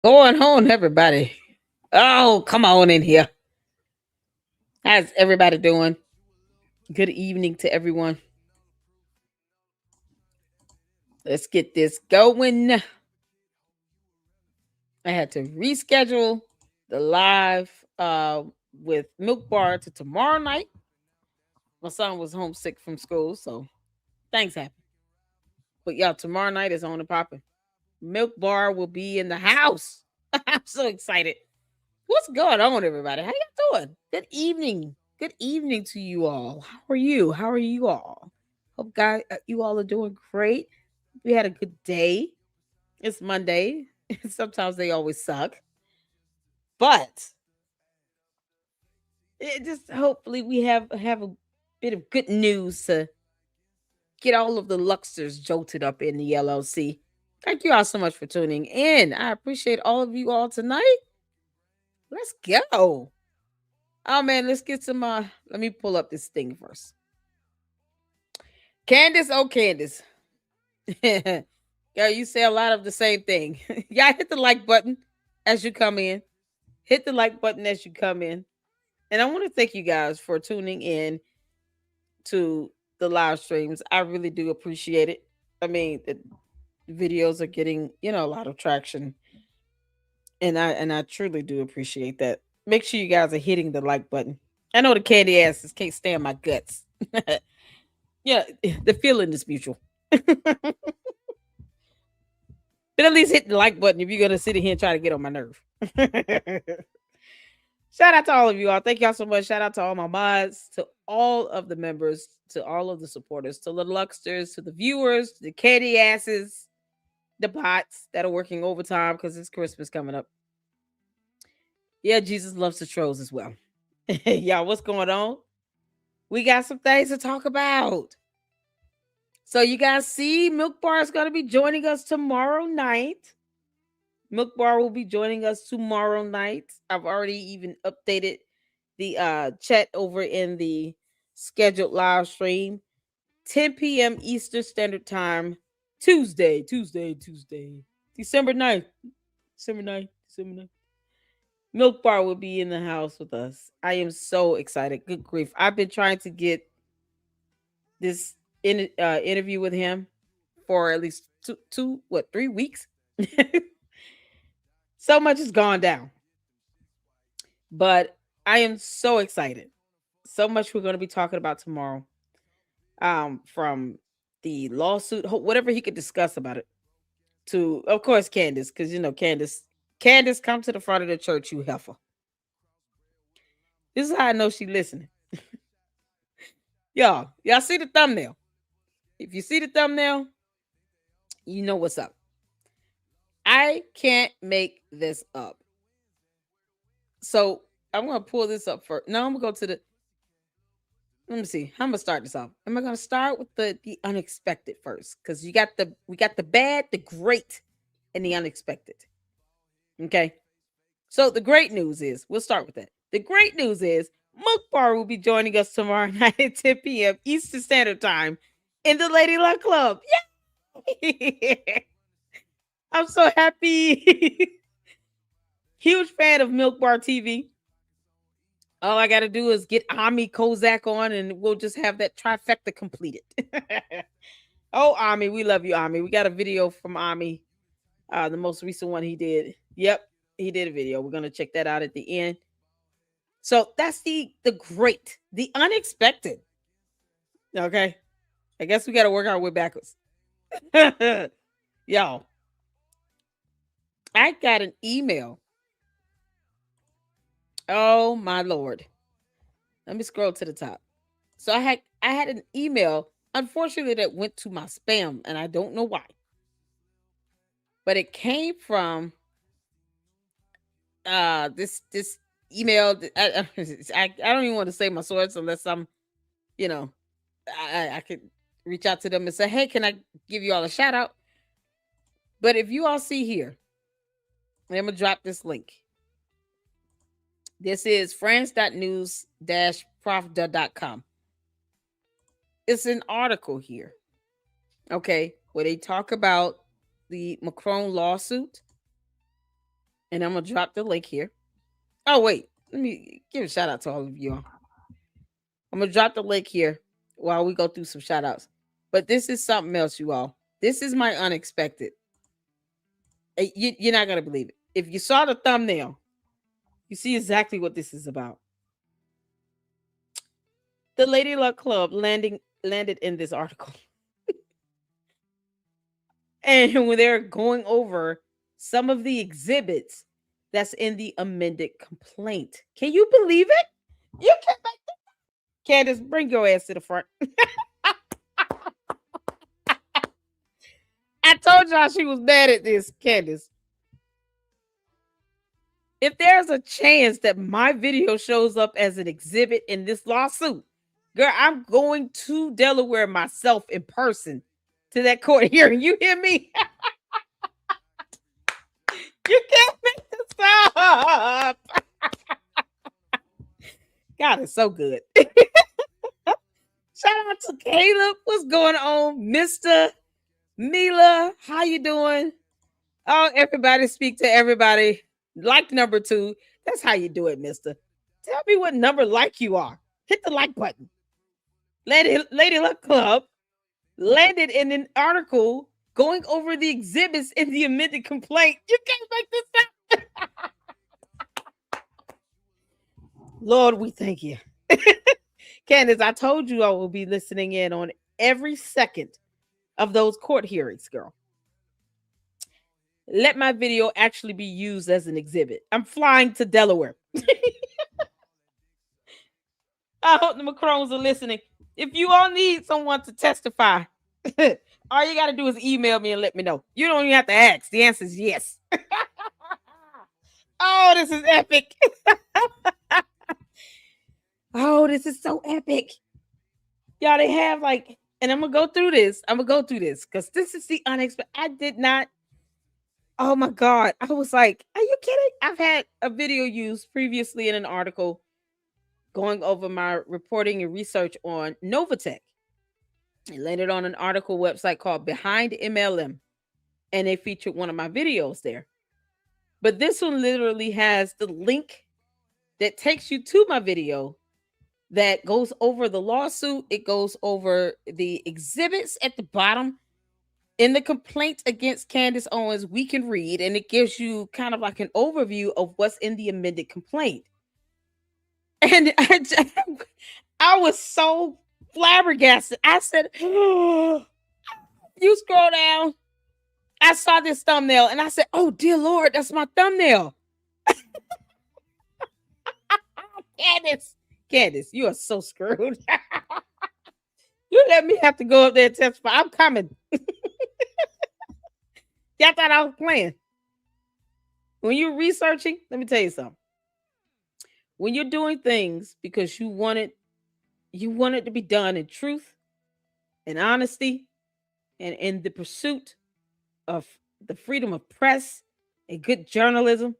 Going on, everybody. Oh, come on in here. How's everybody doing? Good evening to everyone. Let's get this going. I had to reschedule the live with Milk Bar to tomorrow night. My son was homesick from school, so things happen. But y'all, tomorrow night is on and popping. Milk Bar will be in the house. I'm so excited. What's going on, everybody? How y'all doing? Good evening. Good evening to you all. How are you? How are you all? Hope you all are doing great. We had a good day. It's Monday. Sometimes they always suck, but it just hopefully we have a bit of good news to get all of the Luxers jolted up in the LLC. Thank you all so much for tuning in. I appreciate all of you all tonight. Let's go. Oh man, let's get some let me pull up this thing first. Candace, oh Candace. Yo, you say a lot of the same thing. Y'all hit the like button as you come in. Hit the like button as you come in. And I want to thank you guys for tuning in to the live streams. I really do appreciate it. I mean, the videos are getting, a lot of traction. And I truly do appreciate that. Make sure you guys are hitting the like button. I know the candy asses can't stand my guts. Yeah, the feeling is mutual. But at least hit the like button if you're gonna sit in here and try to get on my nerve. Shout out to all of you all. Thank y'all so much. Shout out to all my mods, to all of the members, to all of the supporters, to the Lucksters, to the viewers, to the candy asses, the bots that are working overtime because it's Christmas coming up. Yeah, Jesus loves the trolls as well. Y'all, what's going on? We got some things to talk about. So you guys see, Milk Bar is going to be joining us tomorrow night. Milk Bar will be joining us tomorrow night. I've already even updated the chat over in the scheduled live stream. 10 p.m. Eastern Standard Time, Tuesday. December 9th. December 9th. Milk Bar will be in the house with us. I am so excited. Good grief. I've been trying to get this interview with him for at least 3 weeks. So much has gone down. But I am so excited. So much we're going to be talking about tomorrow. From the lawsuit, whatever he could discuss about it, to of course Candace, because Candace, come to the front of the church, you heifer. This is how I know she listening. Y'all see the thumbnail. If you see the thumbnail, you know what's up. I can't make this up. So I'm gonna pull this up first. No, I'm gonna go to the. Let me see. I'm gonna start this off. Am I gonna start with the unexpected first? Because we got the bad, the great, and the unexpected. Okay. So the great news is we'll start with that. The great news is Mukbar will be joining us tomorrow night at 10 p.m. Eastern Standard Time in the Lady Luck Club. Yay! I'm so happy. Huge fan of Milk Bar TV. All I got to do is get Ami Kozak on and we'll just have that trifecta completed. Oh, Ami, we love you, Ami. We got a video from Ami, the most recent one he did. Yep, he did a video. We're going to check that out at the end. So that's the great, the unexpected. Okay. I guess we got to work our way backwards. Y'all, I got an email. Oh my Lord. Let me scroll to the top. So I had an email, unfortunately, that went to my spam, and I don't know why. But it came from this email. I don't even want to say my source unless I'm, I could reach out to them and say, hey, can I give you all a shout out? But if you all see here, I'm gonna drop this link. This is france.news-profda.com. It's an article here, okay, where they talk about the Macron lawsuit. And I'm going to drop the link here. Oh, wait. Let me give a shout out to all of you. I'm going to drop the link here while we go through some shout outs. But this is something else, you all. This is my unexpected. You're not going to believe it. If you saw the thumbnail, you see exactly what this is about. The Lady Luck Club landed in this article. And when they're going over some of the exhibits that's in the amended complaint. Can you believe it? You can't make that. Candace, bring your ass to the front. I told y'all she was mad at this, Candace. If there's a chance that my video shows up as an exhibit in this lawsuit, girl, I'm going to Delaware myself in person to that court hearing. You hear me? You can't make this up. God is so good. Shout out to Caleb. What's going on, Mr. Mila? How you doing? Oh, everybody speak to everybody. Like number 2. That's how you do it, mister. Tell me what number like you are. Hit the like button. Lady Luck Club landed in an article going over the exhibits in the amended complaint. You can't make this up. Lord, we thank you. Candace, I told you I will be listening in on every second of those court hearings, girl. Let my video actually be used as an exhibit. I'm flying to Delaware. I hope the Macrons are listening. If you all need someone to testify, all you got to do is email me and let me know. You don't even have to ask. The answer is yes. Oh, this is epic. Oh, this is so epic. Y'all, they have like, and I'm going to go through this. Because this is the unexpected. I did not. Oh my God. I was like, are you kidding? I've had a video used previously in an article going over my reporting and research on Novatech. It landed on an article website called Behind MLM. And they featured one of my videos there. But this one literally has the link that takes you to my video that goes over the lawsuit. It goes over the exhibits at the bottom. In the complaint against Candace Owens, we can read, and it gives you kind of like an overview of what's in the amended complaint. And I was so flabbergasted. I said, oh. You scroll down. I saw this thumbnail, and I said, oh, dear Lord, that's my thumbnail. Candace, you are so screwed. You let me have to go up there and testify. I'm coming. Y'all thought I was playing. When you're researching, let me tell you something. When you're doing things because you want it to be done in truth and honesty and in the pursuit of the freedom of press and good journalism,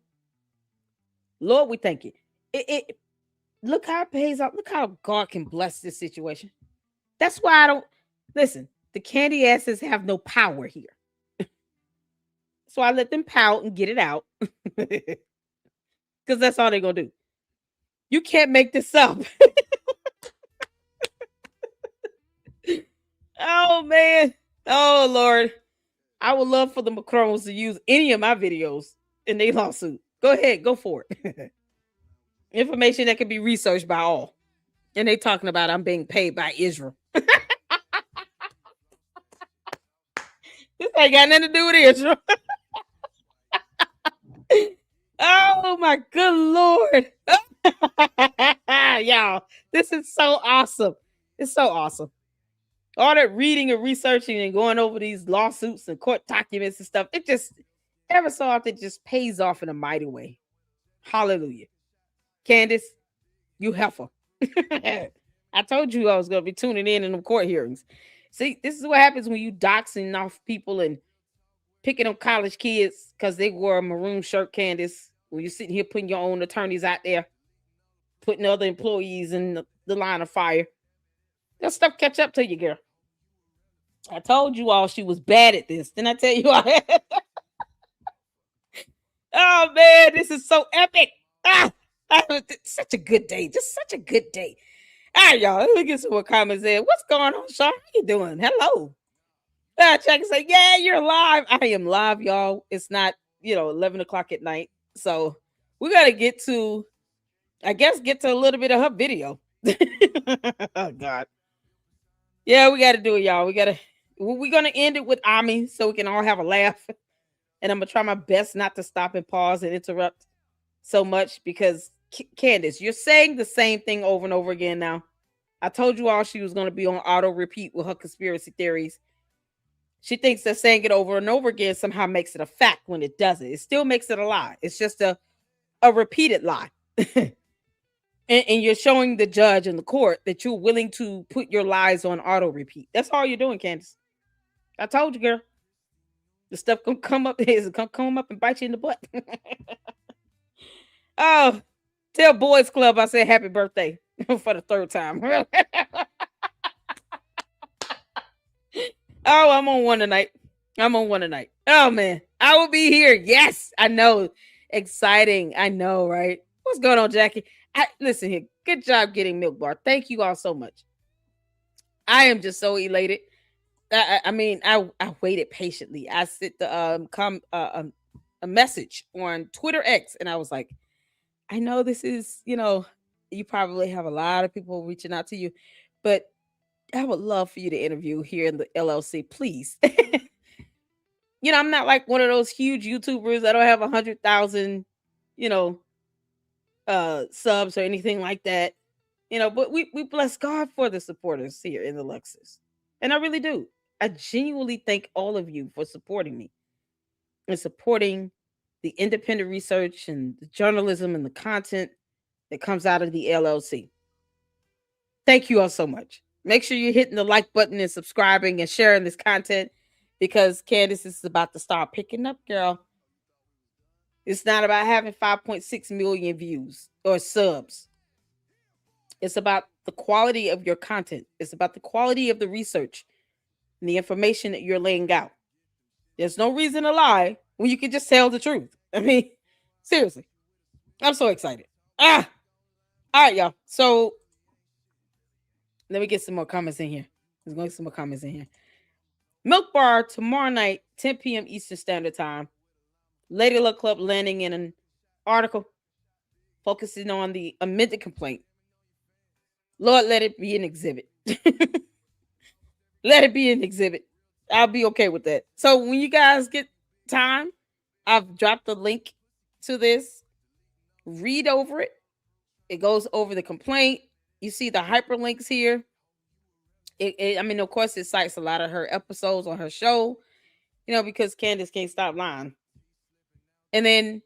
Lord, we thank you. Look how it pays out. Look how God can bless this situation. That's why I don't listen. The candy asses have no power here. So I let them pout and get it out. Because that's all they're going to do. You can't make this up. Oh, man. Oh, Lord. I would love for the Macrons to use any of my videos in their lawsuit. Go ahead. Go for it. Information that can be researched by all. And they talking about I'm being paid by Israel. This ain't got nothing to do with Israel. Oh my good Lord. Y'all, this is so awesome. It's so awesome. All that reading and researching and going over these lawsuits and court documents and stuff, it just ever so often just pays off in a mighty way. Hallelujah. Candace, you heifer. I told you I was going to be tuning in them court hearings. See, this is what happens when you doxing off people and picking on college kids because they wore a maroon shirt, Candace. When you're sitting here putting your own attorneys out there, putting other employees in the line of fire. That stuff catch up to you, girl. I told you all she was bad at this. Didn't I tell you all? Oh man, this is so epic. It's such a good day. Just such a good day. All right, y'all. Let me get some more comments in. What's going on, Sean? How you doing? Hello. Check and say, yeah, you're live. I am live, y'all. It's not, 11 o'clock at night. So we got to get to a little bit of her video. Oh, God. Yeah, we got to do it, y'all. We're going to end it with Ami so we can all have a laugh. And I'm going to try my best not to stop and pause and interrupt so much because, Candace, you're saying the same thing over and over again now. I told you all she was going to be on auto repeat with her conspiracy theories. She thinks that saying it over and over again somehow makes it a fact when it doesn't. It still makes it a lie. It's just a repeated lie. And you're showing the judge and the court that you're willing to put your lies on auto repeat. That's all you're doing, Candace. I told you, girl. The stuff gonna come up and bite you in the butt. Oh, tell Boys Club I said happy birthday for the third time. Oh, I'm on one tonight. Oh man, I will be here. Yes, I know. Exciting. I know, right? What's going on, Jackie? Listen here. Good job getting Milk Bar. Thank you all so much. I am just so elated. I waited patiently. I sent the a message on Twitter X, and I was like, I know this is, you probably have a lot of people reaching out to you, but I would love for you to interview here in the LLC, please. I'm not like one of those huge YouTubers that don't have 100,000, subs or anything like that. But we bless God for the supporters here in the Luxus. And I really do. I genuinely thank all of you for supporting me and supporting the independent research and the journalism and the content that comes out of the LLC. Thank you all so much. Make sure you're hitting the like button and subscribing and sharing this content because Candace is about to start picking up, girl. It's not about having 5.6 million views or subs. It's about the quality of your content. It's about the quality of the research and the information that you're laying out. There's no reason to lie when you can just tell the truth. I mean, seriously. I'm so excited. All right, y'all. So let me get some more comments in here. Let's go get some more comments in here. Milk Bar tomorrow night, 10 p.m. Eastern Standard Time. Lady Luck Club landing in an article focusing on the amended complaint. Lord, let it be an exhibit. Let it be an exhibit. I'll be okay with that. So when you guys get time, I've dropped the link to this. Read over it. It goes over the complaint. You see the hyperlinks here. Of course, it cites a lot of her episodes on her show, because Candace can't stop lying. And then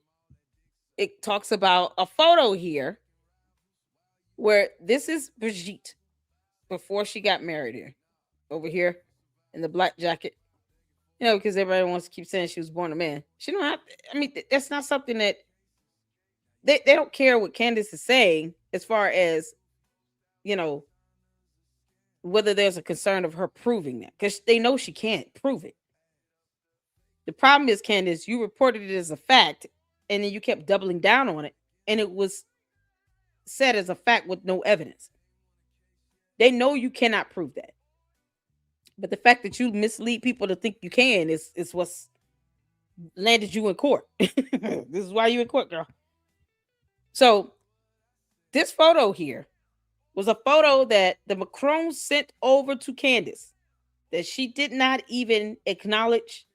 it talks about a photo here where this is Brigitte before she got married here. Over here in the black jacket. Because everybody wants to keep saying she was born a man. She don't have that's not something that they don't care what Candace is saying as far as, whether there's a concern of her proving that. Because they know she can't prove it. The problem is, Candace, you reported it as a fact, and then you kept doubling down on it, and it was said as a fact with no evidence. They know you cannot prove that. But the fact that you mislead people to think you can is what's landed you in court. This is why you're in court, girl. So this photo here was a photo that the Macron sent over to Candace that she did not even acknowledge.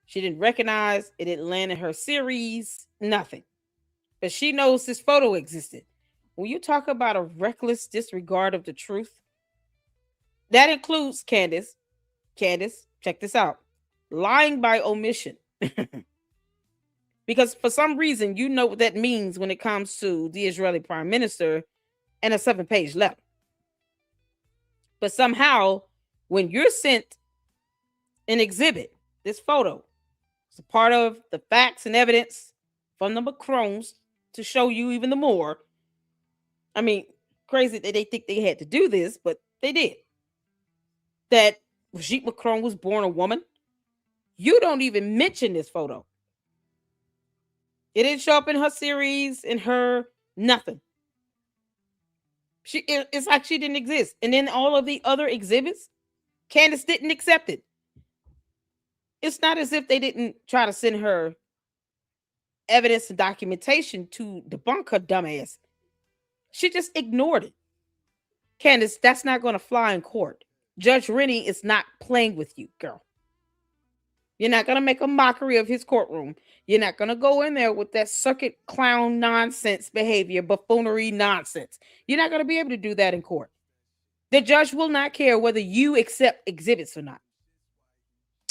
She didn't recognize. It didn't land in her series. Nothing. But she knows this photo existed. When you talk about a reckless disregard of the truth, that includes Candace, check this out. Lying by omission. Because for some reason, you know what that means when it comes to the Israeli prime minister and a 7-page letter. But somehow, when you're sent an exhibit, this photo is a part of the facts and evidence from the Macrons to show you even the more. Crazy that they think they had to do this, but they did. That Brigitte Macron was born a woman. You don't even mention this photo. It didn't show up in her series, in her nothing. It's like she didn't exist. And then all of the other exhibits, Candace didn't accept it. It's not as if they didn't try to send her evidence and documentation to debunk her dumbass. She just ignored it. Candace, that's not going to fly in court. Judge Rennie is not playing with you, girl. You're not going to make a mockery of his courtroom. You're not going to go in there with that circuit clown nonsense behavior, buffoonery nonsense. You're not going to be able to do that in court. The judge will not care whether you accept exhibits or not.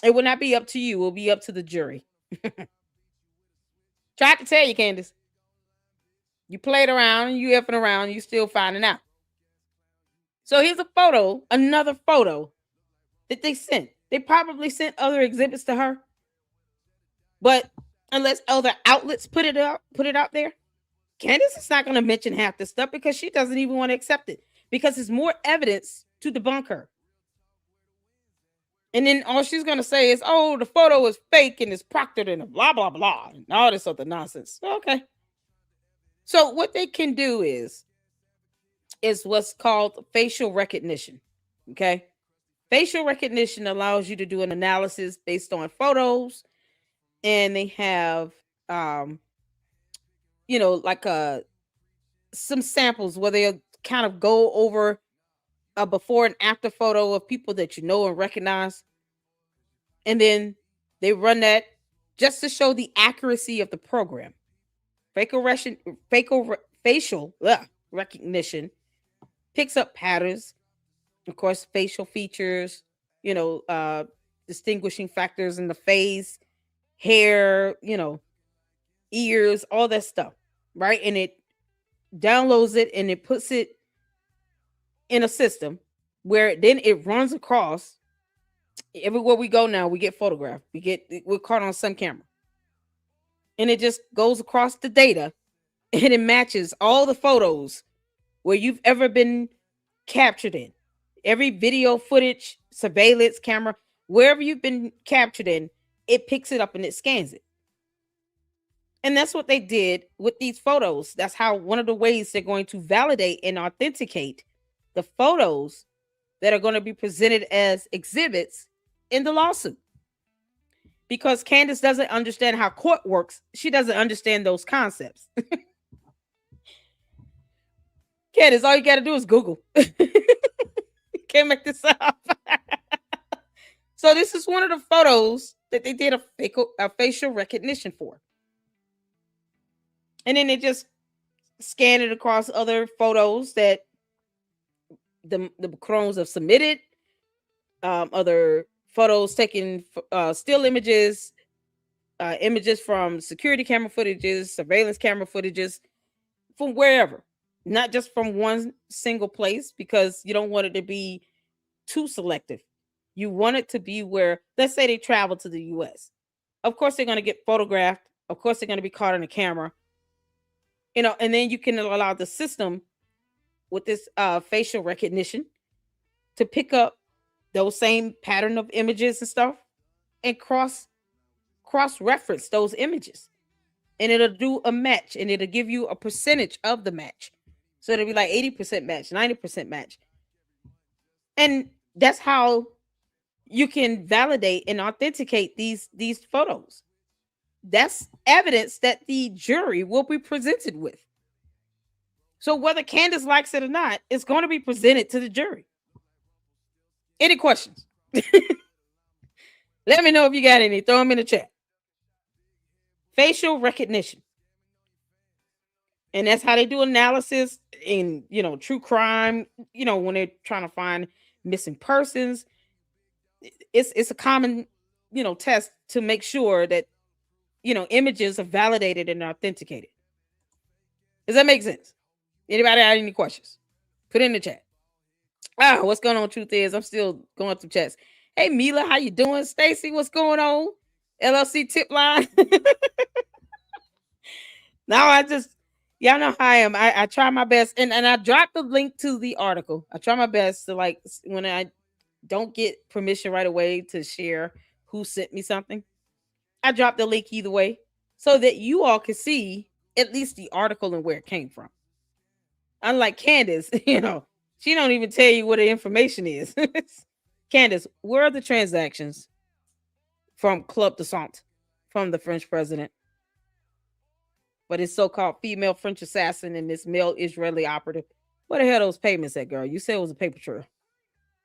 It will not be up to you. It will be up to the jury. Tried to tell you, Candace. You played around and you effing around and you still finding out. So here's a photo, another photo that they sent. They probably sent other exhibits to her. But unless other outlets put it out there, Candace is not going to mention half this stuff because she doesn't even want to accept it. Because it's more evidence to debunk her. And then all she's going to say is, oh, the photo is fake and it's proctored and blah, blah, blah, and all this other nonsense. Okay. So what they can do is what's called facial recognition. Okay. Facial recognition allows you to do an analysis based on photos. And they have, like some samples where they kind of go over a before and after photo of people that you know and recognize. And then they run that just to show the accuracy of the program. Facial recognition picks up patterns, of course, facial features, distinguishing factors in the face, hair, ears, all that stuff, right? And it downloads it and it puts it in a system where then it runs across everywhere we go. Now we get photographed, we're caught on some camera, and it just goes across the data and it matches all the photos where you've ever been captured in, every video footage, surveillance camera, wherever you've been captured in, it picks it up and it scans it. And that's what they did with these photos. That's how one of the ways they're going to validate and authenticate the photos that are going to be presented as exhibits in the lawsuit. Because Candace doesn't understand how court works. She doesn't understand those concepts. Candace, all you got to do is Google. Can't make this up. So this is one of the photos that they did a facial recognition for. And then they just scan it across other photos that the clones have submitted, other photos taken, still images, images from security camera footages, surveillance camera footages, from wherever, not just from one single place, because you don't want it to be too selective. You want it to be where, let's say they travel to the US. Of course, they're going to get photographed. Of course, they're going to be caught on a camera. And then you can allow the system with this facial recognition to pick up those same pattern of images and stuff and cross-reference those images. And it'll do a match and it'll give you a percentage of the match. So it'll be like 80% match, 90% match. And that's how you can validate and authenticate these photos. That's evidence that the jury will be presented with. So whether Candace likes it or not, it's going to be presented to the jury. Any questions? Let me know if you got any. Throw them in the chat. Facial recognition. And that's how they do analysis in, true crime, when they're trying to find missing persons. It's a common, test to make sure that, images are validated and authenticated. Does that make sense? Anybody have any questions? Put it in the chat. What's going on? Truth is, I'm still going through chats. Hey, Mila, how you doing? Stacy, what's going on? LLC tip line. Now y'all know how I am. I try my best, and I dropped the link to the article. I try my best to, like, when I don't get permission right away to share who sent me something, I drop the link either way. so that you all can see at least the article and where it came from. Unlike Candace, she don't even tell you what the information is. Candace, where are the transactions from Club de Sant, from the French president, but his so-called female French assassin and this male Israeli operative? What the hell are those payments at, girl? You said it was a paper trail.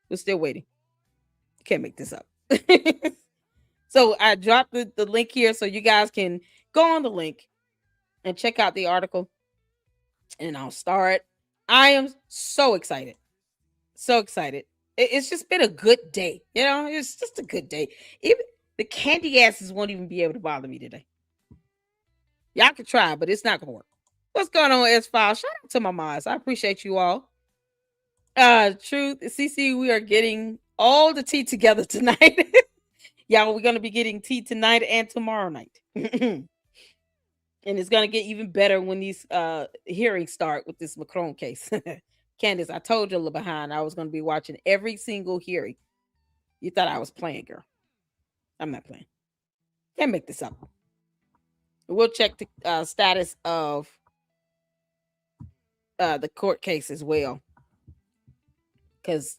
We're still waiting. You can't make this up. So I dropped the link here so you guys can go on the link and check out the article. And I'll start. I am so excited. So excited. It's just been a good day. It's just a good day. Even the candy asses won't even be able to bother me today. Y'all can try, but it's not going to work. What's going on, S-File? Shout out to my mods. I appreciate you all. Truth, CC, we are getting all the tea together tonight. Y'all, we're going to be getting tea tonight and tomorrow night. And it's going to get even better when these hearings start with this Macron case. Candace, I told you a little behind. I was going to be watching every single hearing. You thought I was playing, girl. I'm not playing. Can't make this up. We'll check the status of the court case as well. Because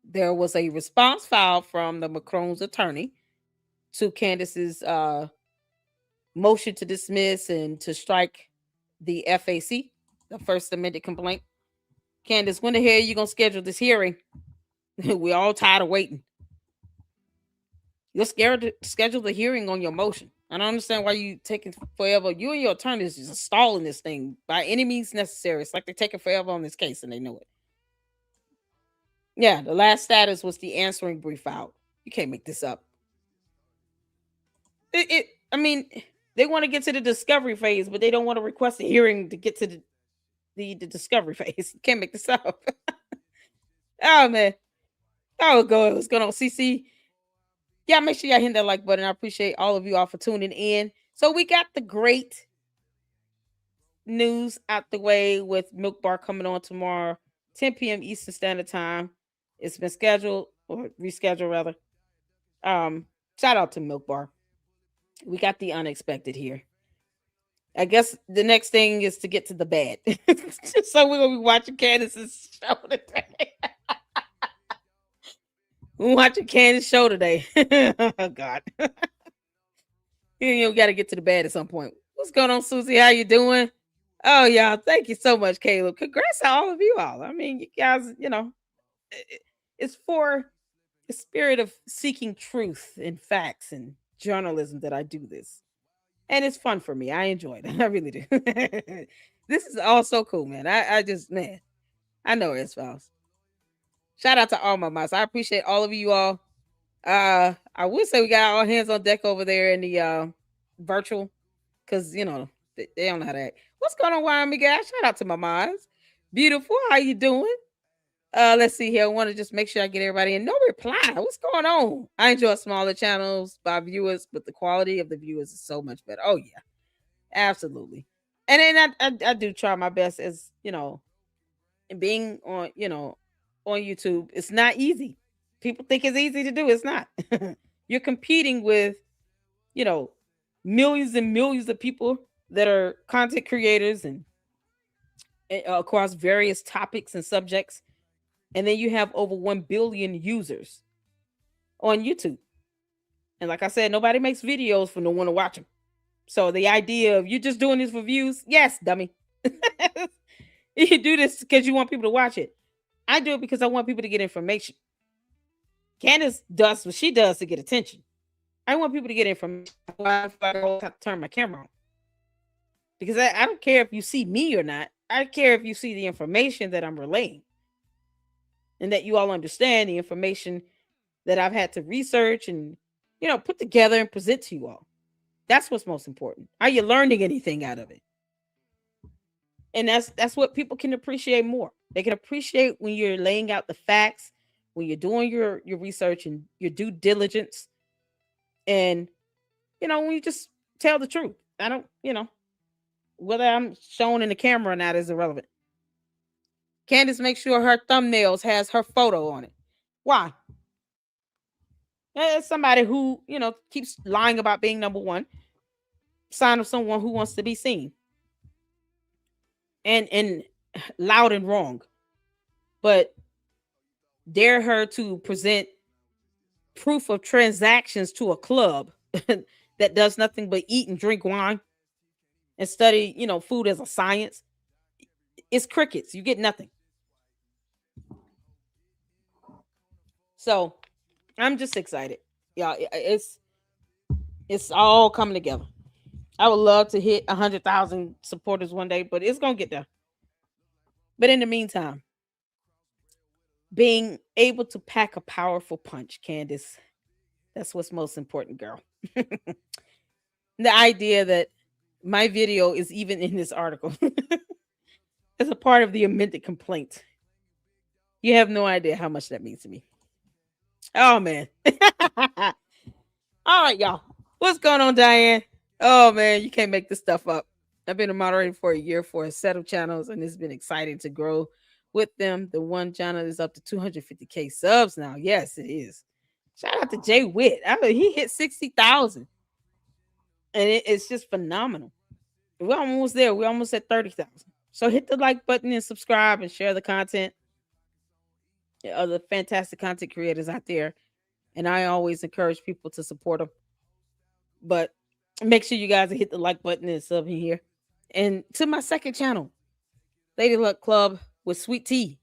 there was a response filed from the Macron's attorney to Candace's motion to dismiss and to strike the FAC, the First Amendment complaint. Candace, when the hell are you going to schedule this hearing? We're all tired of waiting. You're scared to schedule the hearing on your motion. I don't understand why you taking forever. You and your attorneys just stalling this thing by any means necessary. It's like they're taking forever on this case and they know it. Yeah, the last status was the answering brief out. You can't make this up. I mean, they want to get to the discovery phase, but they don't want to request a hearing to get to the discovery phase. You can't make this up. Oh, man. Oh, God. What's going on, CC? Yeah, make sure y'all hit that like button. I appreciate all of you all for tuning in. So we got the great news out the way with Milk Bar coming on tomorrow, 10 p.m. Eastern Standard Time. It's been scheduled or rescheduled rather. Shout out to Milk Bar. We got the unexpected here. I guess the next thing is to get to the bed. So we're gonna be watching Candace's show today. We're watching Candace's show today. Oh God. We gotta get to the bed at some point. What's going on, Susie? How you doing? Oh, y'all, thank you so much, Caleb. Congrats to all of you all. I mean, you guys, it's for the spirit of seeking truth and facts and journalism that I do this. And it's fun for me. I enjoy it. I really do. This is all so cool, man. I just, man, I know it's Files. Shout out to all my moms. I appreciate all of you all. I would say we got all hands on deck over there in the virtual, because they don't know how to act. What's going on, Wyoming guys? Shout out to my moms. Beautiful. How you doing? Let's see here. I want to just make sure I get everybody in. No reply. What's going on? I enjoy smaller channels by viewers, but the quality of the viewers is so much better. Oh yeah, absolutely. And then I do try my best, as being on on YouTube. It's not easy. People think it's easy to do. It's not. You're competing with millions and millions of people that are content creators and across various topics and subjects. And then you have over 1 billion users on YouTube. And like I said, nobody makes videos for no one to watch them. So the idea of you just doing this for views, yes, dummy. You do this because you want people to watch it. I do it because I want people to get information. Candace does what she does to get attention. I want people to get information. I have to turn my camera on. Because I don't care if you see me or not. I care if you see the information that I'm relaying. And that you all understand the information that I've had to research and, put together and present to you all. That's what's most important. Are you learning anything out of it? And that's what people can appreciate more. They can appreciate when you're laying out the facts, when you're doing your research and your due diligence. And, when you just tell the truth. I don't, whether I'm shown in the camera or not is irrelevant. Candace makes sure her thumbnails has her photo on it. Why? It's somebody who, keeps lying about being number one. sign of someone who wants to be seen and loud and wrong. But dare her to present proof of transactions to a club that does nothing but eat and drink wine and study, food as a science. It's crickets. You get nothing. So I'm just excited. Yeah, it's all coming together. I would love to hit 100,000 supporters one day, but it's gonna get there. But in the meantime, being able to pack a powerful punch, Candace, that's what's most important, girl. The idea that my video is even in this article as a part of the amended complaint. You have no idea how much that means to me. Oh man. All right, y'all. What's going on, Diane? Oh man, you can't make this stuff up. I've been a moderator for a year for a set of channels, and it's been exciting to grow with them. The one channel is up to 250K subs now. Yes, it is. Shout out to Jay Witt. He hit 60,000. And it's just phenomenal. We're almost there. We're almost at 30,000. So hit the like button and subscribe and share the content. Other fantastic content creators out there. And I always encourage people to support them. But make sure you guys hit the like button and sub in here. And to my second channel, Lady Luck Club with Sweet Tea.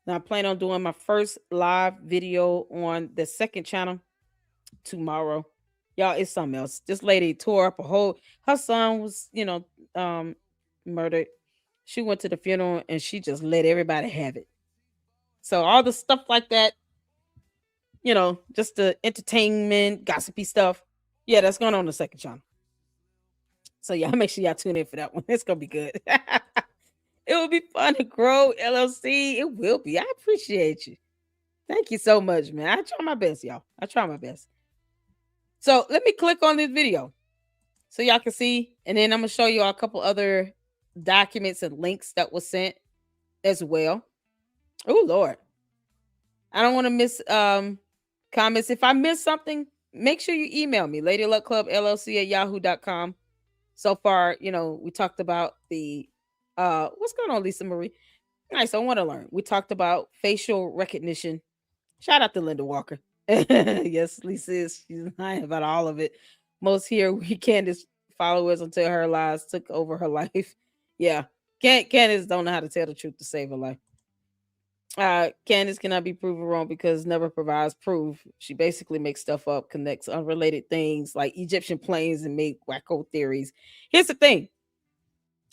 Now I plan on doing my first live video on the second channel tomorrow. Y'all, it's something else. This lady tore up her son was, murdered. She went to the funeral and she just let everybody have it. So all the stuff like that, just the entertainment, gossipy stuff. Yeah, that's going on the second channel. So yeah, make sure y'all tune in for that one. It's gonna be good. It will be fun to grow LLC. It will be. I appreciate you. Thank you so much, man. I try my best, y'all. I try my best. So let me click on this video so y'all can see. And then I'm going to show you a couple other documents and links that was sent as well. Oh, Lord. I don't want to miss comments. If I miss something, make sure you email me, LadyLuckClubLLC@yahoo.com. So far, we talked about the, what's going on, Lisa Marie? Nice. I want to learn. We talked about facial recognition. Shout out to Linda Walker. Yes, Lisa is. She's lying about all of it. Most here we Candace followers until her lies took over her life. Yeah. Candace don't know how to tell the truth to save her life. Candace cannot be proven wrong because never provides proof. She basically makes stuff up, connects unrelated things like Egyptian planes and make wacko theories. Here's the thing.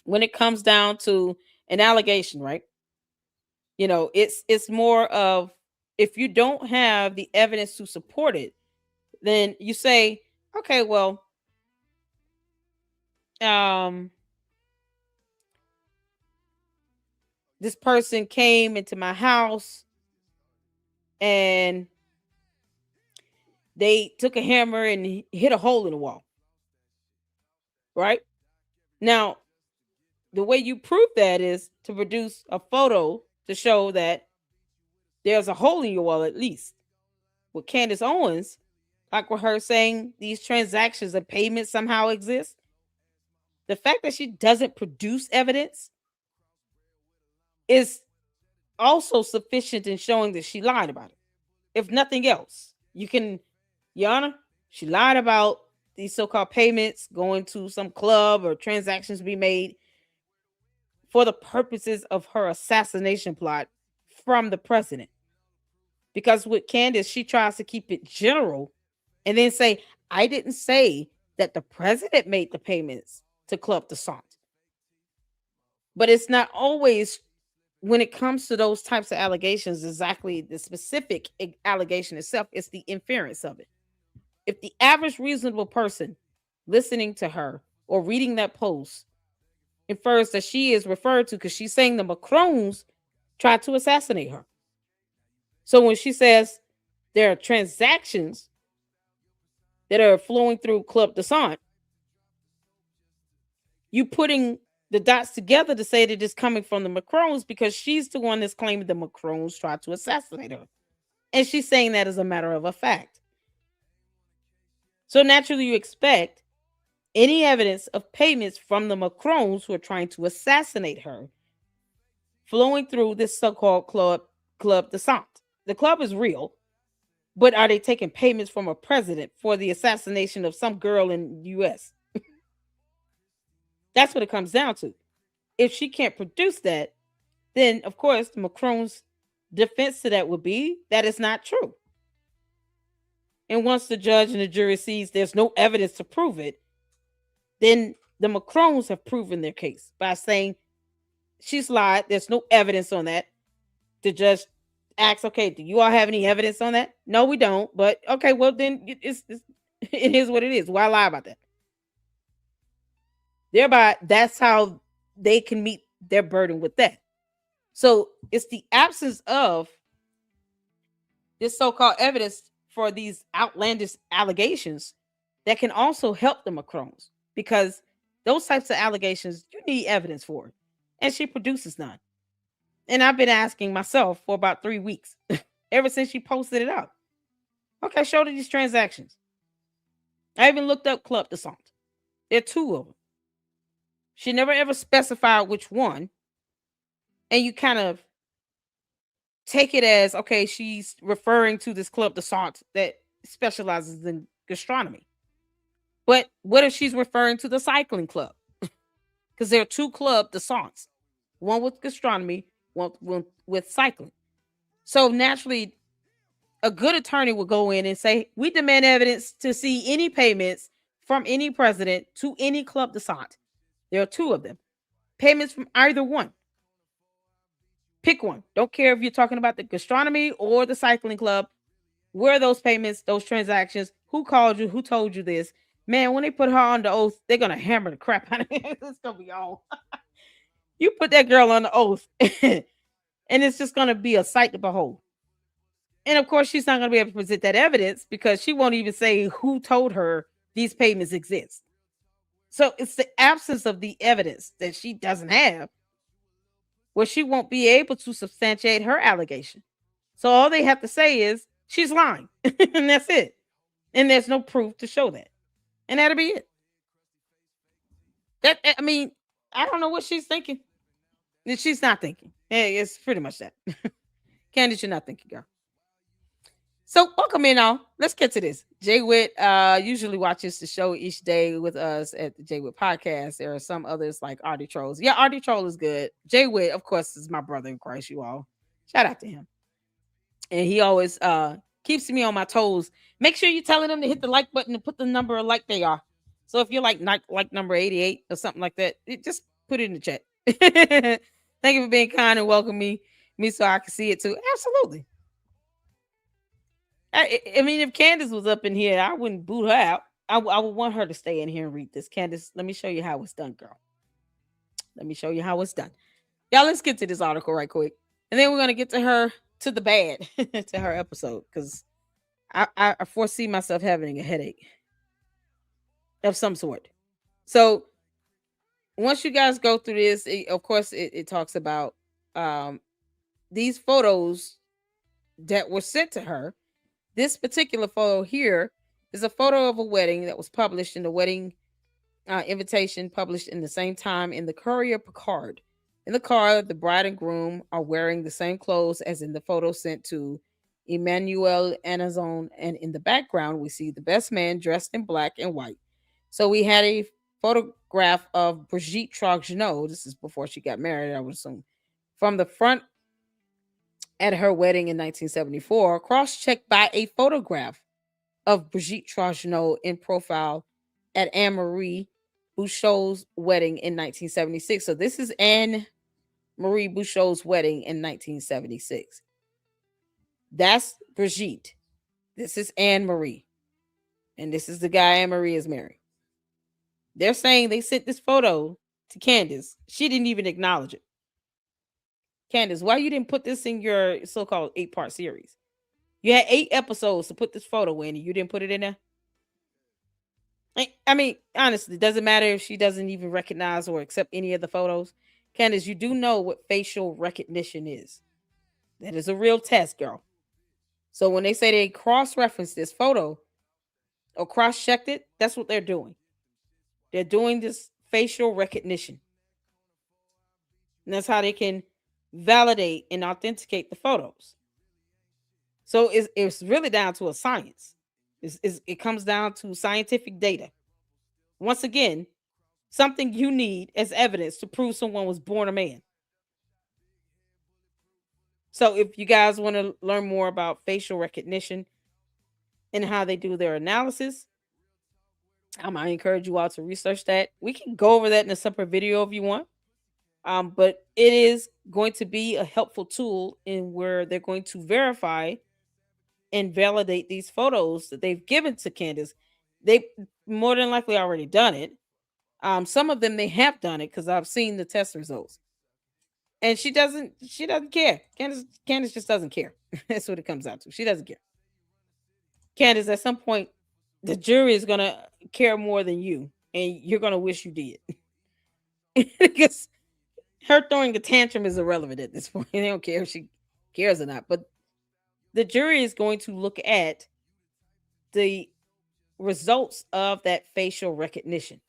When it comes down to an allegation, right? It's more of, if you don't have the evidence to support it, then you say, okay, well, this person came into my house and they took a hammer and hit a hole in the wall. Right? Now, the way you prove that is to produce a photo to show that there's a hole in your wall, at least. With Candace Owens, like with her saying these transactions and payments somehow exist, the fact that she doesn't produce evidence is also sufficient in showing that she lied about it. If nothing else, Your Honor, she lied about these so-called payments going to some club or transactions be made for the purposes of her assassination plot from the president. Because with Candace, she tries to keep it general and then say, I didn't say that the president made the payments to Club Descent. But it's not always, when it comes to those types of allegations, exactly the specific allegation itself. It's the inference of it. If the average reasonable person listening to her or reading that post infers that she is referred to because she's saying the Macrons tried to assassinate her. So when she says there are transactions that are flowing through Club Descent, you putting the dots together to say that it's coming from the Macrons because she's the one that's claiming the Macrons tried to assassinate her. And she's saying that as a matter of a fact. So naturally you expect any evidence of payments from the Macrons who are trying to assassinate her flowing through this so-called Club de Sant. The club is real, but are they taking payments from a president for the assassination of some girl in the US? That's what it comes down to. If she can't produce that, then of course Macron's defense to that would be that it's not true. And once the judge and the jury sees there's no evidence to prove it, then the Macrons have proven their case by saying she's lied. There's no evidence on that. The judge asks, okay, do you all have any evidence on that? No, we don't. But okay, well then it is what it is. Why lie about that? Thereby, that's how they can meet their burden with that. So it's the absence of this so-called evidence for these outlandish allegations that can also help the Macrons, because those types of allegations you need evidence for, and she produces none. And I've been asking myself for about 3 weeks ever since she posted it out. Okay, show me these transactions. I even looked up Club de Sant. There are 2 of them. She never ever specified which one, and you kind of take it as, okay, she's referring to this Club de Sant that specializes in gastronomy. But what if she's referring to the cycling club? Because there are 2 Club de Sants, one with gastronomy, one with cycling. So naturally, a good attorney will go in and say, we demand evidence to see any payments from any president to any Club de Sant. There are 2 of them. Payments from either one. Pick one. Don't care if you're talking about the gastronomy or the cycling club. Where are those payments, those transactions? Who called you? Who told you this? Man, when they put her on the oath, they're going to hammer the crap out of it. It's going to be on. You put that girl on the oath, and it's just going to be a sight to behold. And of course, she's not going to be able to present that evidence because she won't even say who told her these payments exist. So it's the absence of the evidence that she doesn't have where she won't be able to substantiate her allegation. So all they have to say is she's lying, and that's it. And there's no proof to show that. And that'll be it. I mean, I don't know what she's thinking. She's not thinking. It's pretty much that. Candace, you're not thinking, girl. So welcome in all. Let's get to this. Jay Witt usually watches the show each day with us at the Jay Witt podcast. There are some others like Artie Trolls. Yeah, Artie Troll is good. Jay Witt, of course, is my brother in Christ, you all. Shout out to him. And he always keeps me on my toes. Make sure you're telling them to hit the like button and put the number of like they are. So if you're like number 88 or something like that, just put it in the chat. Thank you for being kind and welcoming me so I can see it too. Absolutely. I mean, if Candace was up in here, I wouldn't boot her out. I would want her to stay in here and read this. Candace, let me show you how it's done, girl. Let me show you how it's done. Y'all, let's get to this article right quick. And then we're going to get to the bad, to her episode, because I foresee myself having a headache of some sort. So once you guys go through this, of course, it talks about these photos that were sent to her. This particular photo here is a photo of a wedding that was published in the wedding invitation, published in the same time in the Courier Picard. In the card, the bride and groom are wearing the same clothes as in the photo sent to Emmanuel Anazon. And in the background, we see the best man dressed in black and white. So we had a photograph of Brigitte Troggenot. This is before she got married, I would assume. From the front at her wedding in 1974, cross-checked by a photograph of Brigitte Troggenot in profile at Anne-Marie Bouchot's wedding in 1976. So this is Anne-Marie Bouchot's wedding in 1976. That's Brigitte. This is Anne-Marie. And this is the guy Anne-Marie is marrying. They're saying they sent this photo to Candace. She didn't even acknowledge it. Candace, why you didn't put this in your so-called 8-part series? You had 8 episodes to put this photo in, and you didn't put it in there? I mean, honestly, it doesn't matter if she doesn't even recognize or accept any of the photos. Candace, you do know what facial recognition is. That is a real test, girl. So when they say they cross-reference this photo or cross-checked it, that's what they're doing. They're doing this facial recognition. And that's how they can validate and authenticate the photos. So it's really down to a science. It comes down to scientific data. Once again, something you need as evidence to prove someone was born a man. So if you guys want to learn more about facial recognition and how they do their analysis, I might encourage you all to research that. We can go over that in a separate video if you want. But it is going to be a helpful tool in where they're going to verify and validate these photos that they've given to Candace. They more than likely already done it. Some of them they have done it because I've seen the test results. And she doesn't care. Candace just doesn't care. That's what it comes out to. She doesn't care. Candace, at some point, the jury is gonna care more than you, and you're gonna wish you did. Because her throwing a tantrum is irrelevant at this point. They don't care if she cares or not. But the jury is going to look at the results of that facial recognition.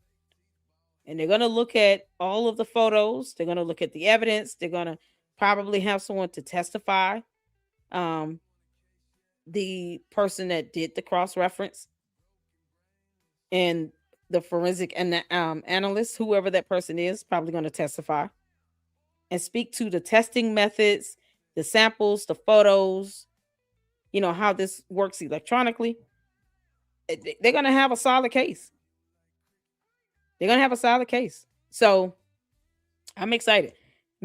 And they're going to look at all of the photos. They're going to look at the evidence. They're going to probably have someone to testify. Um, the person that did the cross reference and the forensic analyst, whoever that person is, probably going to testify and speak to the testing methods, the samples, the photos, how this works electronically. They're going to have a solid case. They're going to have a solid case. So I'm excited.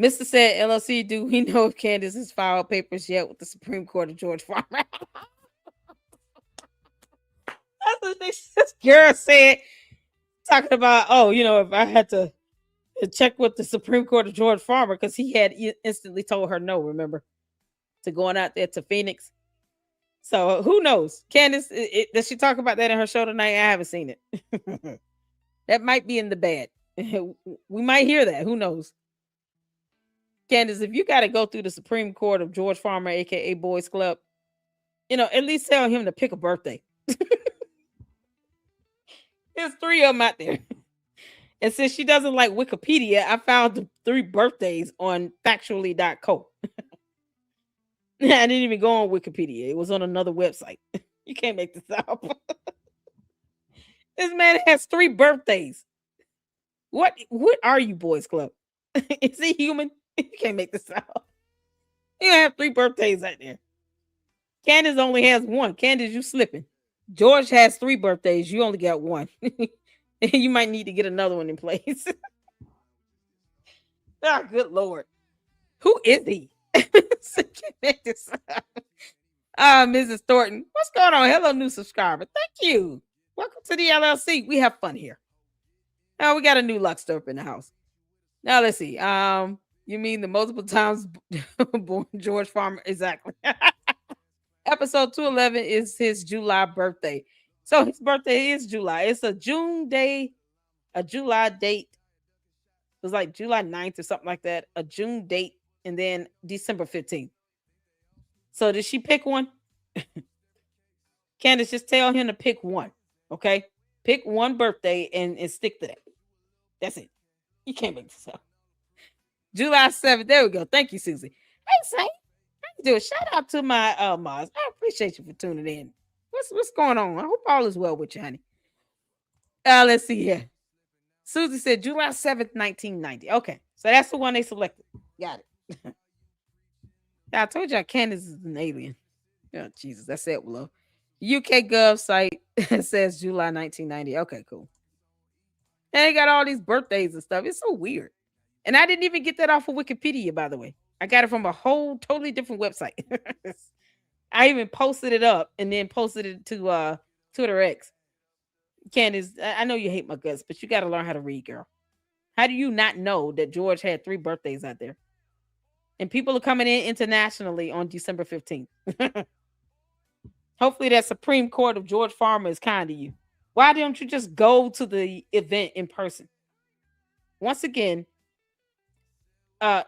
Mr. said, LLC, do we know if Candace has filed papers yet with the Supreme Court of George Farmer? That's what this girl said. Talking about, if I had to check with the Supreme Court of George Farmer, because he had instantly told her no, remember, to going out there to Phoenix. So who knows? Candace, does she talk about that in her show tonight? I haven't seen it. That might be in the bad. We might hear that. Who knows? Candace, if you got to go through the Supreme Court of George Farmer, aka Boys Club, at least tell him to pick a birthday. There's 3 of them out there. And since she doesn't like Wikipedia, I found the 3 birthdays on factually.co. I didn't even go on Wikipedia. It was on another website. You can't make this up. This man has 3 birthdays. What are you, Boys Club? Is he human? You can't make this up. You have 3 birthdays out there. Candace only has 1. Candace, you slipping. George has 3 birthdays. You only got 1. You might need to get another one in place. Oh, good Lord. Who is he? Mrs. Thornton. What's going on? Hello, new subscriber. Thank you. Welcome to the LLC. We have fun here. Now we got a new Luckster up in the house. Now let's see. You mean the multiple times born George Farmer? Exactly. Episode 211 is his July birthday. So his birthday is July. It's a June day, a July date. It was like July 9th or something like that. A June date, and then December 15th. So did she pick one? Candace, just tell him to pick one. Okay? Pick one birthday and stick to that. That's it. You can't make this up. July 7th. There we go. Thank you, Susie. Hey, Saint. How you doing? Shout out to my Mars. I appreciate you for tuning in. What's going on? I hope all is well with you, honey. Let's see here. Susie said July 7th, 1990. Okay. So that's the one they selected. Got it. Yeah, I told you Candace is an alien. Oh, Jesus. That's it, Willow. UK Gov site says July 1990. Okay, cool. And they got all these birthdays and stuff. It's so weird. And I didn't even get that off of Wikipedia, by the way. I got it from a whole totally different website. I even posted it up and then posted it to Twitter X. Candace, I know you hate my guts, but you got to learn how to read, girl. How do you not know that George had 3 birthdays out there? And people are coming in internationally on December 15th. Hopefully that Supreme Court of George Farmer is kind to you. Why don't you just go to the event in person? Once again,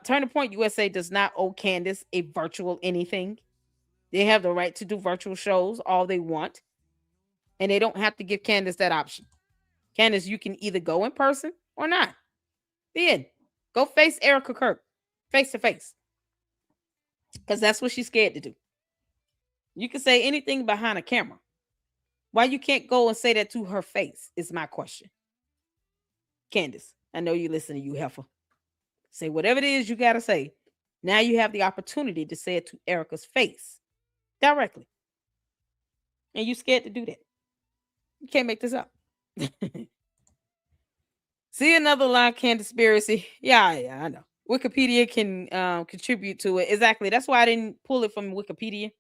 Turning Point USA does not owe Candace a virtual anything. They have the right to do virtual shows all they want. And they don't have to give Candace that option. Candace, you can either go in person or not. Then go face Erica Kirk face to face, because that's what she's scared to do. You can say anything behind a camera. Why you can't go and say that to her face is my question. Candace, I know you listen to you, heifer. Say whatever it is you got to say. Now you have the opportunity to say it to Erica's face directly. And you scared to do that. You can't make this up. See another line, Candaspiracy. Yeah, I know. Wikipedia can contribute to it. Exactly. That's why I didn't pull it from Wikipedia.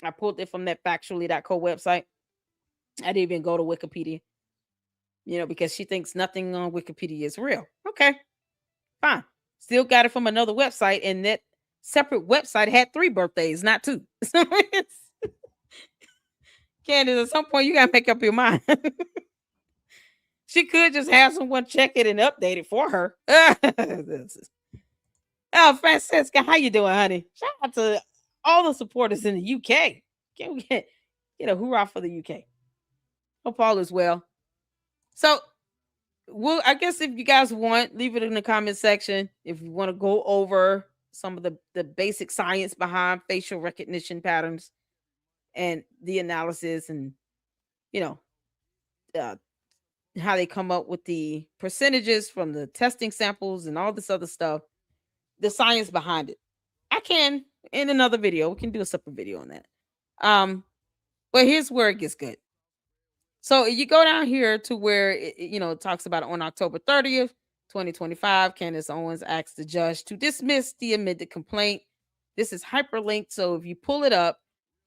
I pulled it from that factually.co website. I didn't even go to Wikipedia, because she thinks nothing on Wikipedia is real. Okay, fine. Still got it from another website, and that separate website had 3 birthdays, not 2. So Candace, at some point, you got to make up your mind. She could just have someone check it and update it for her. Oh, Francesca, how you doing, honey? Shout out to all the supporters in the UK. Can we get a hoorah for the UK? Hope all is well. So, I guess if you guys want, leave it in the comment section. If you want to go over some of the basic science behind facial recognition patterns and the analysis, and how they come up with the percentages from the testing samples and all this other stuff, the science behind it, I can in another video. We can do a separate video on that. But here's where it gets good. So you go down here to where it talks about on October 30th, 2025, Candace Owens asked the judge to dismiss the amended complaint. This is hyperlinked, so if you pull it up,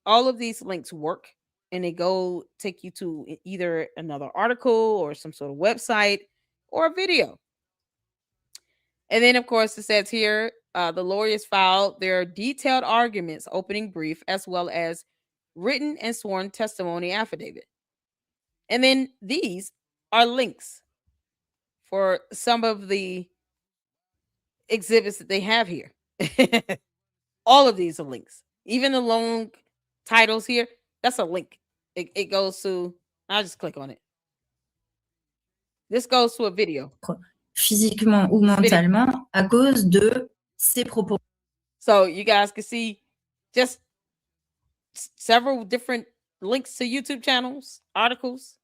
all of these links work, and they go take you to either another article or some sort of website or a video. And then, of course, it says here, the lawyers filed their detailed arguments, opening brief, as well as written and sworn testimony affidavit. And then these are links for some of the exhibits that they have here. All of these are links. Even the long titles here, that's a link. It goes to, I'll just click on it. This goes to a video. Physiquement ou mentalement à cause de ses propos. So you guys can see just several different links to YouTube channels, articles.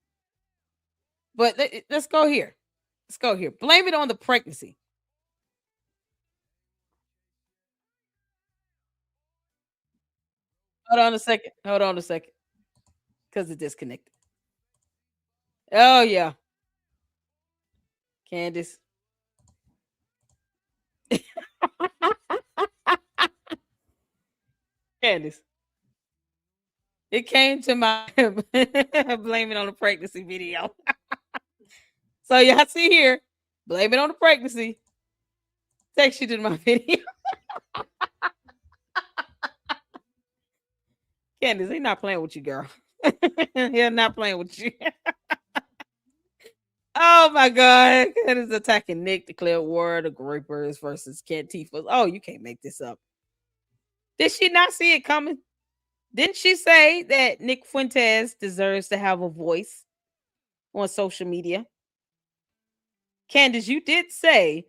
But let's go here. Let's go here. Blame it on the pregnancy. Hold on a second. Because it disconnected. Oh, yeah. Candace. Candace. It came to my blame it on the pregnancy video. So y'all see here, blame it on the pregnancy. Text you to my video. Candace, he's not playing with you, girl. He's not playing with you. Oh my God. Candace attacking Nick, declared war, the Grapers versus Cantifas. Oh, you can't make this up. Did she not see it coming? Didn't she say that Nick Fuentes deserves to have a voice on social media? Candace, you did say,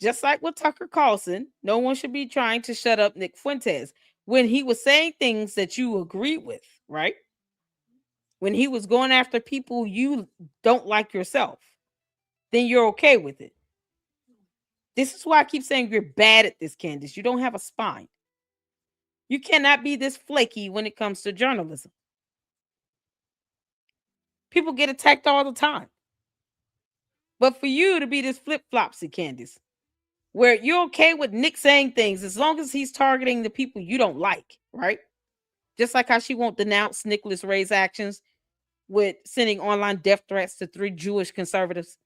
just like with Tucker Carlson, no one should be trying to shut up Nick Fuentes when he was saying things that you agree with, right? When he was going after people you don't like yourself, then you're okay with it. This is why I keep saying you're bad at this, Candace. You don't have a spine. You cannot be this flaky when it comes to journalism. People get attacked all the time. But for you to be this flip-flopsy, Candace, where you're okay with Nick saying things as long as he's targeting the people you don't like, right? Just like how she won't denounce Nicholas Ray's actions with sending online death threats to 3 Jewish conservatives.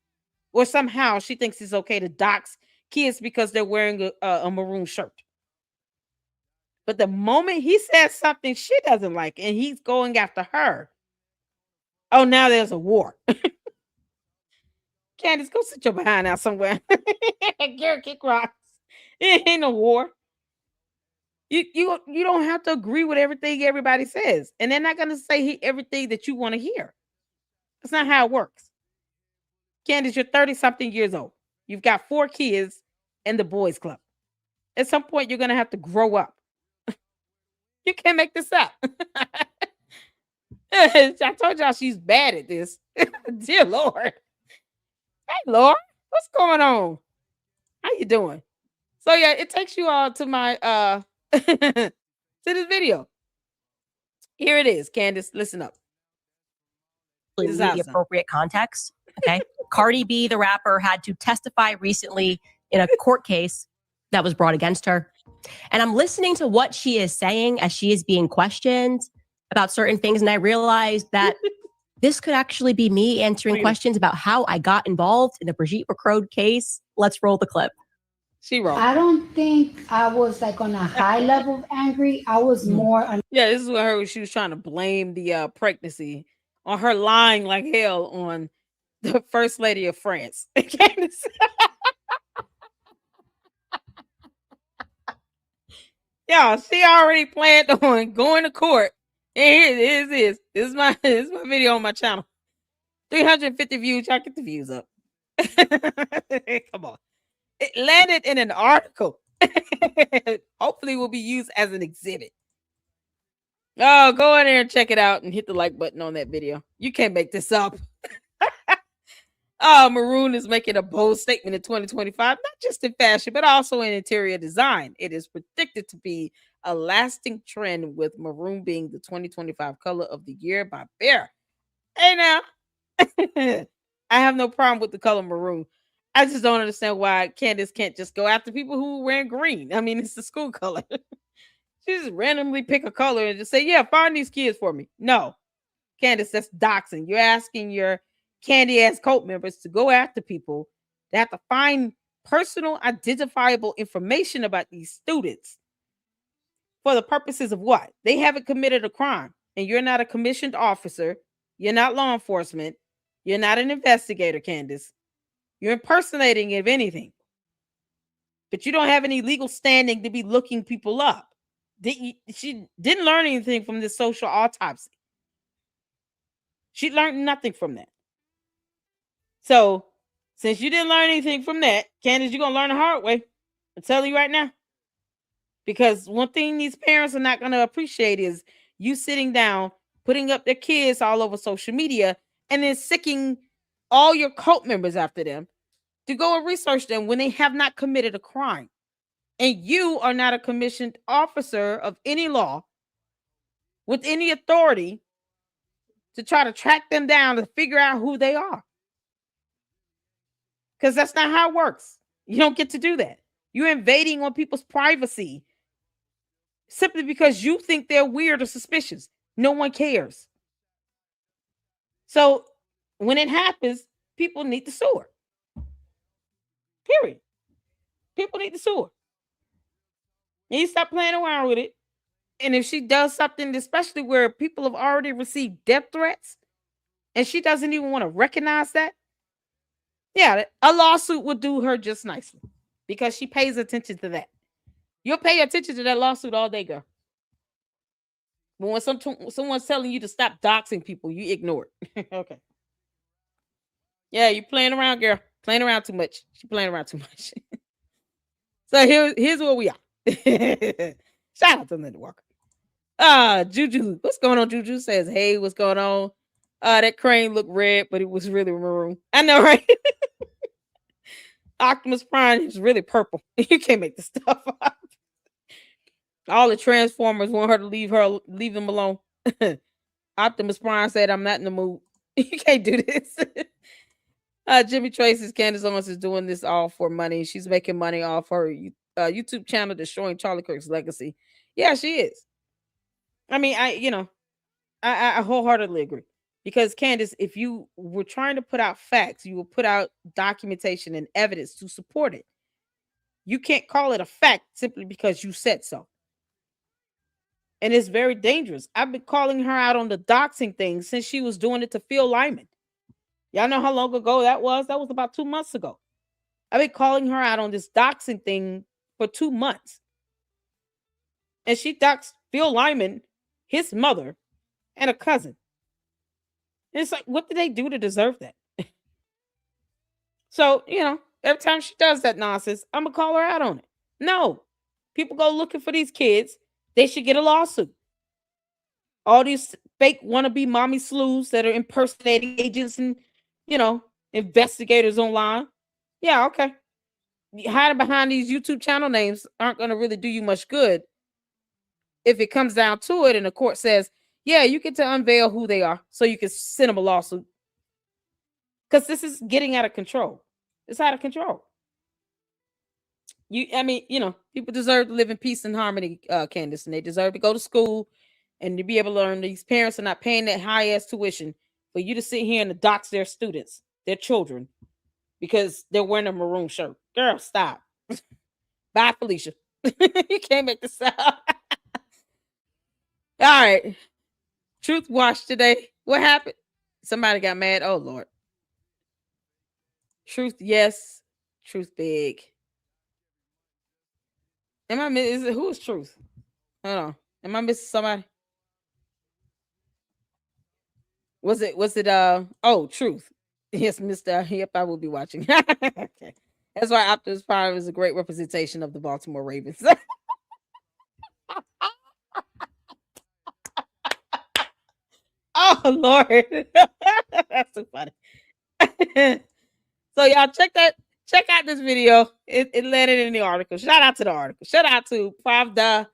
Or somehow she thinks it's okay to dox kids because they're wearing a maroon shirt. But the moment he says something she doesn't like and he's going after her, oh, now there's a war. Candace, go sit your behind out somewhere. Garrett kick rocks. It ain't no war. You don't have to agree with everything everybody says. And they're not going to say everything that you want to hear. That's not how it works. Candace, you're 30-something years old. You've got 4 kids and the boys club. At some point, you're going to have to grow up. You can't make this up. I told y'all she's bad at this. Dear Lord. Hey, Lord, what's going on? How you doing? So yeah, it takes you all to my to this video. Here it is, Candace. Listen up. The appropriate context. Okay. Cardi B, the rapper, had to testify recently in a court case that was brought against her. And I'm listening to what she is saying as she is being questioned about certain things. And I realized that this could actually be me answering questions about how I got involved in the Brigitte Macron case. Let's roll the clip. She wrote. I don't think I was like on a high level of angry. I was more on. Yeah, this is what her. She was trying to blame the pregnancy on her lying like hell on the first lady of France. Yeah, she already planned on going to court. And here it is. This is my video on my channel. 350 views. Y'all get the views up. Come on. It landed in an article. Hopefully will be used as an exhibit. Oh, go in there and check it out and hit the like button on that video. You can't make this up. Maroon is making a bold statement in 2025, not just in fashion, but also in interior design. It is predicted to be a lasting trend, with maroon being the 2025 color of the year by Bear. Hey now, I have no problem with the color maroon. I just don't understand why Candace can't just go after people who wear green. I mean, it's the school color. She just randomly pick a color and just say, yeah, find these kids for me. No, Candace, that's doxing. You're asking your candy ass cult members to go after people that have to find personal identifiable information about these students for the purposes of what? They haven't committed a crime, and you're not a commissioned officer. You're not law enforcement. You're not an investigator, Candace. You're impersonating, if anything. But you don't have any legal standing to be looking people up. She didn't learn anything from this social autopsy. She learned nothing from that. So, since you didn't learn anything from that, Candace, you're going to learn the hard way. I'm telling you right now. Because one thing these parents are not going to appreciate is you sitting down, putting up their kids all over social media, and then sicking all your cult members after them to go and research them when they have not committed a crime. And you are not a commissioned officer of any law with any authority to try to track them down to figure out who they are. Because that's not how it works. You don't get to do that. You're invading on people's privacy simply because you think they're weird or suspicious. No one cares. So when it happens, people need to sue her. Period. People need to sue her. And you stop playing around with it. And if she does something, especially where people have already received death threats, and she doesn't even want to recognize that, yeah, a lawsuit would do her just nicely because she pays attention to that. You'll pay attention to that lawsuit all day, girl. But when someone's telling you to stop doxing people, you ignore it. Okay. Yeah, you're playing around, girl. Playing around too much. She's playing around too much. So here's where we are. Shout out to Linda Walker. Juju. What's going on? Juju says, hey, what's going on? That crane looked red, but it was really maroon. I know, right? Optimus Prime is really purple. You can't make this stuff up. All the Transformers want her to leave them alone. Optimus Prime said, I'm not in the mood. You can't do this. Jimmy Tracy's Candace Owens is doing this all for money. She's making money off her YouTube channel, destroying Charlie Kirk's legacy. Yeah, she is. I mean, I wholeheartedly agree. Because Candace, if you were trying to put out facts, you will put out documentation and evidence to support it. You can't call it a fact simply because you said so. And it's very dangerous. I've been calling her out on the doxing thing since she was doing it to Phil Lyman. Y'all know how long ago that was? That was about 2 months ago. I've been calling her out on this doxing thing for 2 months. And she doxed Phil Lyman, his mother, and a cousin. And it's like, what did they do to deserve that? So, every time she does that nonsense, I'm going to call her out on it. No. People go looking for these kids. They should get a lawsuit. All these fake wannabe mommy sleuths that are impersonating agents and, investigators online. Yeah, okay. Hiding behind these YouTube channel names aren't going to really do you much good if it comes down to it and the court says, yeah, you get to unveil who they are so you can send them a lawsuit. Because this is getting out of control. It's out of control. People deserve to live in peace and harmony, Candace, and they deserve to go to school and to be able to learn. These parents are not paying that high-ass tuition for you to sit here and dox their students, their children, because they're wearing a maroon shirt. Girl, stop. Bye, Felicia. You can't make this up. All right. Truth watch today. What happened? Somebody got mad. Oh, Lord. Truth, yes. Truth, big. Who is Truth? Hold on. Am I missing somebody? Was it Truth? Yes, Mr. Yep, I will be watching. Okay. That's why Optimus Prime is a great representation of the Baltimore Ravens. Oh, Lord. That's so funny. So y'all check out this video. It landed in the article. Shout out to the article. Shout out to Pravda,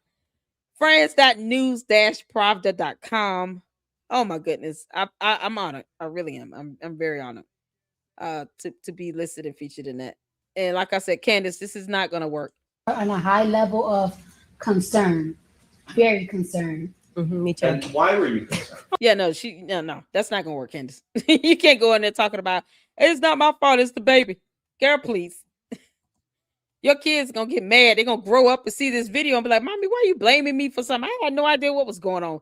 friends.news-pravda.com. Oh my goodness. I'm honored. I really am. I'm very honored to be listed and featured in that. And like I said, Candace, this is not gonna work. On a high level of concern. Very concerned. Mm-hmm, me too. And why were you concerned? Yeah, no, that's not gonna work, Candace. You can't go in there talking about it's not my fault, it's the baby. Girl, please. Your kids gonna get mad. They're gonna grow up and see this video and be like, Mommy, why are you blaming me for something? I had no idea what was going on.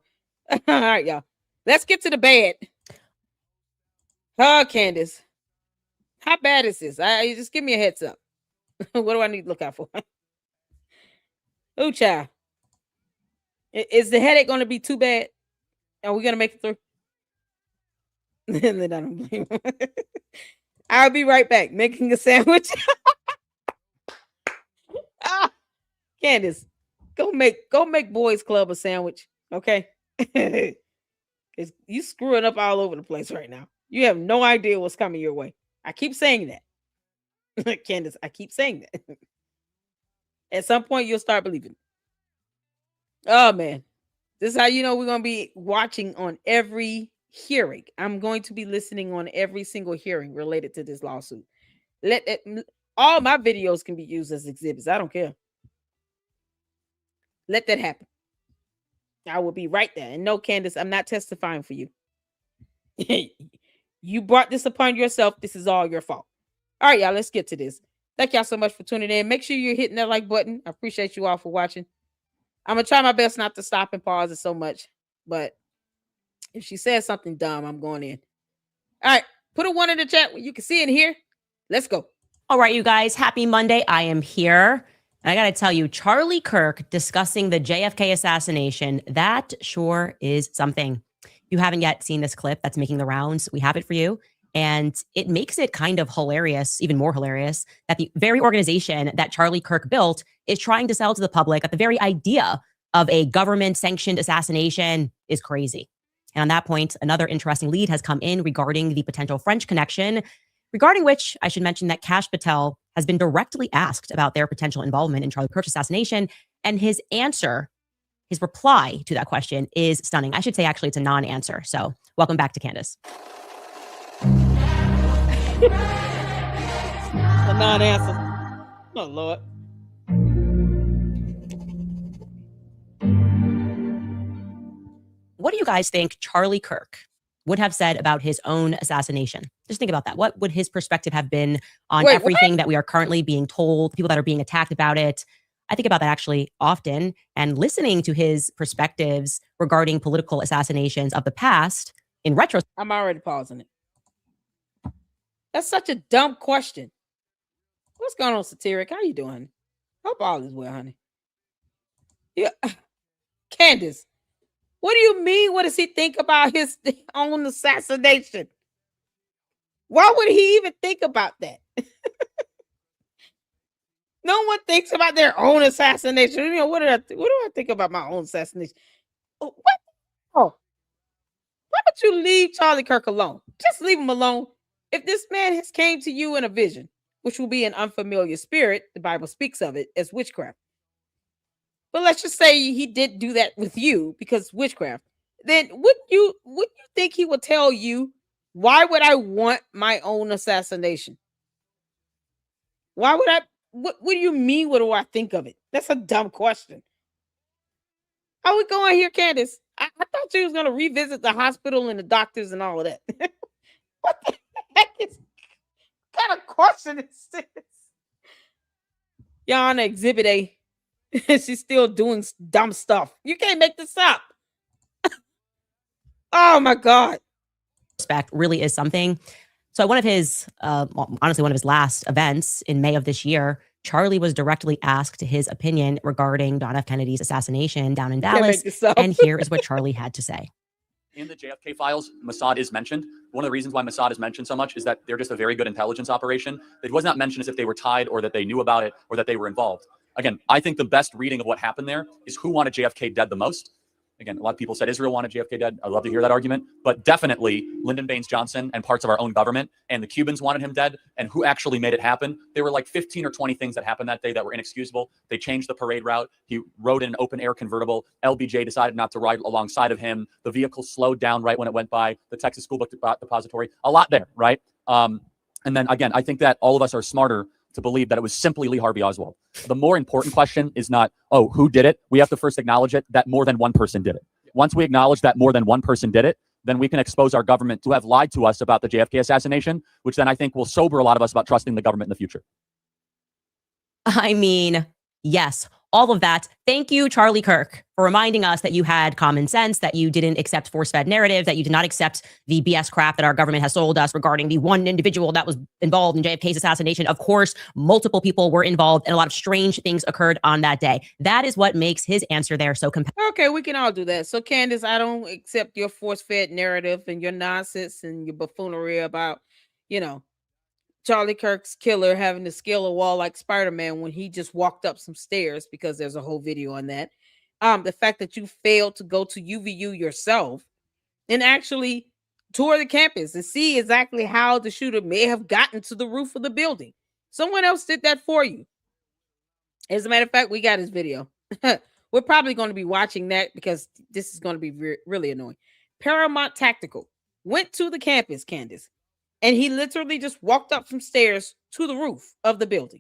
All right, y'all. Let's get to the bad. Oh, Candace. How bad is this? Just give me a heads up. What do I need to look out for? Oh, child. Is the headache going to be too bad? Are we going to make it through? Then I don't blame him. I'll be right back making a sandwich. Candace, go make Boys Club a sandwich, okay? Because you screwing up all over the place right now. You have no idea what's coming your way. I keep saying that. Candace, I keep saying that. At some point, you'll start believing. Oh, man. This is how you know we're going to be watching on every hearing. I'm going to be listening on every single hearing related to this lawsuit. All my videos can be used as exhibits. I don't care. Let that happen. I will be right there. And no, Candace, I'm not testifying for you. You brought this upon yourself. This is all your fault. All right, y'all, let's get to this. Thank y'all so much for tuning in. Make sure you're hitting that like button. I appreciate you all for watching. I'm going to try my best not to stop and pause it so much. But if she says something dumb, I'm going in. All right, put a 1 in the chat where you can see it here. Let's go. All right, you guys, happy Monday. I am here. And I got to tell you, Charlie Kirk discussing the JFK assassination, that sure is something. If you haven't yet seen this clip that's making the rounds, we have it for you. And it makes it kind of hilarious, even more hilarious, that the very organization that Charlie Kirk built is trying to sell to the public that the very idea of a government-sanctioned assassination is crazy. And on that point, another interesting lead has come in regarding the potential French connection, regarding which I should mention that Kash Patel has been directly asked about their potential involvement in Charlie Kirk's assassination. And his answer, his reply to that question is stunning. I should say, actually, it's a non-answer. So welcome back to Candace. A non-answer. Oh, Lord. What do you guys think Charlie Kirk would have said about his own assassination? Just think about that. What would his perspective have been on everything that we are currently being told, people that are being attacked about it? I think about that actually often, and listening to his perspectives regarding political assassinations of the past in retrospect. I'm already pausing it. That's such a dumb question. What's going on, Satiric? How you doing? Hope all is well, honey. Yeah. Candace, What do you mean? What does he think about his own assassination? Why would he even think about that? No one thinks about their own assassination. You know, what do I think about my own assassination? What? Oh, why don't you leave Charlie Kirk alone? Just leave him alone. If this man has came to you in a vision, which will be an unfamiliar spirit, the Bible speaks of it as witchcraft. But let's just say he did do that with you because witchcraft. Then would you think he would tell you, why would I want my own assassination? Why would I? What do you mean? What do I think of it? That's a dumb question. How we going here, Candace? I thought you was going to revisit the hospital and the doctors and all of that. What the heck is what kind of question is this? Y'all on Exhibit A. She's still doing dumb stuff. You can't make this up. Oh my God. Respect really is something. So one of his, honestly, one of his last events in May of this year, Charlie was directly asked his opinion regarding John F. Kennedy's assassination down in Dallas. And here is what Charlie had to say. In the JFK files, Mossad is mentioned. One of the reasons why Mossad is mentioned so much is that they're just a very good intelligence operation. It was not mentioned as if they were tied or that they knew about it or that they were involved. Again, I think the best reading of what happened there is who wanted JFK dead the most. Again, a lot of people said Israel wanted JFK dead. I'd love to hear that argument. But definitely Lyndon Baines Johnson and parts of our own government and the Cubans wanted him dead. And who actually made it happen? There were like 15 or 20 things that happened that day that were inexcusable. They changed the parade route. He rode in an open air convertible. LBJ decided not to ride alongside of him. The vehicle slowed down right when it went by. The Texas School Book Depository. A lot there, right? And then again, I think that all of us are smarter to believe that it was simply Lee Harvey Oswald. The more important question is not, oh, who did it? We have to first acknowledge it that more than one person did it. Once we acknowledge that more than one person did it, then we can expose our government to have lied to us about the JFK assassination, which then I think will sober a lot of us about trusting the government in the future. I mean, yes, all of that. Thank you, Charlie Kirk, for reminding us that you had common sense, that you didn't accept force-fed narrative, that you did not accept the BS crap that our government has sold us regarding the one individual that was involved in JFK's assassination. Of course, multiple people were involved and a lot of strange things occurred on that day. That is what makes his answer there so compelling. Okay, we can all do that. So, Candace, I don't accept your force-fed narrative and your nonsense and your buffoonery about, Charlie Kirk's killer having to scale a wall like Spider-Man when he just walked up some stairs, because there's a whole video on that. The fact that you failed to go to UVU yourself and actually tour the campus and see exactly how the shooter may have gotten to the roof of the building. Someone else did that for you. As a matter of fact, we got his video. We're probably going to be watching that because this is going to be really annoying. Paramount Tactical went to the campus, Candace, and he literally just walked up some stairs to the roof of the building.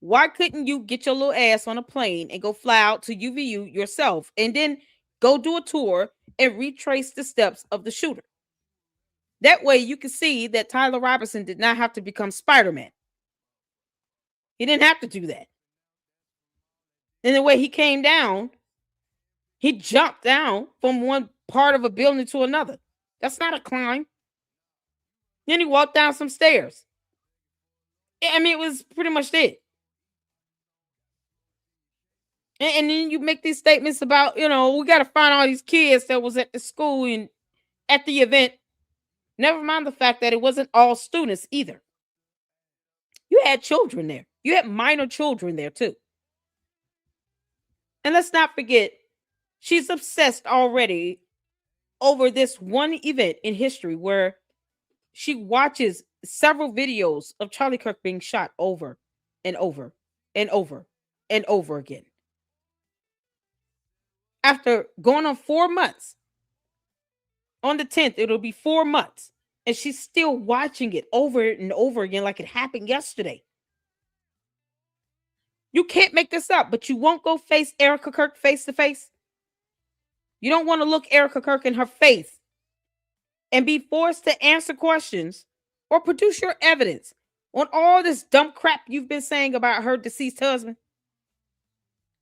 Why couldn't you get your little ass on a plane and go fly out to UVU yourself and then go do a tour and retrace the steps of the shooter? That way you can see that Tyler Robinson did not have to become Spider-Man. He didn't have to do that. And the way he came down, he jumped down from one part of a building to another. That's not a climb. Then he walked down some stairs. I mean, it was pretty much it. And then you make these statements about, we got to find all these kids that was at the school and at the event. Never mind the fact that it wasn't all students either. You had children there. You had minor children there too. And let's not forget, she's obsessed already over this one event in history where she watches several videos of Charlie Kirk being shot over and over and over and over again. After going on 4 months, on the 10th, it'll be 4 months, and she's still watching it over and over again like it happened yesterday. You can't make this up, but you won't go face Erica Kirk face to face. You don't want to look Erica Kirk in her face and be forced to answer questions or produce your evidence on all this dumb crap you've been saying about her deceased husband,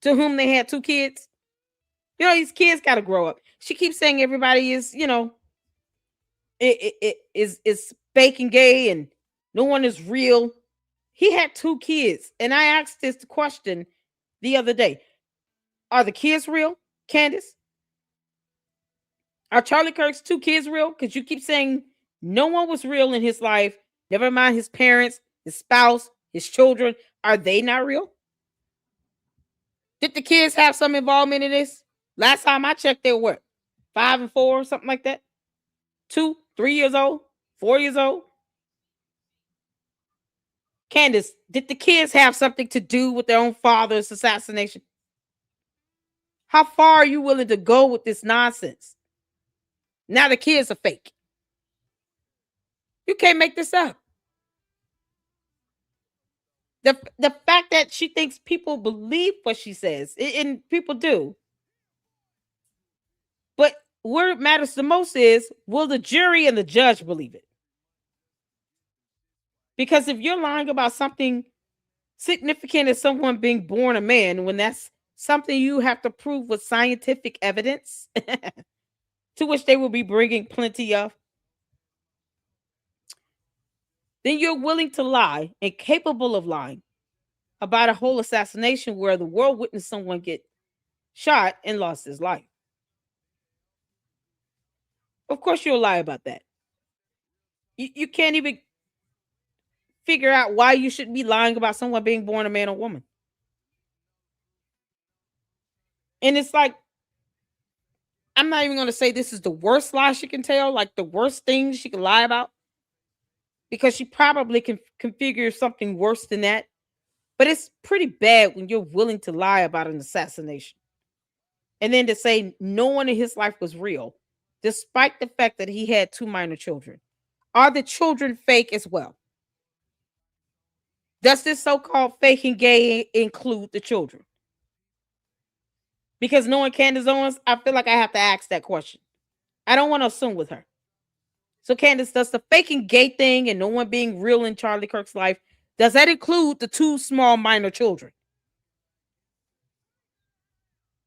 to whom they had 2 kids. These kids got to grow up. She keeps saying everybody is, is fake and gay and no one is real. He had 2 kids. And I asked this question the other day. Are the kids real, Candace? Are Charlie Kirk's 2 kids real? Because you keep saying no one was real in his life. Never mind his parents, his spouse, his children. Are they not real? Did the kids have some involvement in this? Last time I checked, they were what? 5 and 4, something like that. 2, 3 years old, 4 years old. Candace, did the kids have something to do with their own father's assassination? How far are you willing to go with this nonsense? Now the kids are fake. You can't make this up. The fact that she thinks people believe what she says, and people do. But where it matters the most is, will the jury and the judge believe it? Because if you're lying about something significant as someone being born a man, when that's something you have to prove with scientific evidence, to which they will be bringing plenty of, then you're willing to lie and capable of lying about a whole assassination where the world witnessed someone get shot and lost his life. Of course you'll lie about that. You can't even figure out why you should be lying about someone being born a man or woman. And it's like, I'm not even going to say this is the worst lie she can tell, like the worst thing she can lie about, because she probably can configure something worse than that. But it's pretty bad when you're willing to lie about an assassination. And then to say no one in his life was real, despite the fact that he had 2 minor children. Are the children fake as well? Does this so-called fake and gay include the children? Because knowing Candace Owens, I feel like I have to ask that question. I don't want to assume with her. So Candace, does the fake and gay thing and no one being real in Charlie Kirk's life, does that include the 2 small minor children?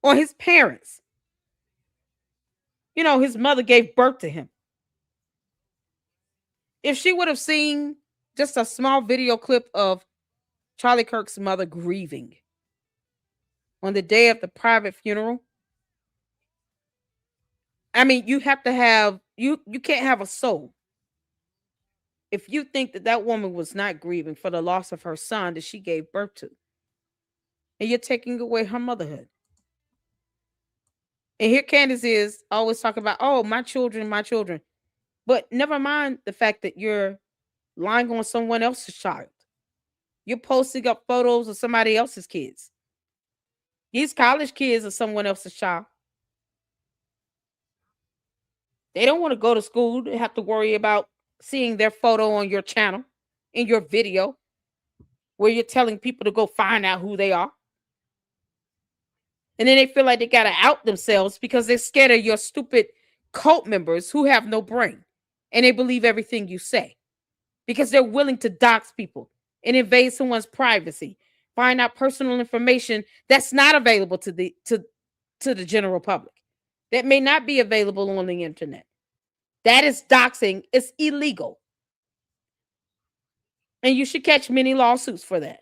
Or his parents? You know, his mother gave birth to him. If she would have seen just a small video clip of Charlie Kirk's mother grieving on the day of the private funeral, I mean, you have to have, you can't have a soul if you think that that woman was not grieving for the loss of her son that she gave birth to. And you're taking away her motherhood. And here Candace is always talking about, oh, my children, my children. But never mind the fact that you're lying on someone else's child. You're posting up photos of somebody else's kids. These college kids are someone else's child. They don't want to go to school. They have to worry about seeing their photo on your channel, in your video, where you're telling people to go find out who they are. And then they feel like they got to out themselves because they're scared of your stupid cult members who have no brain. And they believe everything you say because they're willing to dox people and invade someone's privacy, find out personal information that's not available to the general public, that may not be available on the internet. That is doxing. It's illegal. And you should catch many lawsuits for that.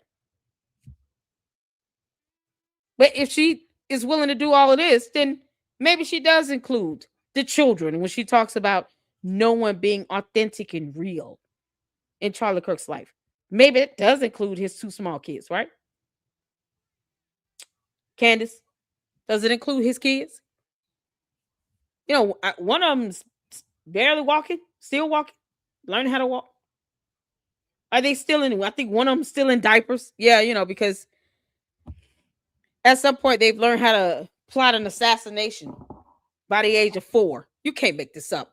But if she is willing to do all of this, then maybe she does include the children when she talks about no one being authentic and real in Charlie Kirk's life. Maybe it does include his 2 small kids, right? Candace, does it include his kids? You know, one of them's barely walking, still walking, learning how to walk. Are they still in? I think one of them's still in diapers. Yeah, you know, because at some point they've learned how to plot an assassination by the age of 4. You can't make this up.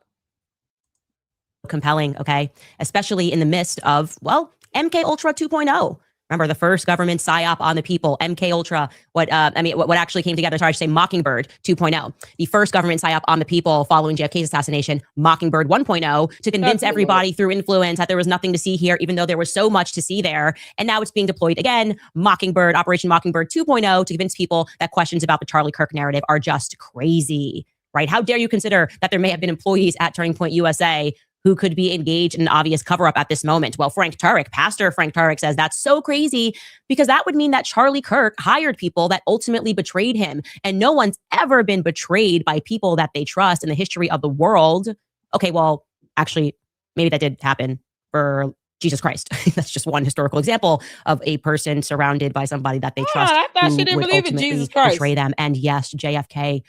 Compelling, okay? Especially in the midst of, well, MK Ultra 2.0. Remember the first government psyop on the people, MK Ultra, what actually came together, sorry, I should say Mockingbird 2.0. The first government psyop on the people following JFK's assassination, Mockingbird 1.0, to convince everybody through influence that there was nothing to see here, even though there was so much to see there. And now it's being deployed again, Mockingbird, Operation Mockingbird 2.0, to convince people that questions about the Charlie Kirk narrative are just crazy, right? How dare you consider that there may have been employees at Turning Point USA who could be engaged in an obvious cover-up at this moment? Well, Pastor Frank Turek says that's so crazy because that would mean that Charlie Kirk hired people that ultimately betrayed him. And no one's ever been betrayed by people that they trust in the history of the world. Okay, well, actually, maybe that did happen for Jesus Christ. That's just one historical example of a person surrounded by somebody that they trust. I thought who she didn't would believe in ultimately Jesus Christ. betray them. And yes, JFK.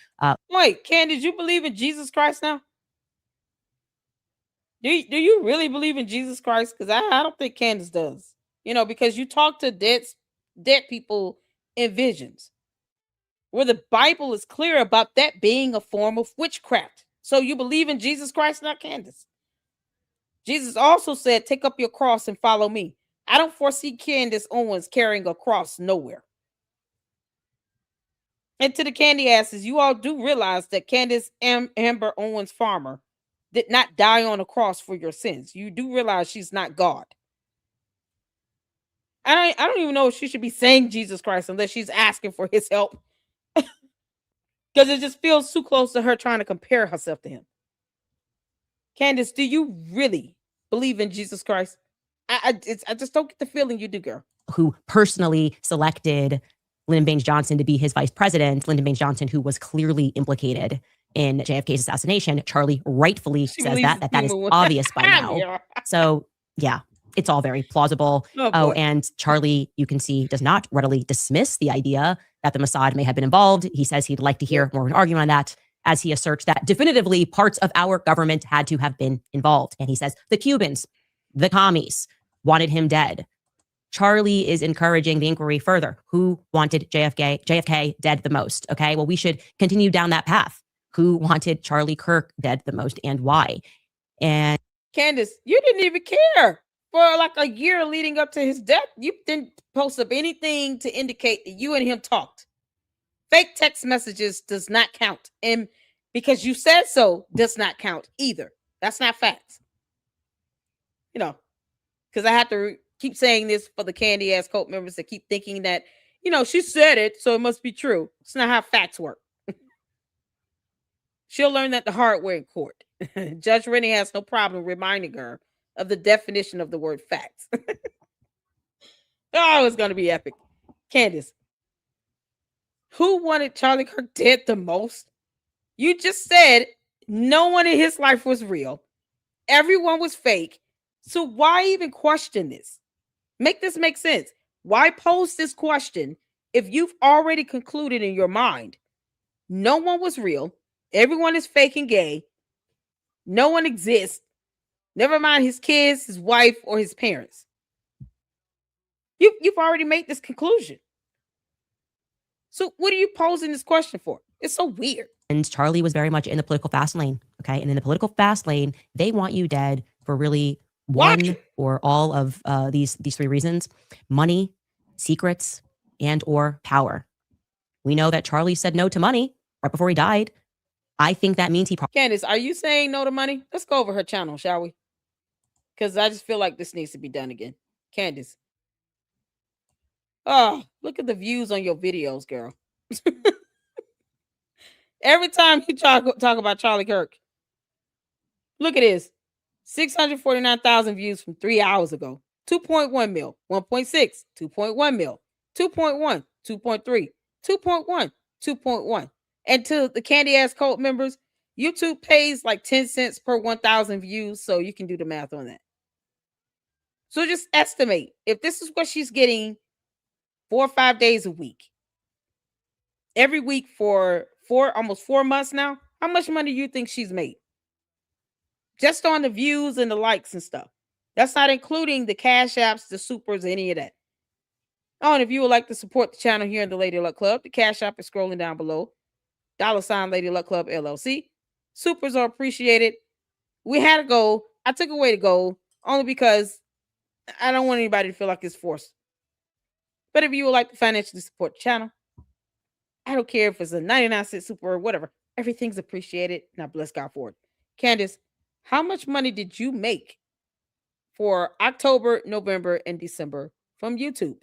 Wait, Candace, you believe in Jesus Christ now? Do you really believe in Jesus Christ? Because I don't think Candace does. You know, because you talk to dead people in visions, where the Bible is clear about that being a form of witchcraft. So you believe in Jesus Christ, not Candace. Jesus also said, take up your cross and follow me. I don't foresee Candace Owens carrying a cross nowhere. And to the candy asses, you all do realize that Candace Amber Owens Farmer did not die on a cross for your sins. You do realize she's not God. I don't even know if she should be saying Jesus Christ unless she's asking for his help. Because it just feels too close to her trying to compare herself to him. Candace, do you really believe in Jesus Christ? I just don't get the feeling you do, girl. Who personally selected Lyndon Baines Johnson to be his vice president. Lyndon Baines Johnson, who was clearly implicated in JFK's assassination. Charlie rightfully says that is obvious by now. So yeah, it's all very plausible. And Charlie, you can see, does not readily dismiss the idea that the Mossad may have been involved. He says he'd like to hear more of an argument on that, as he asserts that definitively parts of our government had to have been involved. And he says the Cubans, the commies, wanted him dead. Charlie is encouraging the inquiry further. Who wanted JFK dead the most? Okay, well, we should continue down that path. Who wanted Charlie Kirk dead the most and why? And Candace, you didn't even care for like a year leading up to his death. You didn't post up anything to indicate that you and him talked. Fake text messages does not count. And because you said so does not count either. That's not facts. You know, because I have to keep saying this for the candy ass cult members that keep thinking that, you know, she said it, so it must be true. It's not how facts work. She'll learn that the hard way in court. Judge Rennie has no problem reminding her of the definition of the word facts. Oh, it's going to be epic. Candace, who wanted Charlie Kirk dead the most? You just said no one in his life was real. Everyone was fake. So why even question this? Make this make sense. Why pose this question if you've already concluded in your mind no one was real, everyone is fake and gay, no one exists, never mind his kids, his wife, or his parents? You've already made this conclusion. So what are you posing this question for? It's so weird. And Charlie was very much in the political fast lane. Okay. And in the political fast lane, they want you dead for really one or all of these three reasons: money, secrets, and or power. We know that Charlie said no to money right before he died. I think that means he probably... Candace, are you saying no to money? Let's go over her channel, shall we? Because I just feel like this needs to be done again. Candace. Oh, look at the views on your videos, girl. Every time you talk about Charlie Kirk, look at this. 649,000 views from 3 hours ago. 2.1 mil, 1.6, 2.1 mil, 2.1, 2.3, 2.1, 2.1. And to the candy ass cult members, YouTube pays like 10 cents per 1,000 views, so you can do the math on that. So just estimate, if this is what she's getting 4 or 5 days a week, every week for almost 4 months now, how much money do you think she's made? Just on the views and the likes and stuff. That's not including the cash apps, the supers, any of that. Oh, and if you would like to support the channel here in the Lady Luck Club, the cash app is scrolling down below. $ LadyLuckClubLLC. Supers are appreciated. We had a goal. I took away the goal only because I don't want anybody to feel like it's forced. But if you would like to financially support the channel, I don't care if it's a 99-cent super or whatever. Everything's appreciated. Now bless God for it. Candace, how much money did you make for October, November, and December from YouTube?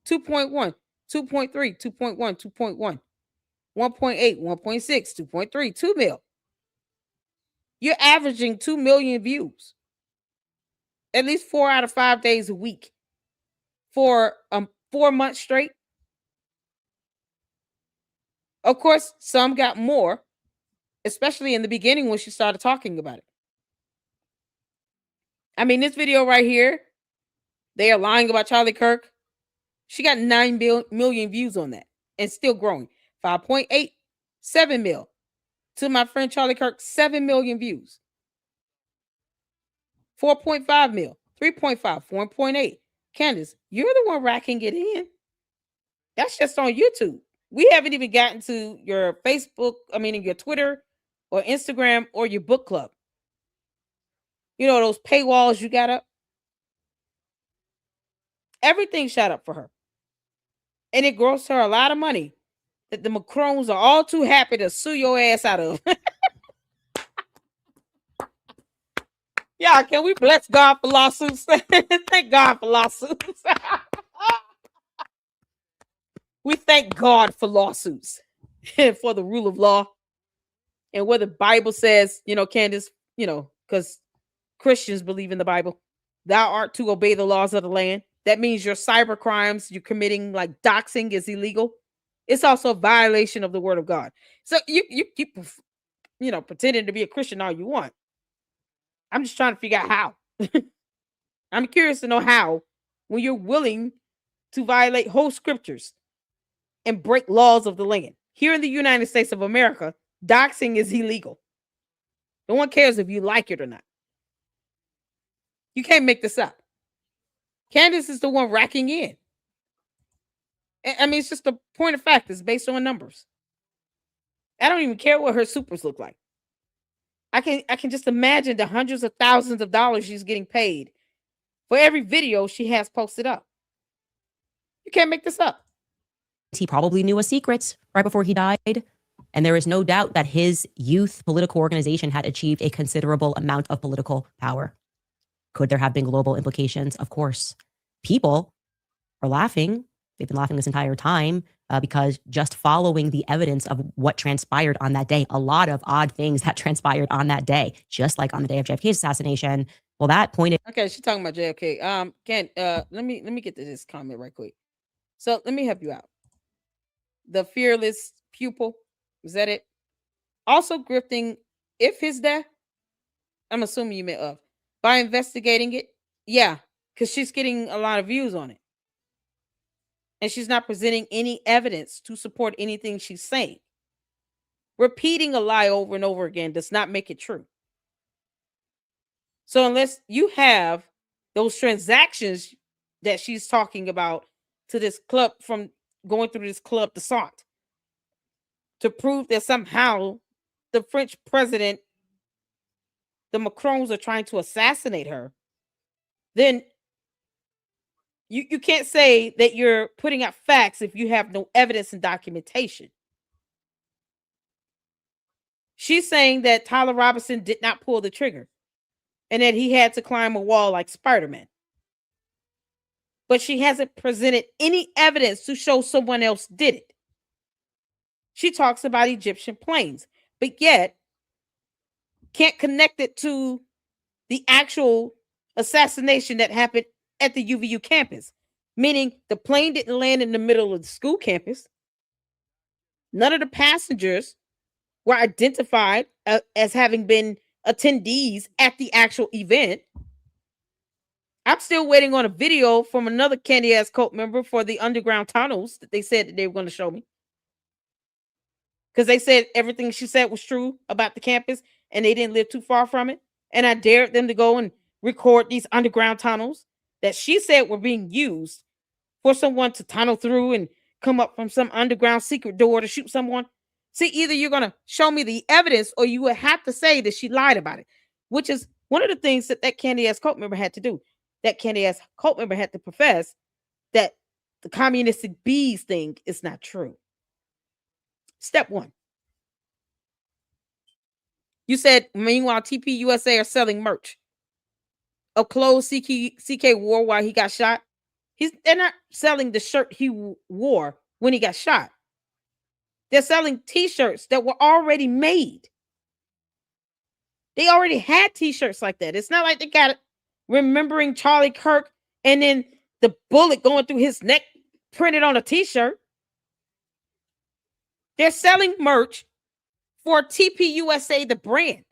2.1, 2.3, 2.1, 2.1, 1.8, 1.6, 2.3, 2 mil. You're averaging 2 million views, at least 4 out of 5 days a week for 4 months straight. Of course, some got more, especially in the beginning when she started talking about it. I mean, this video right here, they are lying about Charlie Kirk. She got 9 million views on that and still growing. 5.8, 7 mil. To my friend Charlie Kirk, 7 million views. 4.5 mil, 3.5, 4.8. Candace, you're the one racking it in. That's just on YouTube. We haven't even gotten to your Facebook, your Twitter or Instagram or your book club. You know, those paywalls you got up. Everything shot up for her. And it grossed her a lot of money that the Macrons are all too happy to sue your ass out of. Yeah, can we bless God for lawsuits? Thank God for lawsuits. We thank God for lawsuits and for the rule of law. And where the Bible says, Candace, because Christians believe in the Bible, thou art to obey the laws of the land. That means your cyber crimes you're committing, like doxing, is illegal. It's also a violation of the word of God. So you keep, pretending to be a Christian all you want. I'm just trying to figure out how. I'm curious to know how, when you're willing to violate whole scriptures and break laws of the land. Here in the United States of America, doxing is illegal. No one cares if you like it or not. You can't make this up. Candace is the one racking in. I mean, it's just a point of fact. It's based on numbers. I don't even care what her supers look like. I can just imagine the hundreds of thousands of dollars she's getting paid for every video she has posted up. You can't make this up. He probably knew a secret right before he died. And there is no doubt that his youth political organization had achieved a considerable amount of political power. Could there have been global implications? Of course. People are laughing. They've been laughing this entire time because just following the evidence of what transpired on that day, a lot of odd things that transpired on that day, just like on the day of JFK's assassination. Well, that pointed. Okay, she's talking about JFK. Let me get to this comment right quick. So let me help you out. The fearless pupil, is that it? Also grifting if his death. I'm assuming you meant of by investigating it. Yeah, because she's getting a lot of views on it. And she's not presenting any evidence to support anything she's saying. Repeating a lie over and over again does not make it true. So unless you have those transactions that she's talking about to this club, from going through this club d'Essant, to prove that somehow the French president, the Macrons, are trying to assassinate her, then you can't say that you're putting out facts if you have no evidence and documentation. She's saying that Tyler Robinson did not pull the trigger and that he had to climb a wall like Spider-Man. But she hasn't presented any evidence to show someone else did it. She talks about Egyptian planes, but yet can't connect it to the actual assassination that happened at the UVU campus, meaning the plane didn't land in the middle of the school campus. None of the passengers were identified as having been attendees at the actual event. I'm still waiting on a video from another candy-ass cult member for the underground tunnels that they said that they were going to show me. Because they said everything she said was true about the campus and they didn't live too far from it. And I dared them to go and record these underground tunnels that she said were being used for someone to tunnel through and come up from some underground secret door to shoot someone. See, either you're going to show me the evidence or you would have to say that she lied about it, which is one of the things that candy-ass cult member had to do. That candy-ass cult member had to profess that the communistic bees thing is not true. Step one. You said, meanwhile, TP USA are selling merch of clothes CK wore while he got shot. They're not selling the shirt he wore when he got shot. They're selling t-shirts that were already made. They already had t-shirts like that. It's not like they got it remembering Charlie Kirk and then the bullet going through his neck printed on a t-shirt. They're selling merch for TPUSA, the brand.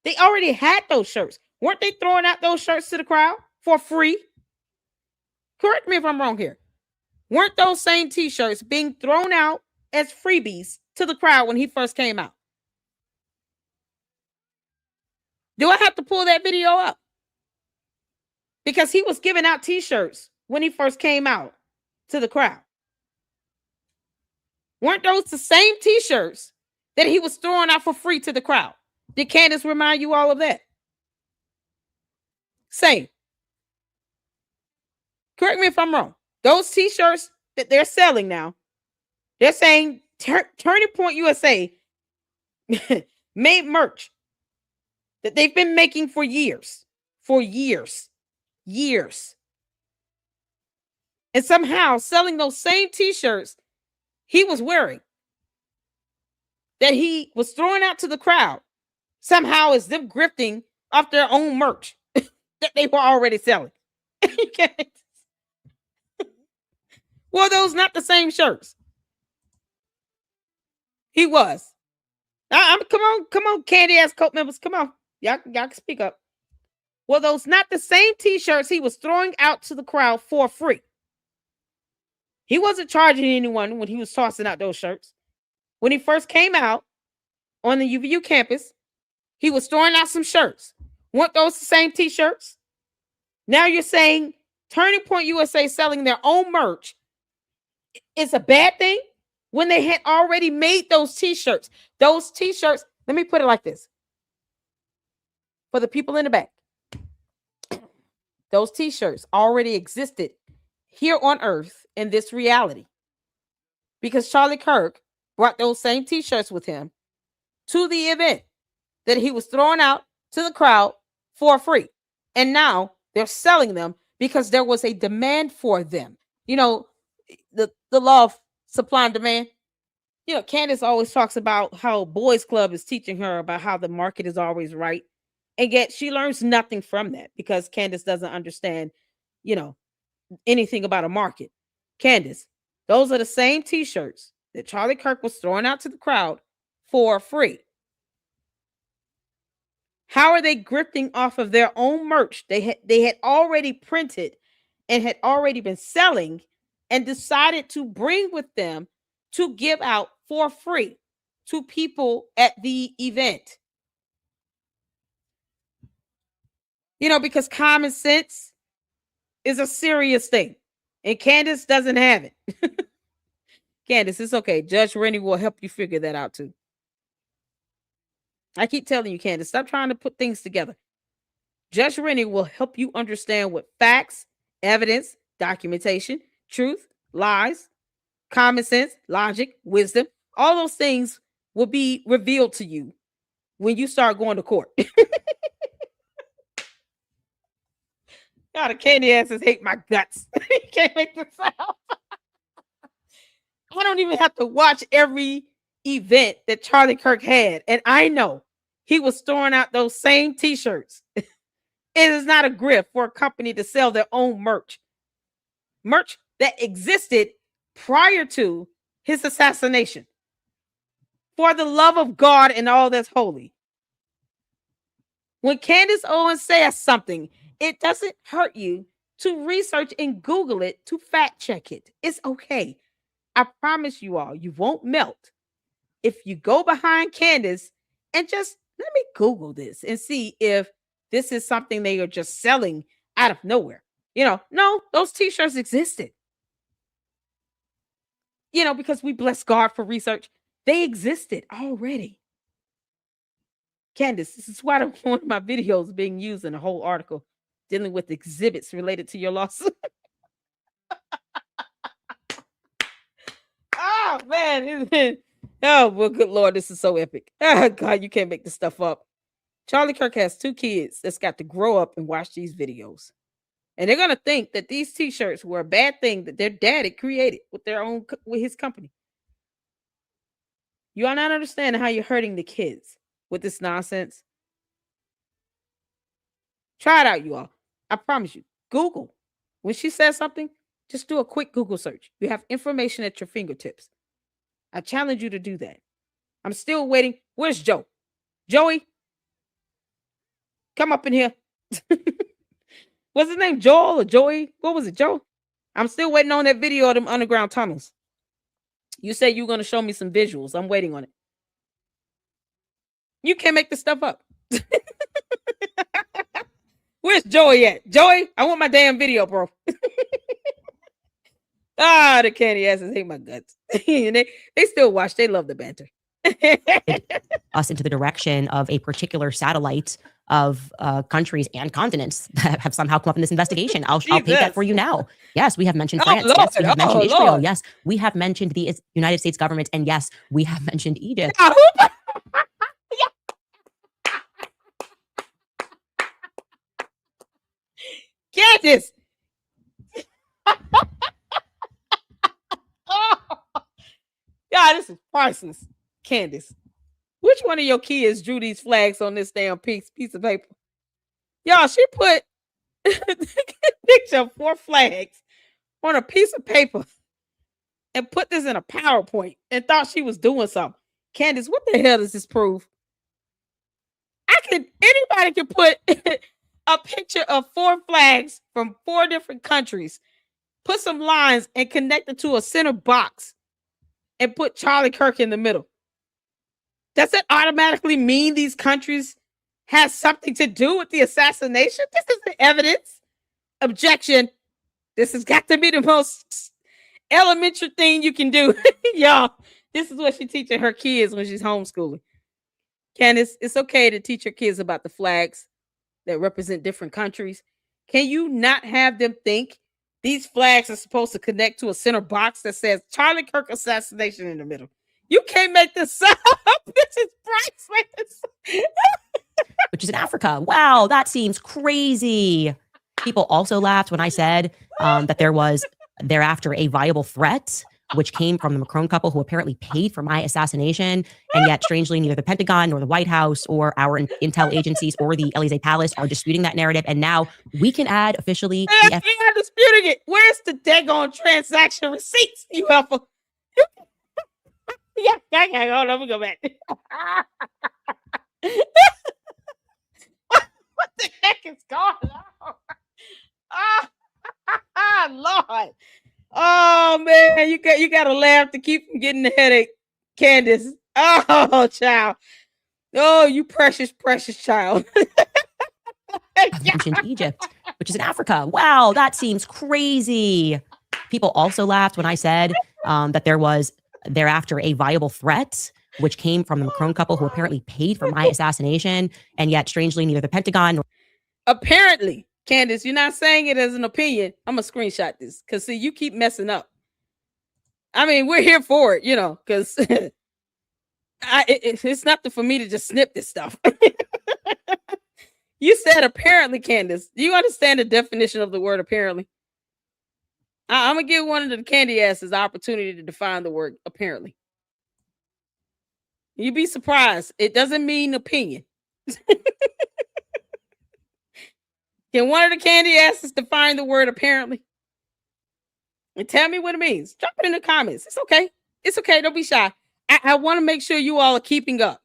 They already had those shirts. Weren't they throwing out those shirts to the crowd for free? Correct me if I'm wrong here. Weren't those same t-shirts being thrown out as freebies to the crowd when he first came out? Do I have to pull that video up? Because he was giving out t-shirts when he first came out to the crowd. Weren't those the same t-shirts that he was throwing out for free to the crowd? Did Candace remind you all of that? Same. Correct me if I'm wrong. Those t-shirts that they're selling now, they're saying Turning Point USA made merch that they've been making for years. And somehow selling those same t-shirts he was wearing that he was throwing out to the crowd somehow is them grifting off their own merch that they were already selling. Well, those not the same shirts. He was. Come on, candy ass cult members. Come on. Y'all can speak up. Well, those not the same t-shirts he was throwing out to the crowd for free. He wasn't charging anyone when he was tossing out those shirts. When he first came out on the UVU campus, he was throwing out some shirts. Weren't those the same t-shirts? Now you're saying Turning Point USA selling their own merch is a bad thing when they had already made those t-shirts. Those t-shirts, let me put it like this. For the people in the back, those t-shirts already existed here on earth in this reality because Charlie Kirk brought those same t-shirts with him to the event that he was throwing out to the crowd for free. And now they're selling them because there was a demand for them. You know, the law of supply and demand. You know, Candace always talks about how Boys Club is teaching her about how the market is always right. And yet she learns nothing from that because Candace doesn't understand, you know, anything about a market. Candace, those are the same t-shirts that Charlie Kirk was throwing out to the crowd for free. How are they grifting off of their own merch they had already printed and had already been selling and decided to bring with them to give out for free to people at the event? You know, because common sense is a serious thing. And Candace doesn't have it. Candace, it's okay. Judge Rennie will help you figure that out too. I keep telling you, Candace, stop trying to put things together. Judge Rennie will help you understand what facts, evidence, documentation, truth, lies, common sense, logic, wisdom, all those things will be revealed to you when you start going to court. God, the candy asses hate my guts. You can't make this out. I don't even have to watch every event that Charlie Kirk had. And I know he was throwing out those same t-shirts. It is not a grift for a company to sell their own merch. Merch that existed prior to his assassination. For the love of God and all that's holy. When Candace Owens says something, it doesn't hurt you to research and Google it to fact check it. It's okay. I promise you all, you won't melt if you go behind Candace and just let me Google this and see if this is something they are just selling out of nowhere. You know, no, those t-shirts existed. You know, because we bless God for research. They existed already. Candace, this is why one of my videos being used in a whole article dealing with exhibits related to your lawsuit. Oh, man. Oh, well, good Lord, this is so epic. Oh, God, you can't make this stuff up. Charlie Kirk has 2 kids that's got to grow up and watch these videos. And they're going to think that these t-shirts were a bad thing that their daddy created with his company. You are not understanding how you're hurting the kids with this nonsense. Try it out, you all. I promise you. Google. When she says something, just do a quick Google search. You have information at your fingertips. I challenge you to do that. I'm still waiting. Where's Joe? Joey, come up in here. What's his name? Joel or Joey? What was it, Joe? I'm still waiting on that video of them underground tunnels. You said you were going to show me some visuals. I'm waiting on it. You can't make this stuff up. Where's Joey at? Joey, I want my damn video, bro. The candy asses hate my guts. And they still watch. They love the banter. Us into the direction of a particular satellite of countries and continents that have somehow come up in this investigation. I'll paint that for you now. Yes, we have mentioned France. Lord. Yes, we have mentioned Israel. Lord. Yes, we have mentioned the United States government. And yes, we have mentioned Egypt. Candace. God, this is priceless. Candace, which one of your kids drew these flags on this damn piece of paper? Y'all, she put a picture of 4 flags on a piece of paper and put this in a PowerPoint and thought she was doing something. Candace, what the hell does this prove? Anybody can put a picture of 4 flags from 4 different countries, put some lines and connect it to a center box and put Charlie Kirk in the middle. Does that automatically mean these countries have something to do with the assassination? This is the evidence. Objection. This has got to be the most elementary thing you can do. Y'all, this is what she's teaching her kids when she's homeschooling. Candace, it's okay to teach your kids about the flags that represent different countries. Can you not have them think these flags are supposed to connect to a center box that says Charlie Kirk assassination in the middle? You can't make this up. This is priceless. Which is in Africa. Wow, that seems crazy. People also laughed when I said that there was thereafter a viable threat, which came from the Macron couple who apparently paid for my assassination. And yet, strangely, neither the Pentagon nor the White House or our intel agencies or the Élysée Palace are disputing that narrative. And now we can add officially. You're disputing it. Where's the daggone transaction receipts, you helper? Yeah, hold on, let me go back. What the heck is going on? Lord. Oh man, you gotta laugh to keep from getting the headache, Candace. Oh, child. Oh, you precious, precious child. I mentioned Egypt, which is in Africa. Wow, that seems crazy. People also laughed when I said that there was thereafter a viable threat, which came from the Macron couple who apparently paid for my assassination. And yet, strangely, neither the Pentagon nor apparently, Candace, you're not saying it as an opinion. I'm going to screenshot this because, see, you keep messing up. I mean, we're here for it, because it's nothing for me to just snip this stuff. You said apparently, Candace. Do you understand the definition of the word apparently? I'm going to give one of the candy asses the opportunity to define the word apparently. You'd be surprised. It doesn't mean opinion. Can one of the candy asses define the word apparently? And tell me what it means. Drop it in the comments. It's okay. It's okay. Don't be shy. I want to make sure you all are keeping up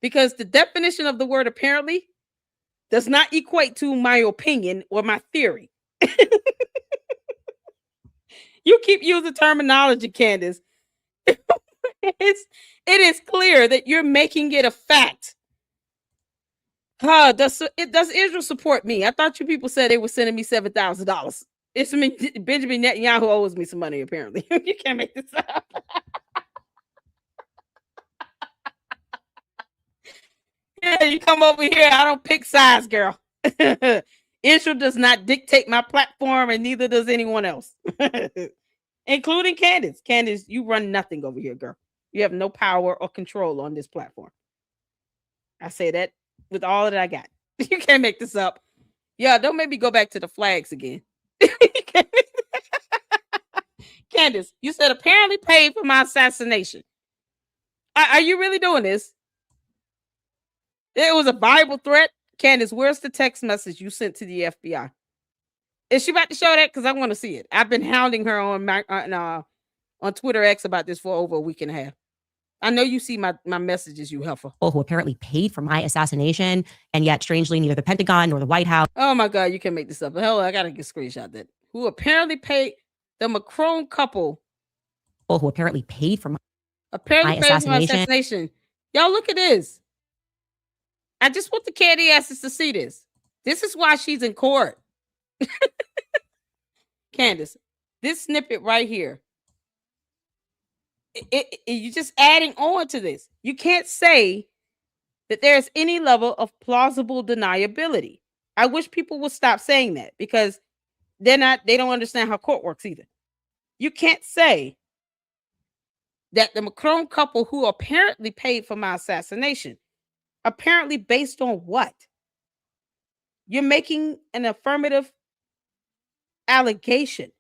because the definition of the word apparently does not equate to my opinion or my theory. You keep using terminology, Candace. It is clear that you're making it a fact. Does Israel support me? I thought you people said they were sending me $7,000. It's Benjamin Netanyahu owes me some money, apparently. You can't make this up. Yeah, you come over here. I don't pick sides, girl. Israel does not dictate my platform, and neither does anyone else, including Candace. Candace, you run nothing over here, girl. You have no power or control on this platform. I say that with all that I got. You can't make this up. Yeah, don't make me go back to the flags again. Candace, you said apparently paid for my assassination. Are you really doing this? It was a Bible threat. Candace, where's the text message you sent to the FBI? Is she about to show that? Because I want to see it. I've been hounding her on Twitter X about this for over a week and a half. I know you see my messages, you heifer. Who apparently paid for my assassination, and yet strangely neither the Pentagon nor the White House. Oh my God, you can make this up. Hell, I gotta get screenshot that. Who apparently paid the Macron couple. Who apparently paid for my assassination. Y'all look at this. I just want the candy asses to see this. This is why she's in court. Candace, this snippet right here. You're just adding on to this. You can't say that there's any level of plausible deniability. I wish people would stop saying that because they don't understand how court works either. You can't say that the Macron couple who apparently paid for my assassination, apparently based on what? You're making an affirmative allegation.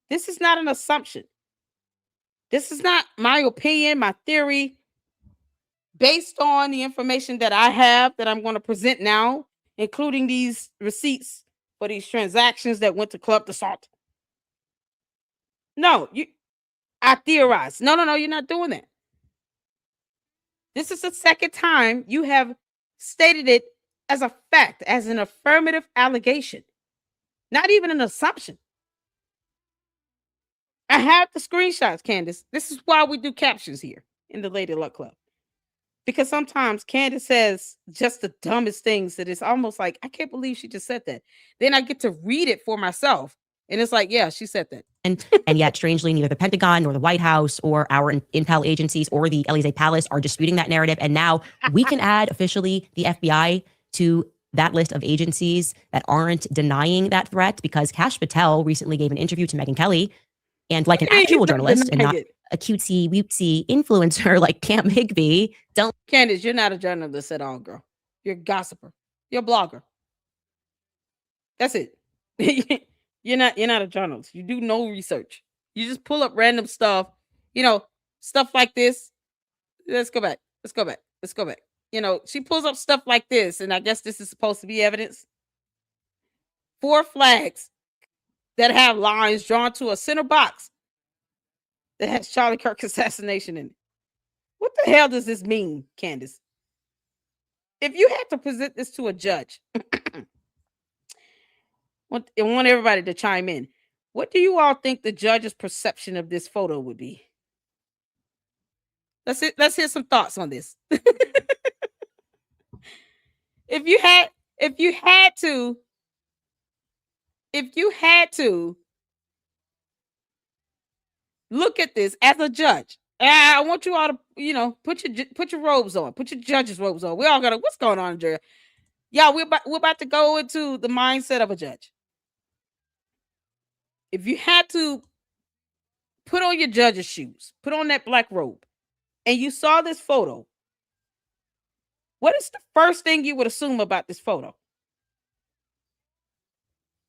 This is not an assumption. This is not my opinion, my theory, based on the information that I have that I'm going to present now, including these receipts for these transactions that went to Club D'Assault. No, I theorize. No, you're not doing that. This is the second time you have stated it as a fact, as an affirmative allegation, not even an assumption. I have the screenshots, Candace. This is why we do captions here in the Lady Luck Club. Because sometimes Candace says just the dumbest things that it's almost like, I can't believe she just said that. Then I get to read it for myself. And it's like, yeah, she said that. And yet, strangely, neither the Pentagon nor the White House or our intel agencies or the Élysée Palace are disputing that narrative. And now we can add officially the FBI to that list of agencies that aren't denying that threat, because Kash Patel recently gave an interview to Megyn Kelly, and like an actual journalist and not a cutesy, wootsy influencer like Camp Higby. Candace, you're not a journalist at all, girl. You're a gossiper. You're a blogger. That's it. You're not a journalist. You do no research. You just pull up random stuff, stuff like this. Let's go back. She pulls up stuff like this, and I guess this is supposed to be evidence. 4 flags that have lines drawn to a center box that has Charlie Kirk assassination in it. What the hell does this mean, Candace? If you had to present this to a judge, I want everybody to chime in. What do you all think the judge's perception of this photo would be? Let's hear some thoughts on this. If you had to look at this as a judge, I want you all to, put your robes on, put your judge's robes on. We all got what's going on, Jerry? Yeah, we're about to go into the mindset of a judge. If you had to put on your judge's shoes, put on that black robe, and you saw this photo, what is the first thing you would assume about this photo?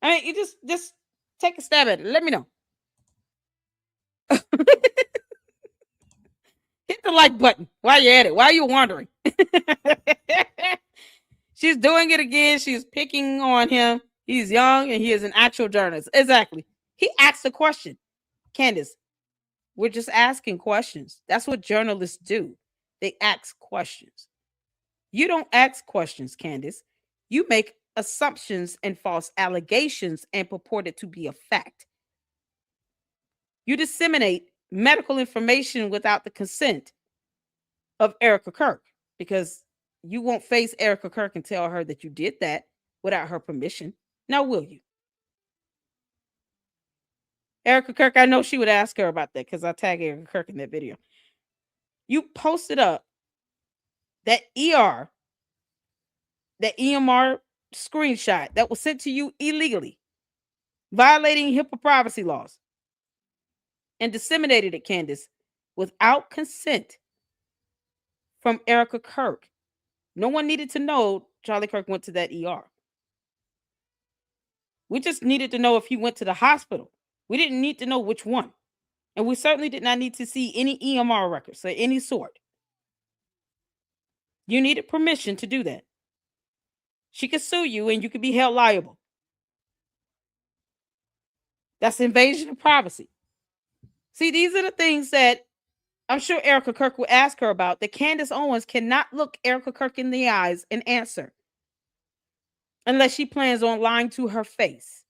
I mean, you just take a stab at it. Let me know. Hit the like button while you're at it, while you're wondering. She's doing it again. She's picking on him. He's young and he is an actual journalist. Exactly. He asked a question. Candace, we're just asking questions. That's what journalists do. They ask questions. You don't ask questions, Candace. You make assumptions and false allegations and purport it to be a fact. You disseminate medical information without the consent of Erica Kirk, because you won't face Erica Kirk and tell her that you did that without her permission. Now, will you? Erica Kirk, I know she would ask her about that because I tagged Erica Kirk in that video. You posted up that EMR screenshot that was sent to you illegally, violating HIPAA privacy laws, and disseminated it, Candace, without consent from Erica Kirk. No one needed to know Charlie Kirk went to that ER. We just needed to know if he went to the hospital. We didn't need to know which one. And we certainly did not need to see any EMR records of any sort. You needed permission to do that. she could sue you and you could be held liable. That's invasion of privacy. See, these are the things that I'm sure Erica Kirk will ask her about, that Candace Owens cannot look Erica Kirk in the eyes and answer unless she plans on lying to her face,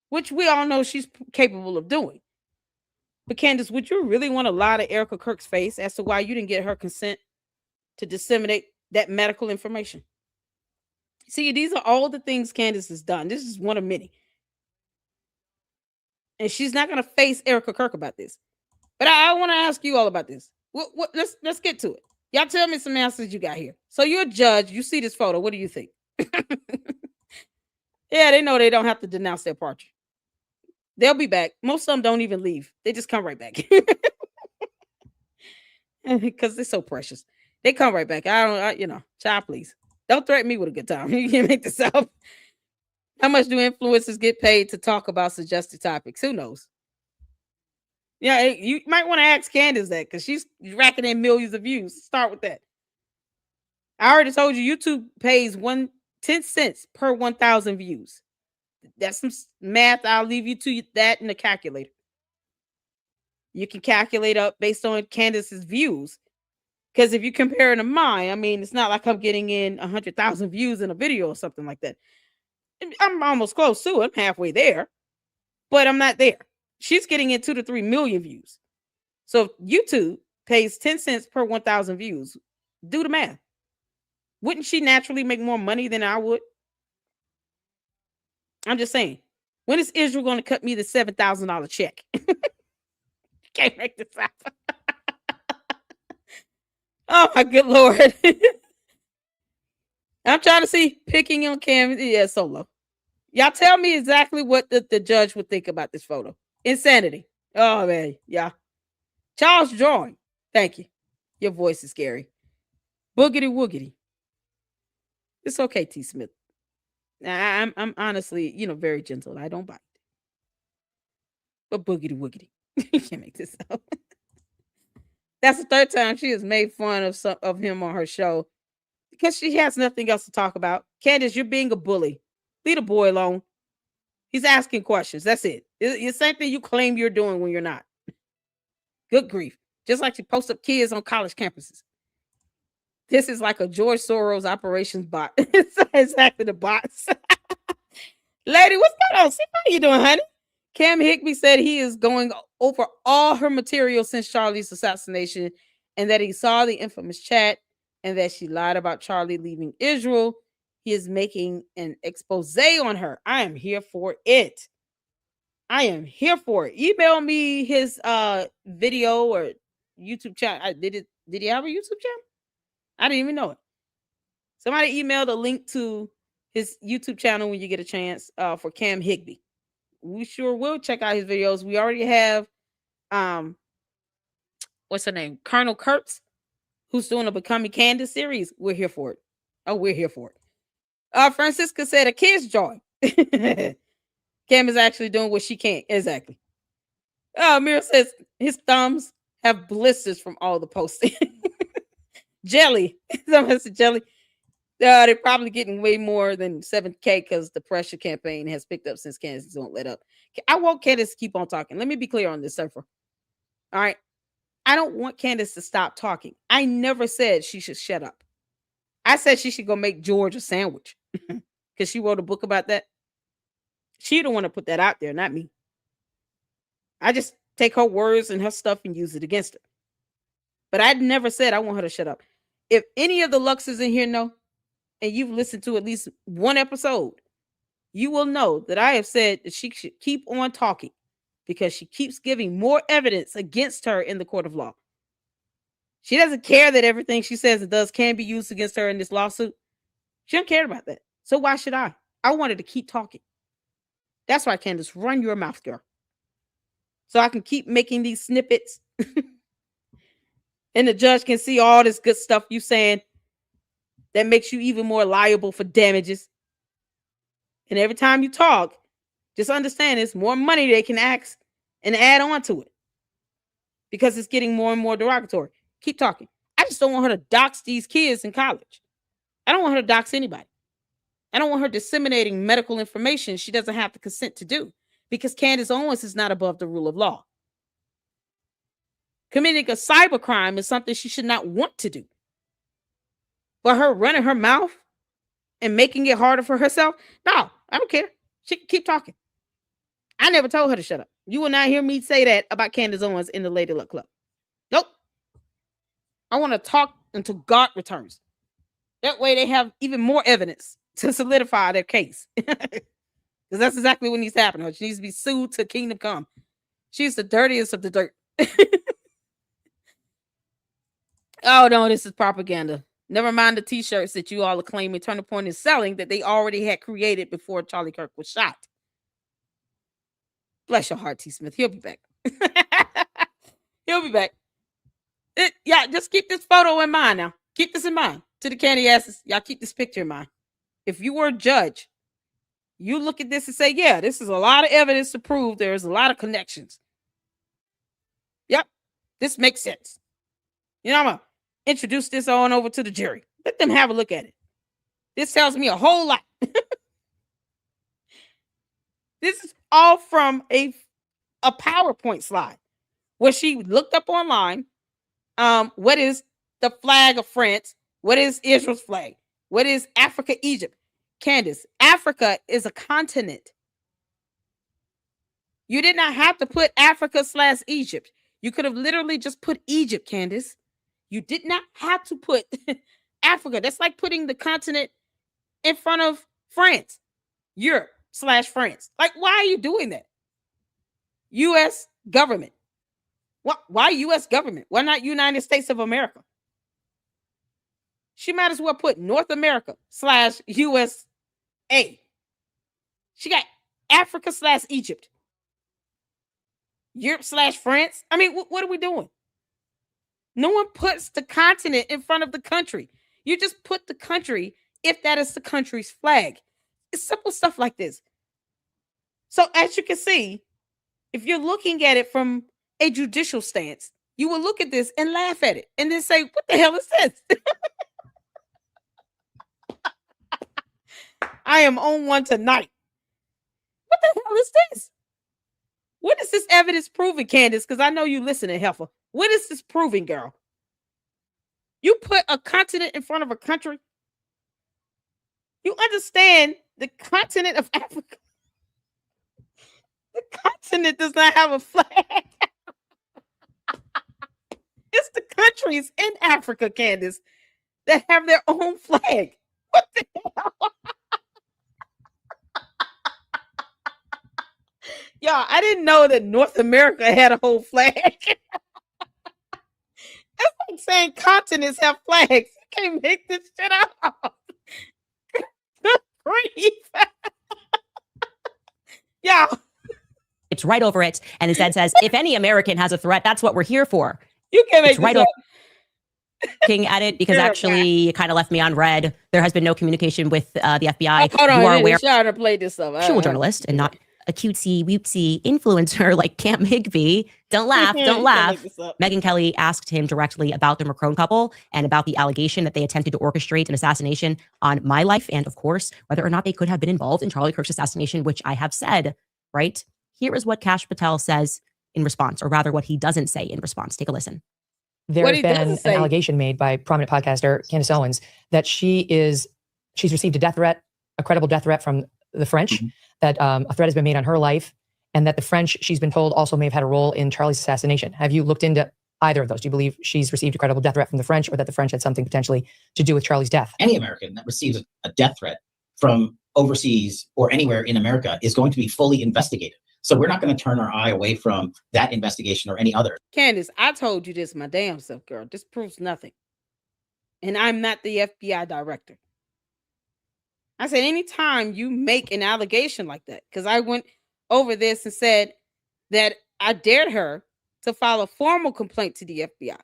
which we all know she's capable of doing. But Candace, would you really want to lie to Erica Kirk's face as to why you didn't get her consent to disseminate that medical information? See, these are all the things Candace has done. This is one of many. And she's not going to face Erica Kirk about this. But I want to ask you all about this. Let's get to it. Y'all tell me some answers you got here. So you're a judge. You see this photo. What do you think? Yeah, they know they don't have to denounce their partner. They'll be back. Most of them don't even leave. They just come right back. Because they're so precious. They come right back. Child, please. Don't threaten me with a good time. You can't make this up. How much do influencers get paid to talk about suggested topics? Who knows? Yeah, you might want to ask Candace that, because she's racking in millions of views. Start with that. I already told you YouTube pays 10 cents per 1,000 views. That's some math. I'll leave you to that in the calculator. You can calculate up based on Candace's views. Because if you compare it to mine, I mean, it's not like I'm getting in 100,000 views in a video or something like that. I'm almost close to it. I'm halfway there, but I'm not there. She's getting in 2 to 3 million views. So YouTube pays 10 cents per 1,000 views. Do the math. Wouldn't she naturally make more money than I would? I'm just saying. When is Israel going to cut me the $7,000 check? Can't make this up. Oh my good Lord. I'm trying to see picking on Cam. Yeah, solo. Y'all tell me exactly what the judge would think about this photo. Insanity. Oh man, yeah. Charles drawing. Thank you. Your voice is scary. Boogity woogity. It's okay, T. Smith. I'm honestly, very gentle. I don't bite. But boogity woogity. You can't make this up. That's the third time she has made fun of him on her show because she has nothing else to talk about. Candace, you're being a bully. Leave the boy alone. He's asking questions. That's it. It's the same thing you claim you're doing when you're not. Good grief. Just like you post up kids on college campuses. This is like a George Soros operations bot. It's exactly the bots. Lady, what's going on? See, how you doing, honey? Cam Higby said he is going over all her material since Charlie's assassination and that he saw the infamous chat and that she lied about Charlie leaving Israel. He is making an expose on her. I am here for it. I am here for it. Email me his video or YouTube channel. Did he have a YouTube channel? I didn't even know it. Somebody emailed a link to his YouTube channel when you get a chance for Cam Higby. We sure will check out his videos. We already have what's her name? Colonel Kurtz, who's doing a Becoming Candace series. We're here for it. Oh, we're here for it. Francisca said a kid's joy. Cam is actually doing what she can. Exactly. Mira says his thumbs have blisters from all the posting. Jelly. Someone said jelly. They're probably getting way more than 7K because the pressure campaign has picked up since Candace don't let up. I want Candace to keep on talking. Let me be clear on this, Surfer. All right. I don't want Candace to stop talking. I never said she should shut up. I said she should go make George a sandwich because she wrote a book about that. She don't want to put that out there, not me. I just take her words and her stuff and use it against her. But I never said I want her to shut up. If any of the Luxes in here know, and you've listened to at least one episode, you will know that I have said that she should keep on talking because she keeps giving more evidence against her in the court of law. She doesn't care that everything she says and does can be used against her in this lawsuit. She don't care about that. So why should I? I wanted to keep talking. That's why, Candace, run your mouth, girl. So I can keep making these snippets. And the judge can see all this good stuff you saying that makes you even more liable for damages. And every time you talk, just understand it's more money they can ask and add on to it because it's getting more and more derogatory. Keep talking. I just don't want her to dox these kids in college. I don't want her to dox anybody. I don't want her disseminating medical information she doesn't have the consent to do, because Candace Owens is not above the rule of law. Committing a cybercrime is something she should not want to do. But her running her mouth and making it harder for herself, no, I don't care. She can keep talking. I never told her to shut up. You will not hear me say that about Candace Owens in the Lady Luck Club. Nope. I want to talk until God returns. That way they have even more evidence to solidify their case. Because that's exactly what needs to happen. She needs to be sued to kingdom come. She's the dirtiest of the dirt. Oh, no, this is propaganda. Never mind the t-shirts that you all are claiming Turning Point is selling that they already had created before Charlie Kirk was shot. Bless your heart, T. Smith. He'll be back. He'll be back. Yeah, just keep this photo in mind now. Keep this in mind. To the candy asses, y'all keep this picture in mind. If you were a judge, you look at this and say, yeah, this is a lot of evidence to prove there's a lot of connections. Yep, this makes sense. You know, I'm going to introduce this on over to the jury. Let them have a look at it. This tells me a whole lot. This is all from a PowerPoint slide where she looked up online. What is the flag of France? What is Israel's flag? What is Africa, Egypt? Candace, Africa is a continent. You did not have to put Africa/Egypt. You could have literally just put Egypt, Candace. You did not have to put Africa. That's like putting the continent in front of France, Europe/France. Like, why are you doing that? U.S. government. Why U.S. government? Why not United States of America? She might as well put North America/USA. She got Africa/Egypt. Europe/France. I mean, what are we doing? No one puts the continent in front of the country. You just put the country if that is the country's flag. It's simple stuff like this. So as you can see, if you're looking at it from a judicial stance, you will look at this and laugh at it and then say, what the hell is this? I am on one tonight. What the hell is this? What is this evidence proving, Candace? Because I know you listening, Heifer. What is this proving, girl? You put a continent in front of a country. You understand the continent of Africa. The continent does not have a flag. It's the countries in Africa, Candace, that have their own flag. What the hell? Y'all, I didn't know that North America had a whole flag. That's like saying continents have flags. You can't make this shit up. Good grief. Y'all. It's right over it. And instead says, if any American has a threat, that's what we're here for. You can't make it's right this over. up. Looking at it because actually it kind of left me on red. There has been no communication with the FBI. Hold on, you are aware. Trying to play this up. Actual journalist and not a cutesy weepsy influencer like Camp Higby. Don't laugh, don't laugh. Megyn Kelly asked him directly about the Macron couple and about the allegation that they attempted to orchestrate an assassination on my life, and of course whether or not they could have been involved in Charlie Kirk's assassination, which I have said. Right here is what Kash Patel says in response, or rather what he doesn't say in response. Take a listen. There has been an allegation made by prominent podcaster Candace Owens that she's received a death threat, a credible death threat from the French, that a threat has been made on her life, and that the French, she's been told, also may have had a role in Charlie's assassination. Have you looked into either of those? Do you believe she's received a credible death threat from the French, or that the French had something potentially to do with Charlie's death? Any American that receives a death threat from overseas or anywhere in America is going to be fully investigated. So we're not going to turn our eye away from that investigation or any other. Candace, I told you this my damn self, girl. This proves nothing. And I'm not the FBI director. I said, anytime you make an allegation like that, because I went over this and said that I dared her to file a formal complaint to the FBI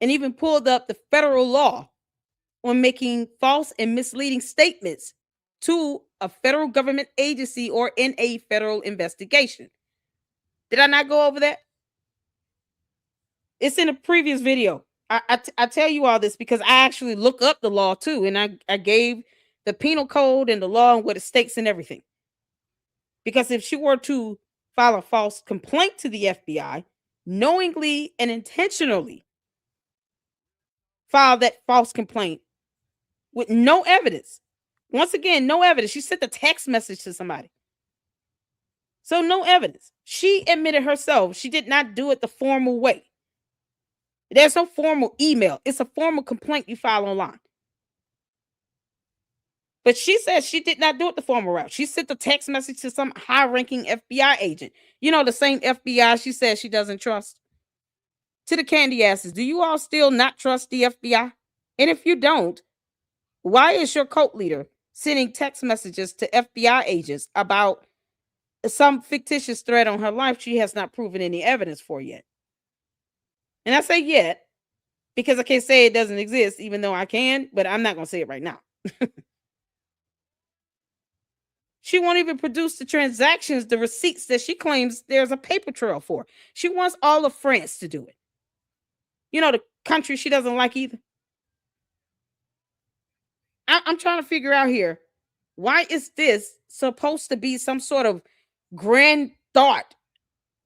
and even pulled up the federal law on making false and misleading statements to a federal government agency or in a federal investigation. Did I not go over that? It's in a previous video. I tell you all this because I actually look up the law too. And I gave the penal code and the law and what it states and everything. Because if she were to file a false complaint to the FBI, knowingly and intentionally file that false complaint with no evidence. Once again, no evidence. She sent a text message to somebody. So no evidence. She admitted herself she did not do it the formal way. There's no formal email. It's a formal complaint you file online. But she said she did not do it the formal route. She sent a text message to some high-ranking FBI agent. You know, the same FBI she says she doesn't trust. To the candy asses, do you all still not trust the FBI? And if you don't, why is your cult leader sending text messages to FBI agents about some fictitious threat on her life she has not proven any evidence for yet? And I say yet because I can't say it doesn't exist, even though I can, but I'm not going to say it right now. She won't even produce the transactions, the receipts that she claims there's a paper trail for. She wants all of France to do it. You know, the country she doesn't like either. I'm trying to figure out here, why is this supposed to be some sort of grand thought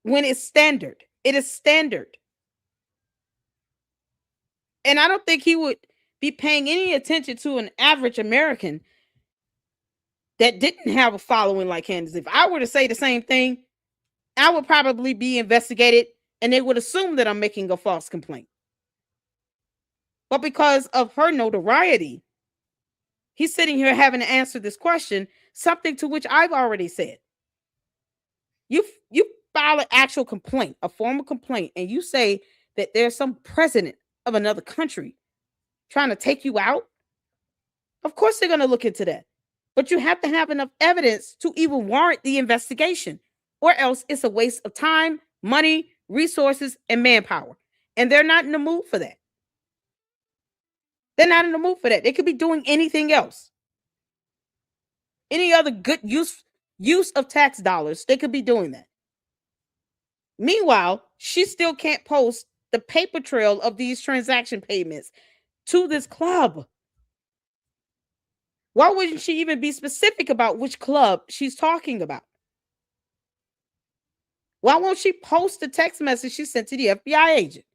when it's standard? It is standard. And I don't think he would be paying any attention to an average American that didn't have a following like Candace. If I were to say the same thing, I would probably be investigated and they would assume that I'm making a false complaint. But because of her notoriety, he's sitting here having to answer this question, something to which I've already said. You file an actual complaint, a formal complaint, and you say that there's some president of another country trying to take you out. Of course they're going to look into that. But you have to have enough evidence to even warrant the investigation, or else it's a waste of time, money, resources, and manpower. And they're not in the mood for that. They're not in the mood for that. They could be doing anything else. Any other good use of tax dollars, they could be doing that. Meanwhile, she still can't post the paper trail of these transaction payments to this club. Why wouldn't she even be specific about which club she's talking about? Why won't she post the text message she sent to the FBI agent?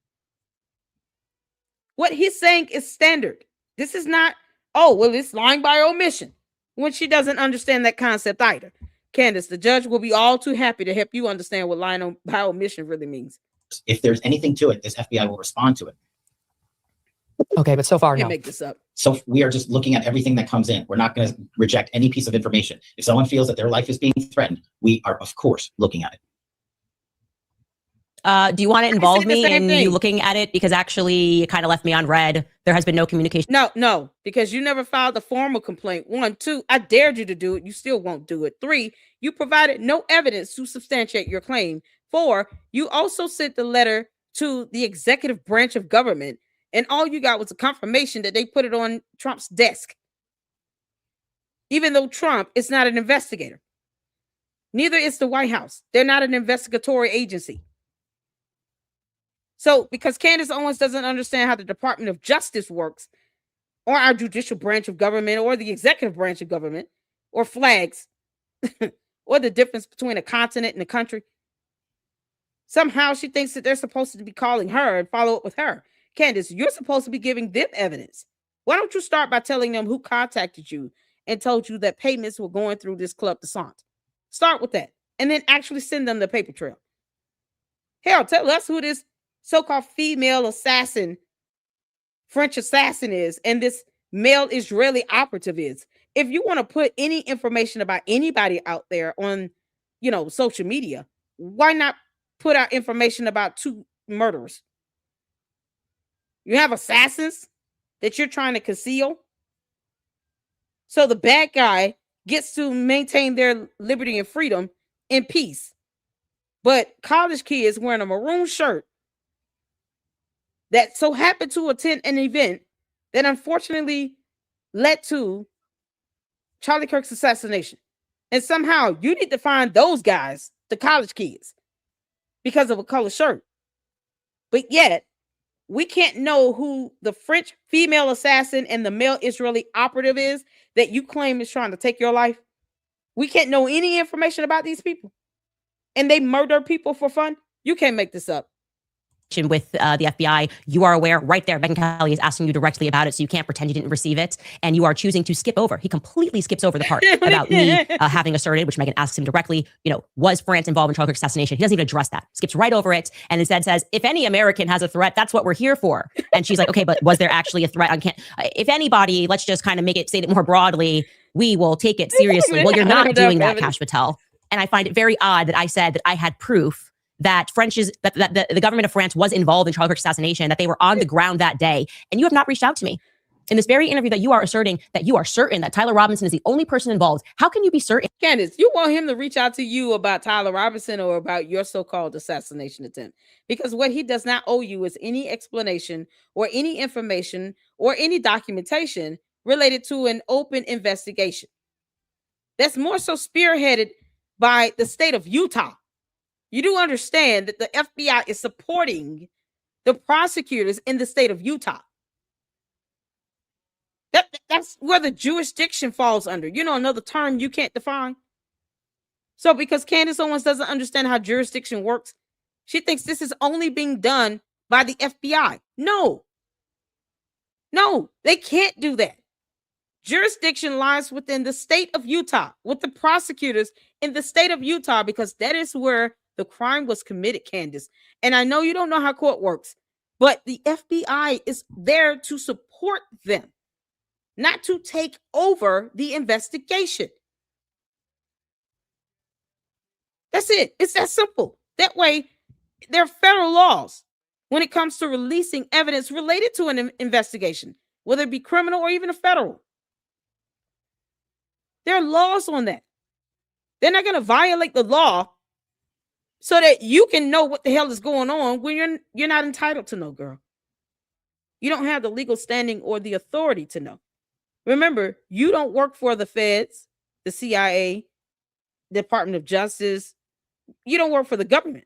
What he's saying is standard. This is not, oh, well, it's lying by omission, when she doesn't understand that concept either. Candace, the judge will be all too happy to help you understand what lying by omission really means. If there's anything to it, this FBI will respond to it. Okay, but so far, Can't no. make this up. So we are just looking at everything that comes in. We're not going to reject any piece of information. If someone feels that their life is being threatened, we are, of course, looking at it. Do you want to involve me in you looking at it? Because actually, it kind of left me on red. There has been no communication. No, because you never filed a formal complaint. 1, 2, I dared you to do it. You still won't do it. 3, you provided no evidence to substantiate your claim. 4, you also sent the letter to the executive branch of government, and all you got was a confirmation that they put it on Trump's desk. Even though Trump is not an investigator. Neither is the White House. They're not an investigatory agency. So, because Candace Owens doesn't understand how the Department of Justice works, or our judicial branch of government, or the executive branch of government, or flags, or the difference between a continent and a country, somehow she thinks that they're supposed to be calling her and follow up with her. Candace, you're supposed to be giving them evidence. Why don't you start by telling them who contacted you and told you that payments were going through this Club de Sant? Start with that, and then actually send them the paper trail. Hell, tell us who this so-called female assassin, French assassin is, and this male Israeli operative is. If you want to put any information about anybody out there on, social media, why not put out information about 2 murderers? You have assassins that you're trying to conceal. So the bad guy gets to maintain their liberty and freedom in peace. But college kids wearing a maroon shirt that so happened to attend an event that unfortunately led to Charlie Kirk's assassination. And somehow you need to find those guys, the college kids, because of a color shirt. But yet, we can't know who the French female assassin and the male Israeli operative is that you claim is trying to take your life. We can't know any information about these people. And they murder people for fun. You can't make this up. With the FBI, you are aware right there. Megyn Kelly is asking you directly about it, so you can't pretend you didn't receive it, and you are choosing to skip over. He completely skips over the part about me having asserted, which Megyn asks him directly. Was France involved in Charlie Kirk's assassination? He doesn't even address that. Skips right over it, and instead says, "If any American has a threat, that's what we're here for." And she's like, "Okay, but was there actually a threat? If anybody, let's just kind of say it more broadly. We will take it seriously." Well, you're not doing that, Kash Patel, and I find it very odd that I said that I had proof that the government of France was involved in Charlie Kirk's assassination, that they were on the ground that day, and you have not reached out to me. In this very interview that you are asserting that you are certain that Tyler Robinson is the only person involved, how can you be certain? Candace, you want him to reach out to you about Tyler Robinson or about your so-called assassination attempt? Because what he does not owe you is any explanation or any information or any documentation related to an open investigation. That's more so spearheaded by the state of Utah. You do understand that the FBI is supporting the prosecutors in the state of Utah. That's where the jurisdiction falls under. Another term you can't define. So because Candace Owens doesn't understand how jurisdiction works, she thinks this is only being done by the FBI. No, they can't do that. Jurisdiction lies within the state of Utah, with the prosecutors in the state of Utah, because that is where the crime was committed, Candace. And I know you don't know how court works, but the FBI is there to support them, not to take over the investigation. That's it. It's that simple. That way, there are federal laws when it comes to releasing evidence related to an investigation, whether it be criminal or even a federal. There are laws on that. They're not going to violate the law so that you can know what the hell is going on when you're not entitled to know, girl. You don't have the legal standing or the authority to know. Remember, you don't work for the feds, the CIA, Department of Justice. You don't work for the government.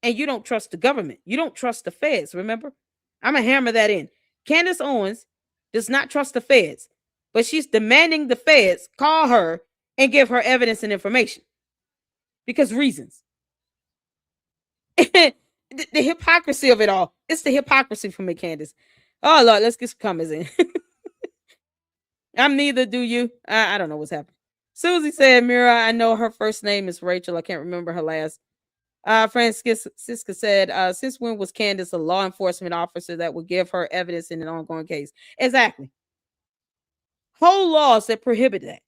And you don't trust the government. You don't trust the feds, remember? I'm going to hammer that in. Candace Owens does not trust the feds, but she's demanding the feds call her and give her evidence and information. Because reasons. The hypocrisy of it all. It's the hypocrisy for me, Candace. Oh, Lord, let's get some comments in. I'm neither, do you? I don't know what's happening. Susie said, Mira, I know her first name is Rachel. I can't remember her last. Francisca said, since when was Candace a law enforcement officer that would give her evidence in an ongoing case? Exactly. Whole laws that prohibit that.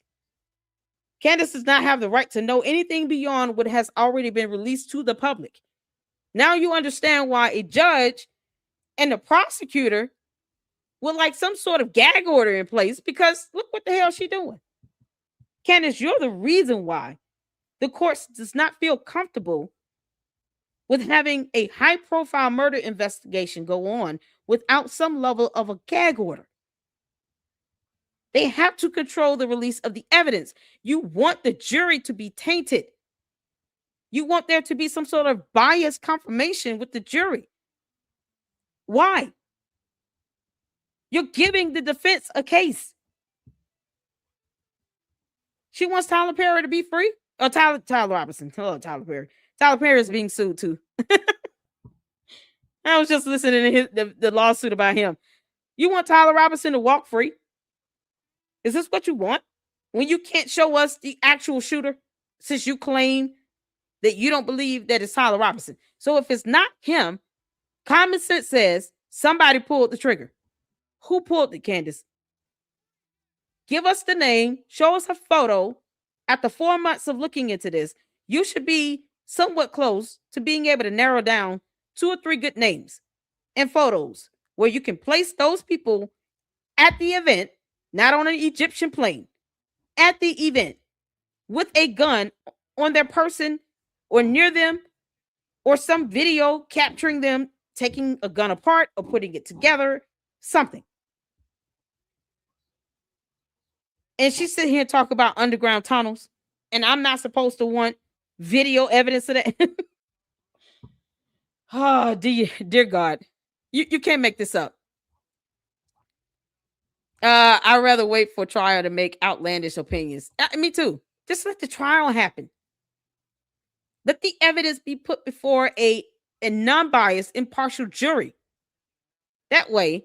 Candace does not have the right to know anything beyond what has already been released to the public. Now you understand why a judge and the prosecutor would like some sort of gag order in place, because look what the hell she's doing. Candace, you're the reason why the courts does not feel comfortable with having a high-profile murder investigation go on without some level of a gag order. They have to control the release of the evidence. You want the jury to be tainted. You want there to be some sort of biased confirmation with the jury. Why? You're giving the defense a case. She wants Tyler Perry to be free. Or Tyler Robinson. Hello, Tyler Perry. Tyler Perry is being sued too. I was just listening to the lawsuit about him. You want Tyler Robinson to walk free? Is this what you want? When you can't show us the actual shooter, since you claim that you don't believe that it's Tyler Robinson. So if it's not him, common sense says somebody pulled the trigger. Who pulled it, Candace? Give us the name. Show us a photo. After 4 months of looking into this, you should be somewhat close to being able to narrow down 2 or 3 good names and photos where you can place those people at the event, not on an Egyptian plane, at the event with a gun on their person or near them, or some video capturing them taking a gun apart or putting it together, something. And she sit here and talk about underground tunnels, and I'm not supposed to want video evidence of that. Oh, dear God. You can't make this up. I'd rather wait for trial to make outlandish opinions. Me too. Just let the trial happen. Let the evidence be put before a non-biased, impartial jury. That way,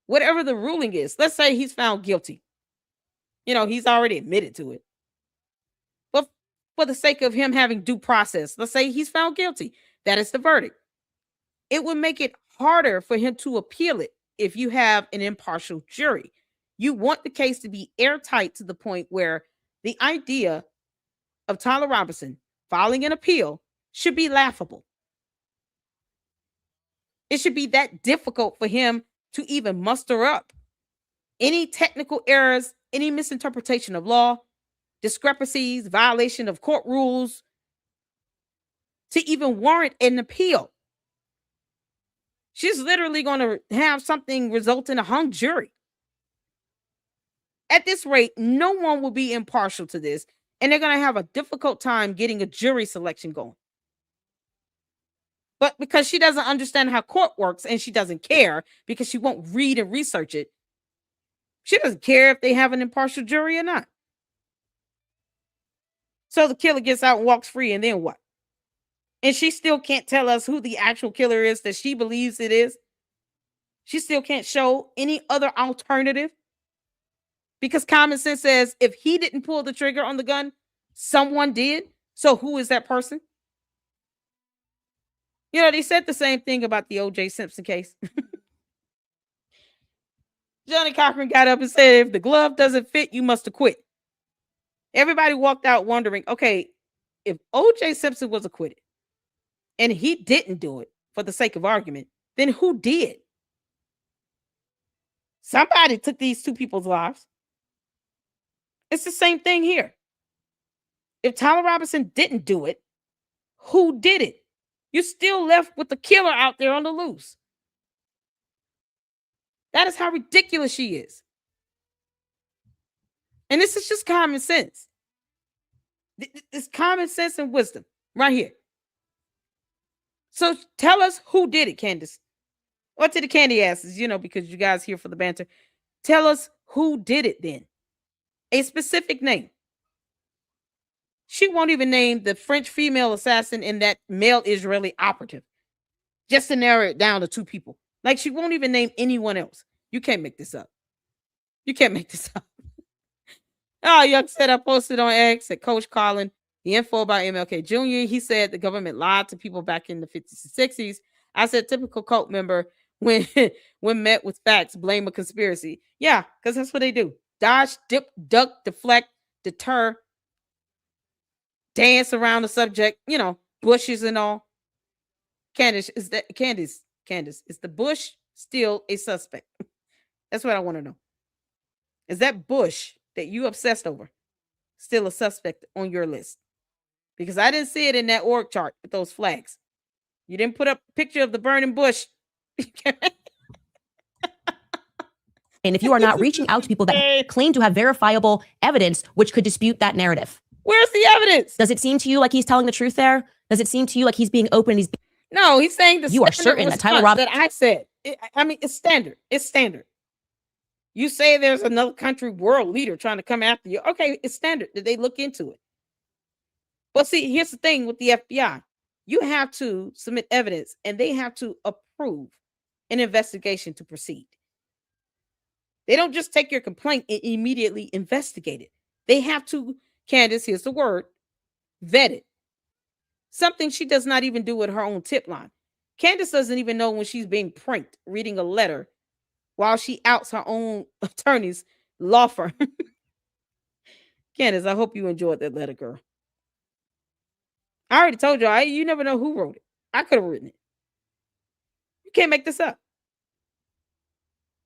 whatever the ruling is, let's say he's found guilty. He's already admitted to it. But for the sake of him having due process, let's say he's found guilty. That is the verdict. It would make it harder for him to appeal it if you have an impartial jury. You want the case to be airtight to the point where the idea of Tyler Robinson filing an appeal should be laughable. It should be that difficult for him to even muster up any technical errors, any misinterpretation of law, discrepancies, violation of court rules, to even warrant an appeal. She's literally going to have something result in a hung jury. At this rate, no one will be impartial to this, and they're going to have a difficult time getting a jury selection going. But because she doesn't understand how court works and she doesn't care because she won't read and research it, she doesn't care if they have an impartial jury or not. So the killer gets out and walks free, and then what? And she still can't tell us who the actual killer is that she believes it is. She still can't show any other alternative. Because common sense says if he didn't pull the trigger on the gun, someone did. So who is that person? They said the same thing about the O.J. Simpson case. Johnny Cochran got up and said, if the glove doesn't fit, you must acquit. Everybody walked out wondering, okay, if O.J. Simpson was acquitted and he didn't do it for the sake of argument, then who did? Somebody took these two people's lives. It's the same thing here. If Tyler Robinson didn't do it, who did it? You're still left with the killer out there on the loose. That is how ridiculous she is. And this is just common sense. It's common sense and wisdom right here. So tell us who did it, Candace. Or to the candy asses, because you guys here for the banter. Tell us who did it then. A specific name. She won't even name the French female assassin and that male Israeli operative. Just to narrow it down to two people. Like she won't even name anyone else. You can't make this up. You can't make this up. Oh, Yuck said I posted on X at Coach Colin the info about MLK Jr. He said the government lied to people back in the 50s and 60s. I said typical cult member when met with facts, blame a conspiracy. Yeah, because that's what they do. Dodge, dip, duck, deflect, deter, dance around the subject, bushes and all. Candace, is the bush still a suspect? That's what I want to know. Is that bush that you obsessed over still a suspect on your list? Because I didn't see it in that org chart with those flags. You didn't put up a picture of the burning bush. And if you are not reaching out to people that claim to have verifiable evidence, which could dispute that narrative. Where's the evidence? Does it seem to you like he's telling the truth there? Does it seem to you like he's being open? No, he's saying the you are certain that Tyler Robinson. That I said. It's standard. It's standard. You say there's another country world leader trying to come after you. Okay, it's standard. Did they look into it? But see, here's the thing with the FBI. You have to submit evidence and they have to approve an investigation to proceed. They don't just take your complaint and immediately investigate it. They have to, Candace, here's the word, vet it. Something she does not even do with her own tip line. Candace doesn't even know when she's being pranked reading a letter while she outs her own attorney's law firm. Candace, I hope you enjoyed that letter, girl. I already told you, you never know who wrote it. I could have written it. You can't make this up.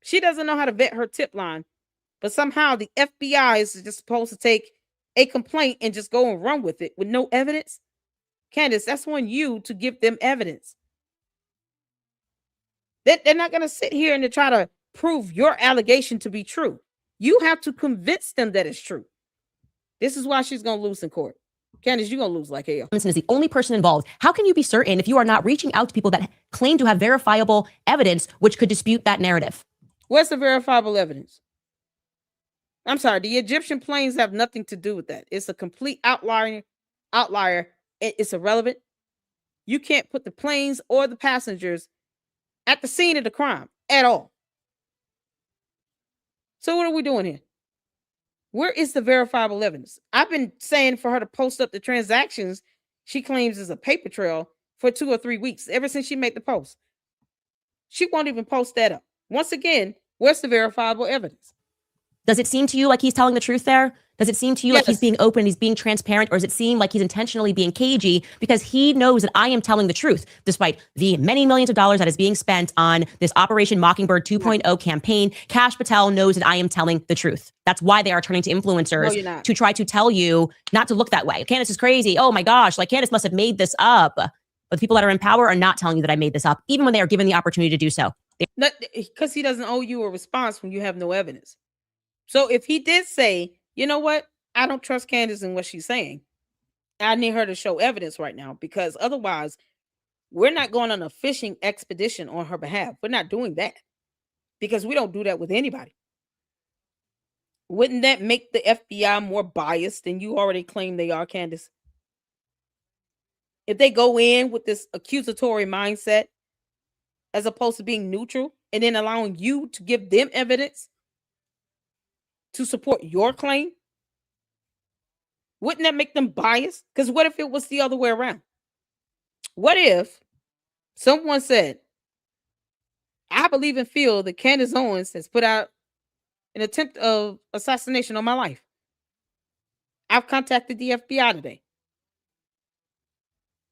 She doesn't know how to vet her tip line, but somehow the FBI is just supposed to take a complaint and just go and run with it with no evidence. Candace, that's on you to give them evidence. They're not going to sit here and to try to prove your allegation to be true. You have to convince them that it's true. This is why she's going to lose in court. Candace, you're going to lose like hell. Is the only person involved. How can you be certain if you are not reaching out to people that claim to have verifiable evidence which could dispute that narrative? What's the verifiable evidence? I'm sorry, the Egyptian planes have nothing to do with that. It's a complete outlier. It's irrelevant. You can't put the planes or the passengers at the scene of the crime at all. So what are we doing here? Where is the verifiable evidence? I've been saying for her to post up the transactions she claims is a paper trail for 2 or 3 weeks, ever since she made the post. She won't even post that up. Once again, where's the verifiable evidence? Does it seem to you like he's telling the truth there? Does it seem to you like he's being open, he's being transparent, or does it seem like he's intentionally being cagey because he knows that I am telling the truth, despite the many millions of dollars that is being spent on this Operation Mockingbird 2.0 campaign? Kash Patel knows that I am telling the truth. That's why they are turning to influencers to try to tell you not to look that way. Candace is crazy. Oh my gosh, like Candace must have made this up. But the people that are in power are not telling you that I made this up, even when they are given the opportunity to do so. Because he doesn't owe you a response when you have no evidence. So if he did say, you know what, I don't trust Candace in what she's saying, I need her to show evidence right now, because otherwise we're not going on a fishing expedition on her behalf. We're not doing that, because we don't do that with anybody. Wouldn't that make the FBI more biased than you already claim they are, Candace? If they go in with this accusatory mindset as opposed to being neutral and then allowing you to give them evidence to support your claim, wouldn't that make them biased? Because what if it was the other way around? What if someone said, I believe and feel that Candace Owens has put out an attempt of assassination on my life. I've contacted the FBI today,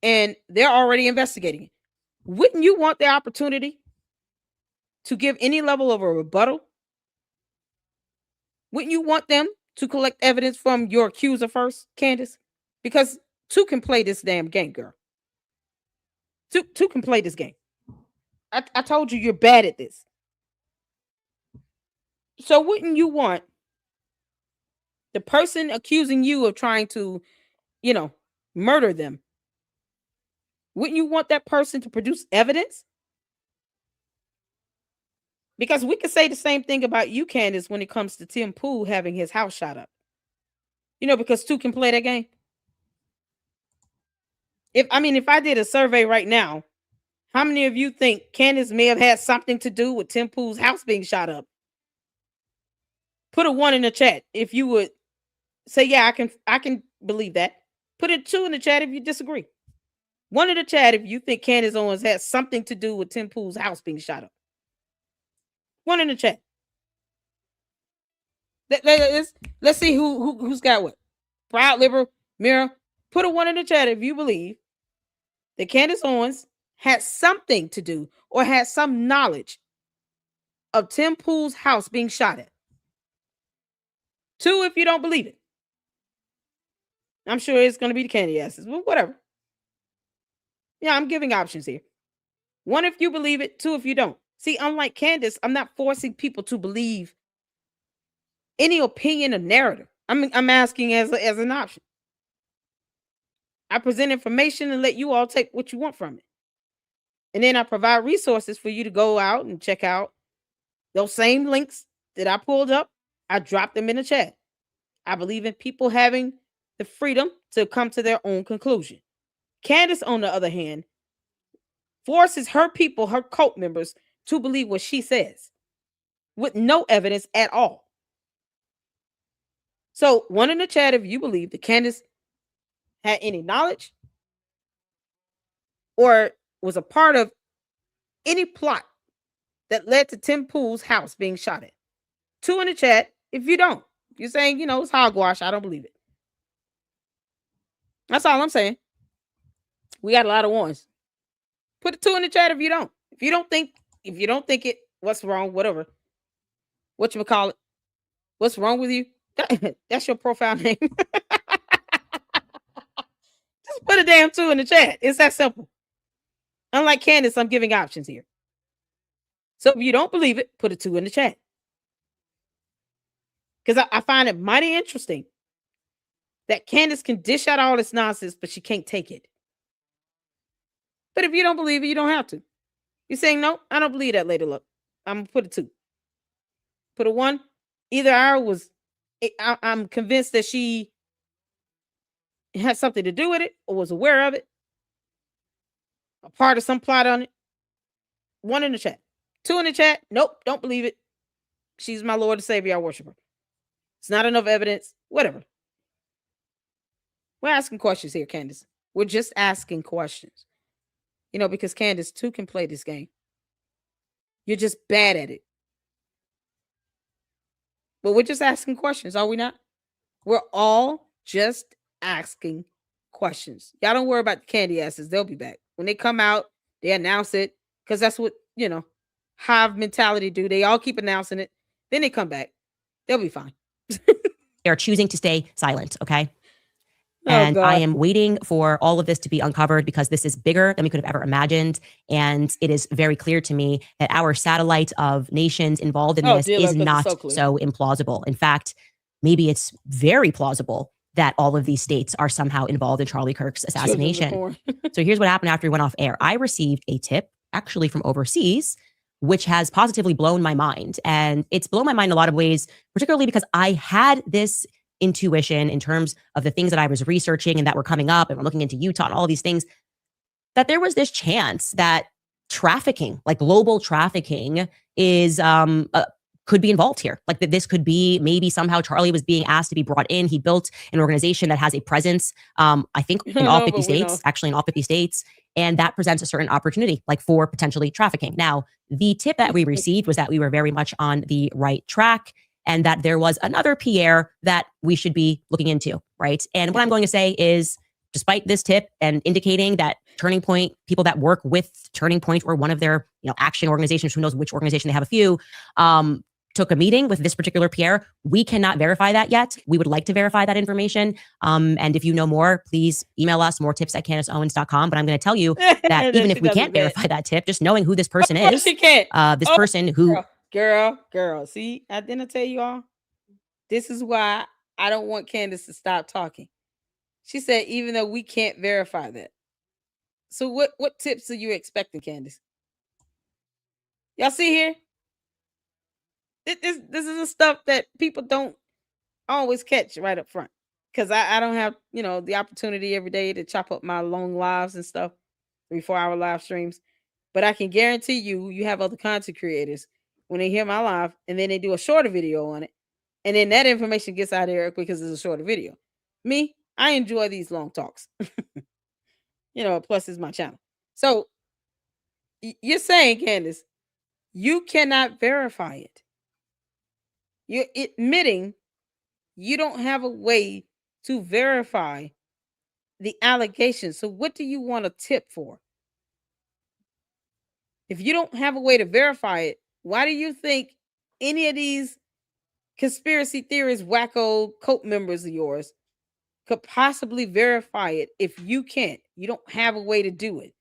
and they're already investigating it. Wouldn't you want the opportunity to give any level of a rebuttal? Wouldn't you want them to collect evidence from your accuser first, Candace? Because two can play this damn game, girl. Two can play this game. I told you you're bad at this. So wouldn't you want the person accusing you of trying to, murder them? Wouldn't you want that person to produce evidence? Because we could say the same thing about you, Candace, when it comes to Tim Pool having his house shot up. Because two can play that game. If I did a survey right now, how many of you think Candace may have had something to do with Tim Pool's house being shot up? Put a 1 in the chat if you would say, yeah, I can believe that. Put a 2 in the chat if you disagree. 1 in the chat if you think Candace Owens had something to do with Tim Pool's house being shot up. 1 in the chat. Let's see who's got what. Proud Liberal, Mira, put a 1 in the chat if you believe that Candace Owens had something to do or had some knowledge of Tim Pool's house being shot at. 2 if you don't believe it. I'm sure it's going to be the candy asses, but whatever. Yeah, I'm giving options here. 1 if you believe it, 2 if you don't. See, unlike Candace, I'm not forcing people to believe any opinion or narrative. I'm asking as an option. I present information and let you all take what you want from it. And then I provide resources for you to go out and check out. Those same links that I pulled up, I dropped them in the chat. I believe in people having the freedom to come to their own conclusion. Candace, on the other hand, forces her people, her cult members, to believe what she says with no evidence at all. So 1 in the chat if you believe that Candace had any knowledge or was a part of any plot that led to Tim Pool's house being shot at. 2 in the chat if you don't. If you're saying, it's hogwash, I don't believe it. That's all I'm saying. We got a lot of 1s. Put a 2 in the chat if you don't. If you don't think it, what's wrong? Whatever. Whatchamacallit? What's wrong with you? That's your profile name. Just put a damn 2 in the chat. It's that simple. Unlike Candace, I'm giving options here. So if you don't believe it, put a 2 in the chat. Because I find it mighty interesting that Candace can dish out all this nonsense, but she can't take it. But if you don't believe it, you don't have to. You're saying, no, I don't believe that, Lady Luck. I'm going to put a 2. Put a 1. Either I'm convinced that she had something to do with it or was aware of it, a part of some plot on it. 1 in the chat. 2 in the chat. Nope, don't believe it. She's my Lord and Savior. I worship her. It's not enough evidence. Whatever. We're asking questions here, Candace. We're just asking questions. Because Candace too can play this game. You're just bad at it. But we're just asking questions, are we not? We're all just asking questions. Y'all don't worry about the candy asses. They'll be back. When they come out, they announce it. Because that's what, hive mentality do. They all keep announcing it. Then they come back. They'll be fine. They're choosing to stay silent, okay? And I am waiting for all of this to be uncovered because this is bigger than we could have ever imagined. And it is very clear to me that our satellite of nations involved in this is not so implausible. In fact, maybe it's very plausible that all of these states are somehow involved in Charlie Kirk's assassination. So here's what happened after we went off air. I received a tip actually from overseas, which has positively blown my mind. And it's blown my mind in a lot of ways, particularly because I had this intuition in terms of the things that I was researching and that were coming up and we're looking into Utah and all these things, that there was this chance that trafficking, like global trafficking, is could be involved here. Like that this could be maybe somehow Charlie was being asked to be brought in. He built an organization that has a presence, I think in all 50 states, actually in all 50 states. And that presents a certain opportunity, like for potentially trafficking. Now, the tip that we received was that we were very much on the right track and that there was another Pierre that we should be looking into, right? And what I'm going to say is, despite this tip and indicating that Turning Point, people that work with Turning Point or one of their action organizations, who knows which organization, they have a few, took a meeting with this particular Pierre. We cannot verify that yet. We would like to verify that information. And if you know more, please email us, more tips at CandaceOwens.com. But I'm going to tell you that even if we can't verify that tip, just knowing who this person is, this person who... Girl. See, I didn't tell you all. This is why I don't want Candace to stop talking. She said, even though we can't verify that. So what tips are you expecting, Candace? Y'all see here? This is the stuff that people don't always catch right up front. Because I don't have, the opportunity every day to chop up my long lives and stuff, 3-4 hour live streams. But I can guarantee you have other content creators when they hear my live and then they do a shorter video on it. And then that information gets out there because it's a shorter video. Me, I enjoy these long talks. Plus it's my channel. So you're saying, Candace, you cannot verify it. You're admitting you don't have a way to verify the allegations. So what do you want a tip for? If you don't have a way to verify it, why do you think any of these conspiracy theorists, wacko cult members of yours could possibly verify it if you can't? You don't have a way to do it.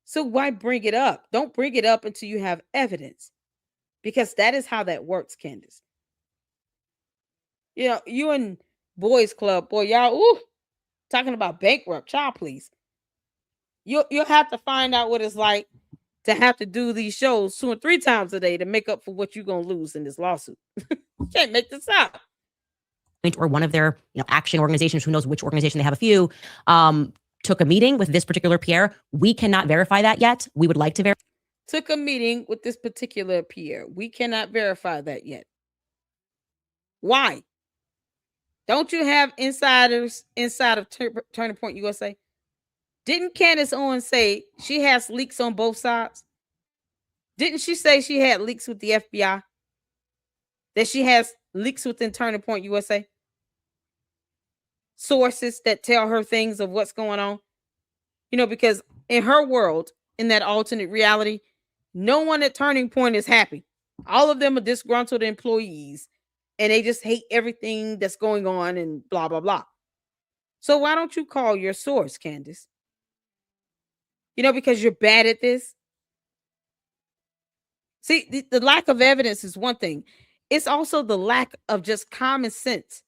So why bring it up? Don't bring it up until you have evidence, because that is how that works, Candace. You and Boys Club, boy, y'all, talking about bankrupt, child, please. You'll have to find out what it's like to have to do these shows 2 and 3 times a day to make up for what you're going to lose in this lawsuit. You can't make this up. Or one of their action organizations, who knows which organization, they have a few, took a meeting with this particular Pierre. We cannot verify that yet. We would like to verify. Took a meeting with this particular Pierre. We cannot verify that yet. Why? Don't you have insiders inside of Turning Point USA? Didn't Candace Owens say she has leaks on both sides? Didn't she say she had leaks with the FBI? That she has leaks within Turning Point USA? Sources that tell her things of what's going on? Because in her world, in that alternate reality, no one at Turning Point is happy. All of them are disgruntled employees, and they just hate everything that's going on and blah, blah, blah. So why don't you call your source, Candace? Because you're bad at this. See, the lack of evidence is one thing. It's also the lack of just common sense.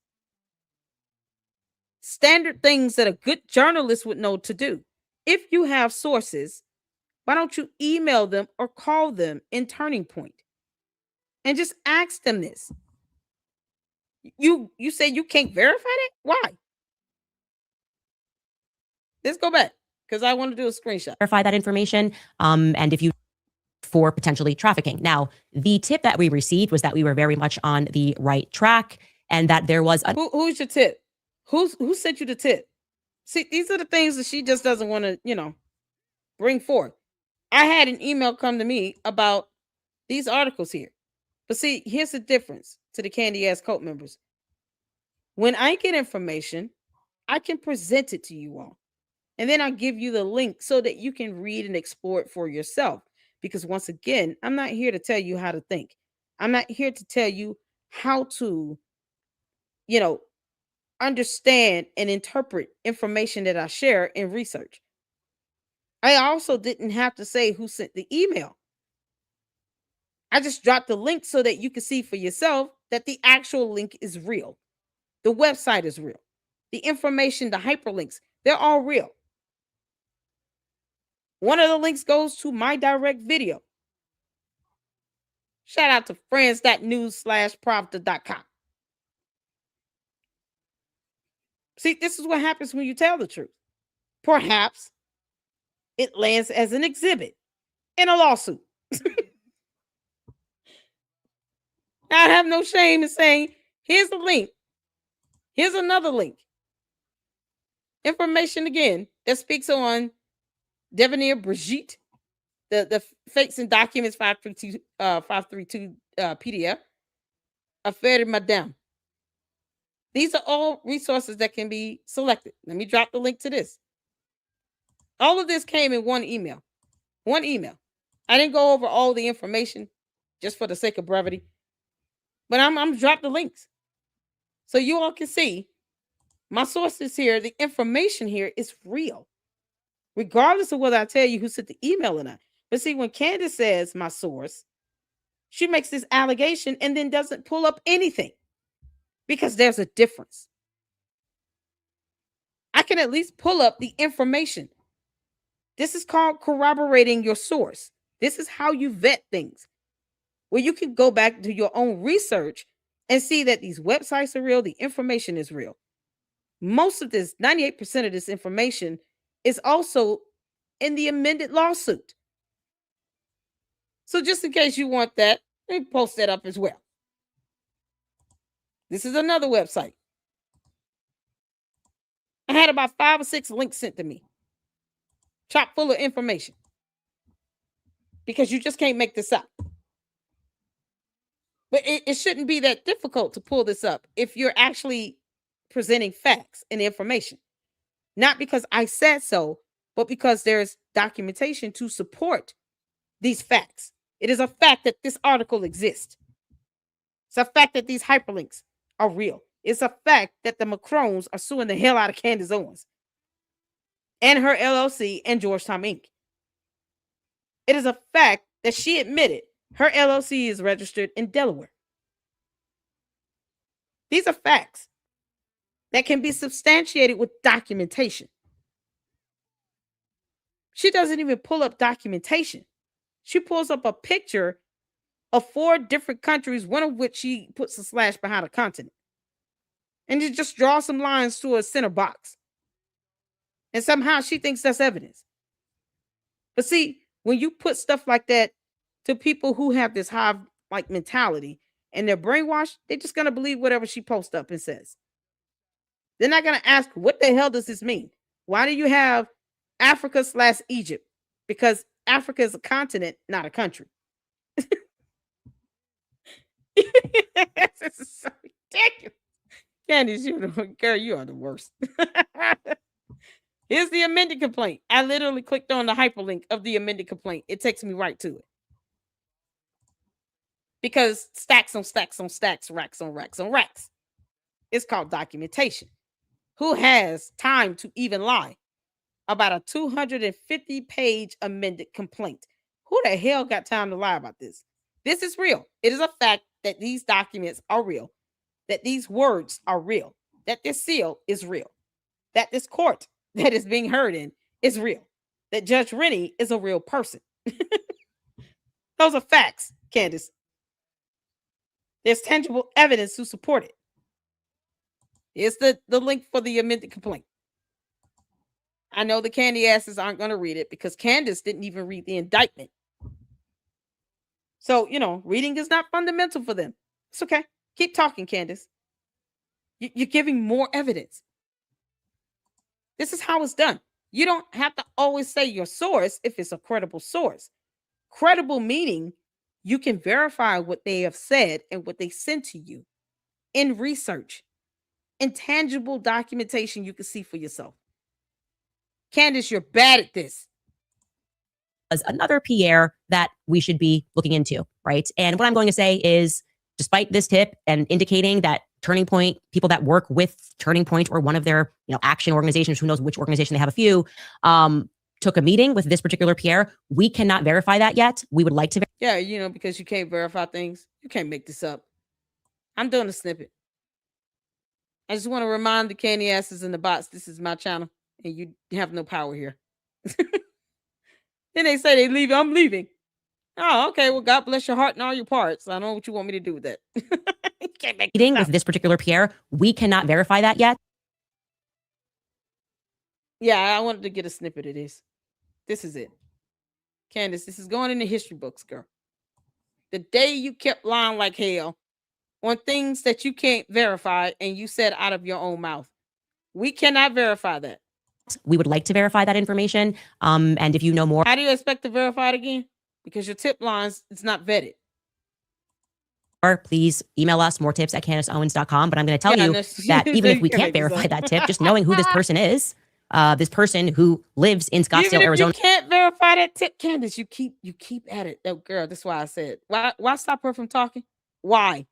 standard things that a good journalist would know to do. If you have sources, why don't you email them or call them in Turning Point and just ask them this? You say you can't verify that? Why? Let's go back because I want to do a screenshot. Verify that information. And if you for potentially trafficking. Now, the tip that we received was that we were very much on the right track and that there was who's your tip? Who sent you the tip? See, these are the things that she just doesn't want to, bring forth. I had an email come to me about these articles here. But see, here's the difference to the Candy Ass Cult members. When I get information, I can present it to you all. And then I give you the link so that you can read and explore it for yourself. Because once again, I'm not here to tell you how to think. I'm not here to tell you how to, understand and interpret information that I share in research. I also didn't have to say who sent the email. I just dropped the link so that you can see for yourself that the actual link is real. The website is real. The information, the hyperlinks, they're all real. One of the links goes to my direct video. Shout out to friends.news/pravda.com. See, this is what happens when you tell the truth. Perhaps it lands as an exhibit in a lawsuit. I have no shame in saying, here's the link. Here's another link. Information again that speaks on Devenir Brigitte, the Fakes and Documents 532 PDF, FAIRMEDIA. These are all resources that can be selected. Let me drop the link to this. All of this came in one email. One email. I didn't go over all the information just for the sake of brevity, but I'm drop the links so you all can see my sources here. The information here is real, regardless of whether I tell you who sent the email or not. But see, when Candace says my source, she makes this allegation and then doesn't pull up anything because there's a difference. I can at least pull up the information. This is called corroborating your source. This is how you vet things, where you can go back to your own research and see that these websites are real, the information is real. Most of this, 98% of this information is also in the amended lawsuit. So just in case you want that, let me post that up as well. This is another website. I had about 5 or 6 links sent to me, chock full of information, because you just can't make this up. But it shouldn't be that difficult to pull this up if you're actually presenting facts and information. Not because I said so, but because there's documentation to support these facts. It is a fact that this article exists. It's a fact that these hyperlinks are real. It's a fact that the Macrons are suing the hell out of Candace Owens and her LLC and Georgetown Inc. It is a fact that she admitted her LLC is registered in Delaware. These are facts that can be substantiated with documentation. She doesn't even pull up documentation. She pulls up a picture of 4 different countries, one of which she puts a slash behind a continent. And you just draw some lines to a center box. And somehow she thinks that's evidence. But see, when you put stuff like that to people who have this hive like mentality and they're brainwashed, they're just going to believe whatever she posts up and says. They're not going to ask, what the hell does this mean? Why do you have Africa/Egypt? Because Africa is a continent, not a country. This is so ridiculous. Candace, girl, you are the worst. Here's the amended complaint. I literally clicked on the hyperlink of the amended complaint. It takes me right to it. Because stacks on stacks on stacks, racks on racks on racks. It's called documentation. Who has time to even lie about a 250-page amended complaint? Who the hell got time to lie about this? This is real. It is a fact that these documents are real, that these words are real, that this seal is real. that this court that is being heard in is real, that Judge Rennie is a real person. Those are facts, Candace. There's tangible evidence to support it. It's the link for the amended complaint. I know the candy asses aren't going to read it because Candace didn't even read the indictment. So, reading is not fundamental for them. It's okay. Keep talking, Candace. You're giving more evidence. This is how it's done. You don't have to always say your source if it's a credible source. Credible meaning you can verify what they have said and what they sent to you in research, in tangible documentation you can see for yourself. Candace, you're bad at this. As another PR that we should be looking into, right? And what I'm going to say is, despite this tip and indicating that Turning Point, people that work with Turning Point or one of their action organizations, who knows which organization, they have a few, took a meeting with this particular PR. We cannot verify that yet. We would like to. Yeah, because you can't verify things. You can't make this up. I'm doing a snippet. I just want to remind the candy asses in the box, this is my channel, and you have no power here. Then they say they leave. I'm leaving. Oh, okay. Well, God bless your heart and all your parts. I don't know what you want me to do with that. Can't make meeting with this particular PR. We cannot verify that yet. Yeah, I wanted to get a snippet of this. This is it. Candace, this is going in the history books, girl. The day you kept lying like hell on things that you can't verify and you said out of your own mouth. We cannot verify that. We would like to verify that information. And if you know more. How do you expect to verify it again? Because your tip lines, it's not vetted. Or please email us more tips at CandaceOwens.com. But I'm going to tell you that even if we can't verify that tip, just knowing who this person is, this person who lives in Scottsdale, Arizona. You can't verify that tip, Candace. You keep at it. Oh, girl, that's why I said, why stop her from talking? Why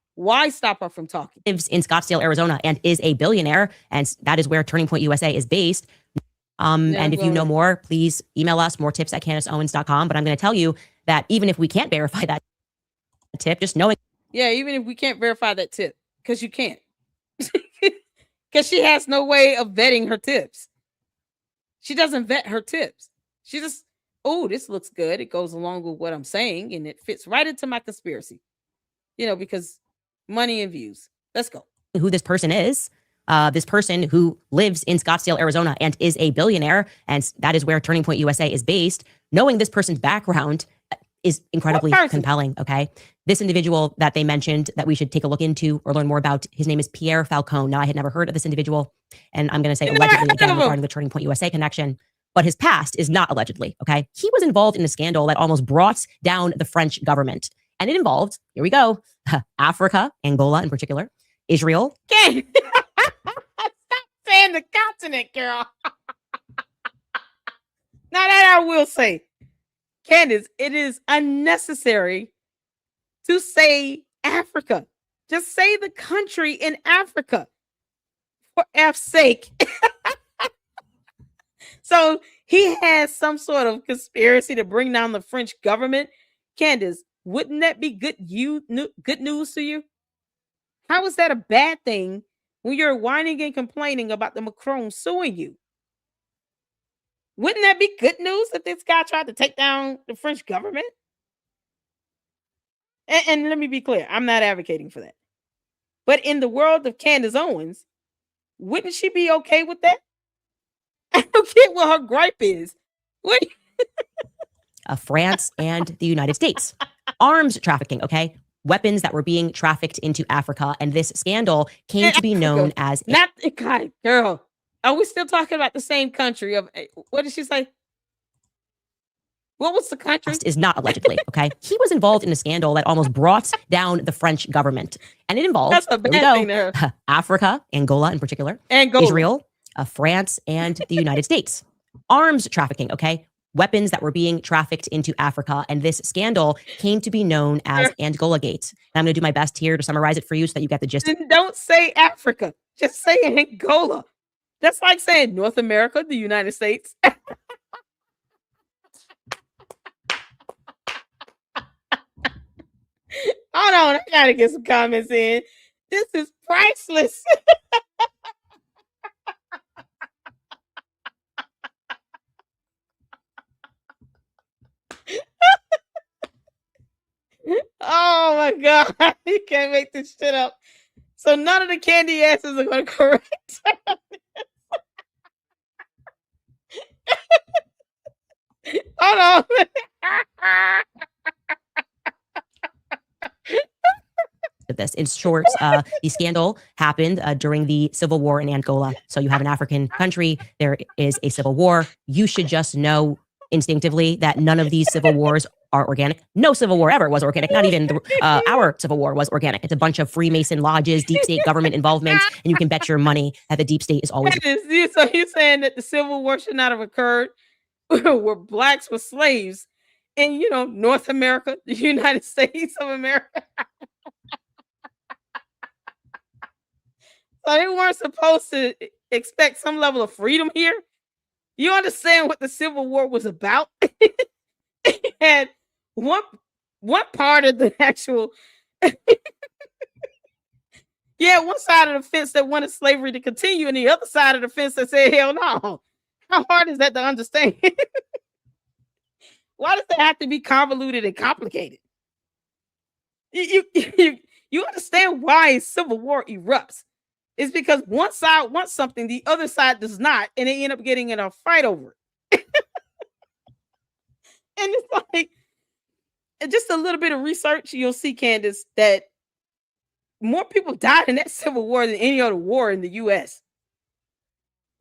stop her from talking? Lives in Scottsdale, Arizona, and is a billionaire. And that is where Turning Point USA is based. And if you know more, please email us more tips at CandaceOwens.com. But I'm going to tell you that even if we can't verify that tip, just knowing. Yeah, even if we can't verify that tip, because you can't. Because she has no way of vetting her tips. She doesn't vet her tips. She just, oh, this looks good. It goes along with what I'm saying, and it fits right into my conspiracy. Because money and views. Let's go. Who this person is. This person who lives in Scottsdale, Arizona, and is a billionaire, and that is where Turning Point USA is based. Knowing this person's background is incredibly compelling, okay? This individual that they mentioned that we should take a look into or learn more about, his name is Pierre Falcone. Now, I had never heard of this individual, and I'm going to say allegedly again regarding the Turning Point USA connection, but his past is not allegedly, okay? He was involved in a scandal that almost brought down the French government, and it involved, here we go, Africa, Angola in particular, Israel. Okay. Stop saying the continent, girl. Now that I will say, Candace, it is unnecessary to say Africa. Just say the country in Africa, for F's sake. So he has some sort of conspiracy to bring down the French government. Candace, wouldn't that be good news to you? How is that a bad thing when you're whining and complaining about the Macron suing you? Wouldn't that be good news if this guy tried to take down the French government? And let me be clear, I'm not advocating for that. But in the world of Candace Owens, wouldn't she be okay with that? I don't get what her gripe is. What? France and the United States. Arms trafficking, okay? Weapons that were being trafficked into Africa. And this scandal came to be known as... Not, God, girl. Are we still talking about the same country? Of what did she say? What was the country? Is not allegedly, okay? He was involved in a scandal that almost brought down the French government. And it involved, that's a bad thing to her. Africa, Angola in particular, Angola. Israel, France, and the United States. Arms trafficking, okay? Weapons that were being trafficked into Africa. And this scandal came to be known as Angola Gate. And I'm going to do my best here to summarize it for you so that you get the gist. Then don't say Africa. Just say Angola. That's like saying North America, the United States. Hold on, I gotta get some comments in. This is priceless. Oh my God. You can't make this shit up. So none of the candy answers are going to correct. Hold on. This. In short, the scandal happened during the civil war in Angola. So you have an African country, there is a civil war. You should just know instinctively that none of these civil wars are organic. No civil war ever was organic. Not even our civil war was organic. It's a bunch of Freemason lodges, deep state government involvement, and you can bet your money that the deep state is always. So you're saying that the Civil War should not have occurred where blacks were slaves in, North America, the United States of America. So they weren't supposed to expect some level of freedom here. You understand what the Civil War was about? It had one part of the actual one side of the fence that wanted slavery to continue, and the other side of the fence that said, hell no. How hard is that to understand? Why does it have to be convoluted and complicated? You understand why a civil war erupts. It's because one side wants something, the other side does not, and they end up getting in a fight over it. And it's like, just a little bit of research, you'll see, Candace, that more people died in that civil war than any other war in the U.S.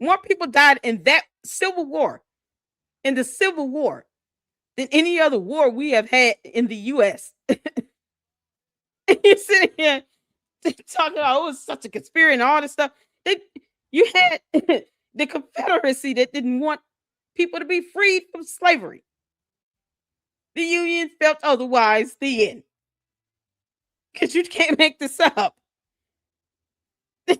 More people died in that civil war, than any other war we have had in the U.S. You're sitting here talking about, it was such a conspiracy and all this stuff. You had the Confederacy that didn't want people to be freed from slavery. The Union felt otherwise. The end. Because you can't make this up. This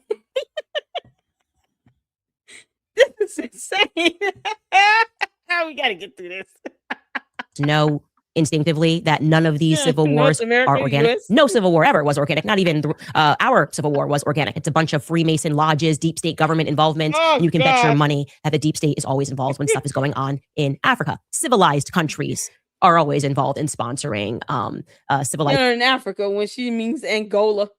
is insane. We got to get through this. Know instinctively that none of these civil wars are organic. US. No civil war ever was organic. Not even our civil war was organic. It's a bunch of Freemason lodges, deep state government involvement. And you can bet your money that the deep state is always involved when stuff is going on in Africa. Civilized countries are always involved in sponsoring civilized. In Africa, when she means Angola.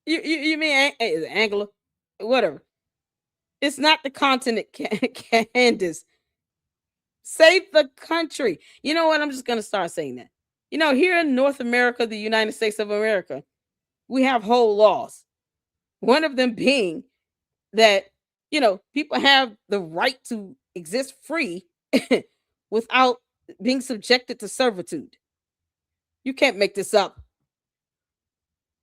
You mean Angola? Whatever. It's not the continent, Candace. Save the country. You know what? I'm just going to start saying that. Here in North America, the United States of America, we have whole laws. One of them being that, people have the right to exist free without being subjected to servitude. You can't make this up.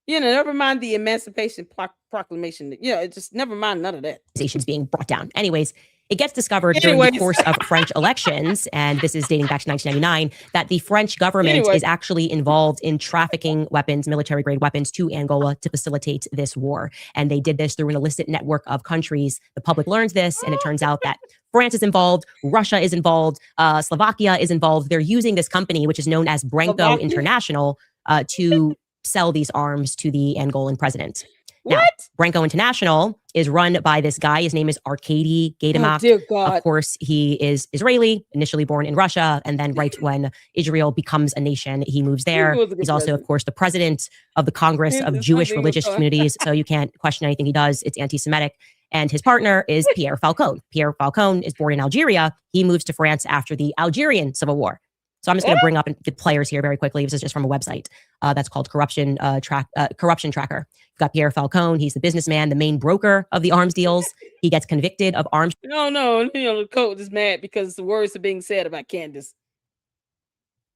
Never mind the Emancipation Proclamation. Just never mind none of that. Being brought down. Anyways, it gets discovered during the course of French elections, and this is dating back to 1999, that the French government is actually involved in trafficking weapons, military-grade weapons, to Angola to facilitate this war. And they did this through an illicit network of countries. The public learns this, and it turns out that France is involved, Russia is involved, Slovakia is involved. They're using this company, which is known as Branco International, to sell these arms to the Angolan president. Now, Branco International is run by this guy. His name is Arkady Gaidamak. Oh, dear God. Of course, he is Israeli, initially born in Russia. And then right when Israel becomes a nation, he moves there. He's also, of course, the president of the Congress of Jewish Religious Communities. So you can't question anything he does. It's anti-Semitic. And his partner is Pierre Falcone. Pierre Falcone is born in Algeria. He moves to France after the Algerian Civil War. So I'm just going to bring up the players here very quickly. This is just from a website that's called Corruption Tracker. You've got Pierre Falcone. He's the businessman, the main broker of the arms deals. He gets convicted of arms. No. The coach is mad because the words are being said about Candace.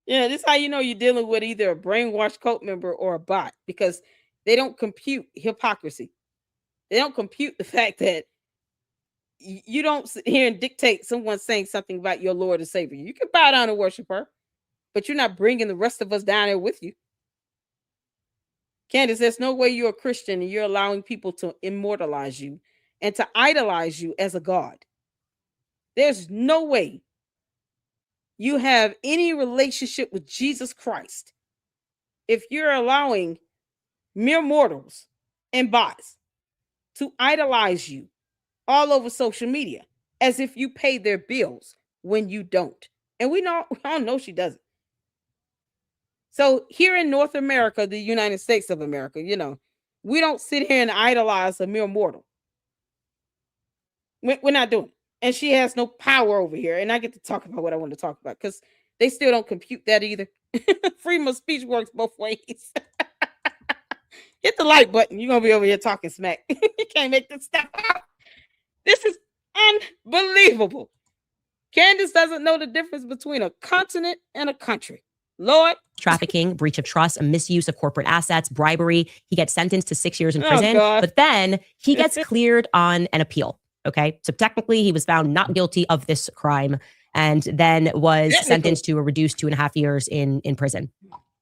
This is how you know you're dealing with either a brainwashed cult member or a bot, because they don't compute hypocrisy. They don't compute the fact that you don't sit here and dictate someone saying something about your Lord and Savior. You can bow down and worship her, but you're not bringing the rest of us down there with you. Candace, there's no way you're a Christian and you're allowing people to immortalize you and to idolize you as a God. There's no way you have any relationship with Jesus Christ if you're allowing mere mortals and bots to idolize you all over social media as if you pay their bills when you don't. And we all know she doesn't. So here in North America, the United States of America, we don't sit here and idolize a mere mortal. We're not doing it. And she has no power over here. And I get to talk about what I want to talk about because they still don't compute that either. Freedom of speech works both ways. Hit the like button. You're going to be over here talking smack. You can't make this stuff up. This is unbelievable. Candace doesn't know the difference between a continent and a country. Lord. Trafficking, breach of trust, a misuse of corporate assets, bribery. He gets sentenced to 6 years in prison, but then he gets cleared on an appeal. Okay. So technically he was found not guilty of this crime and then was sentenced to a reduced 2.5 years in prison.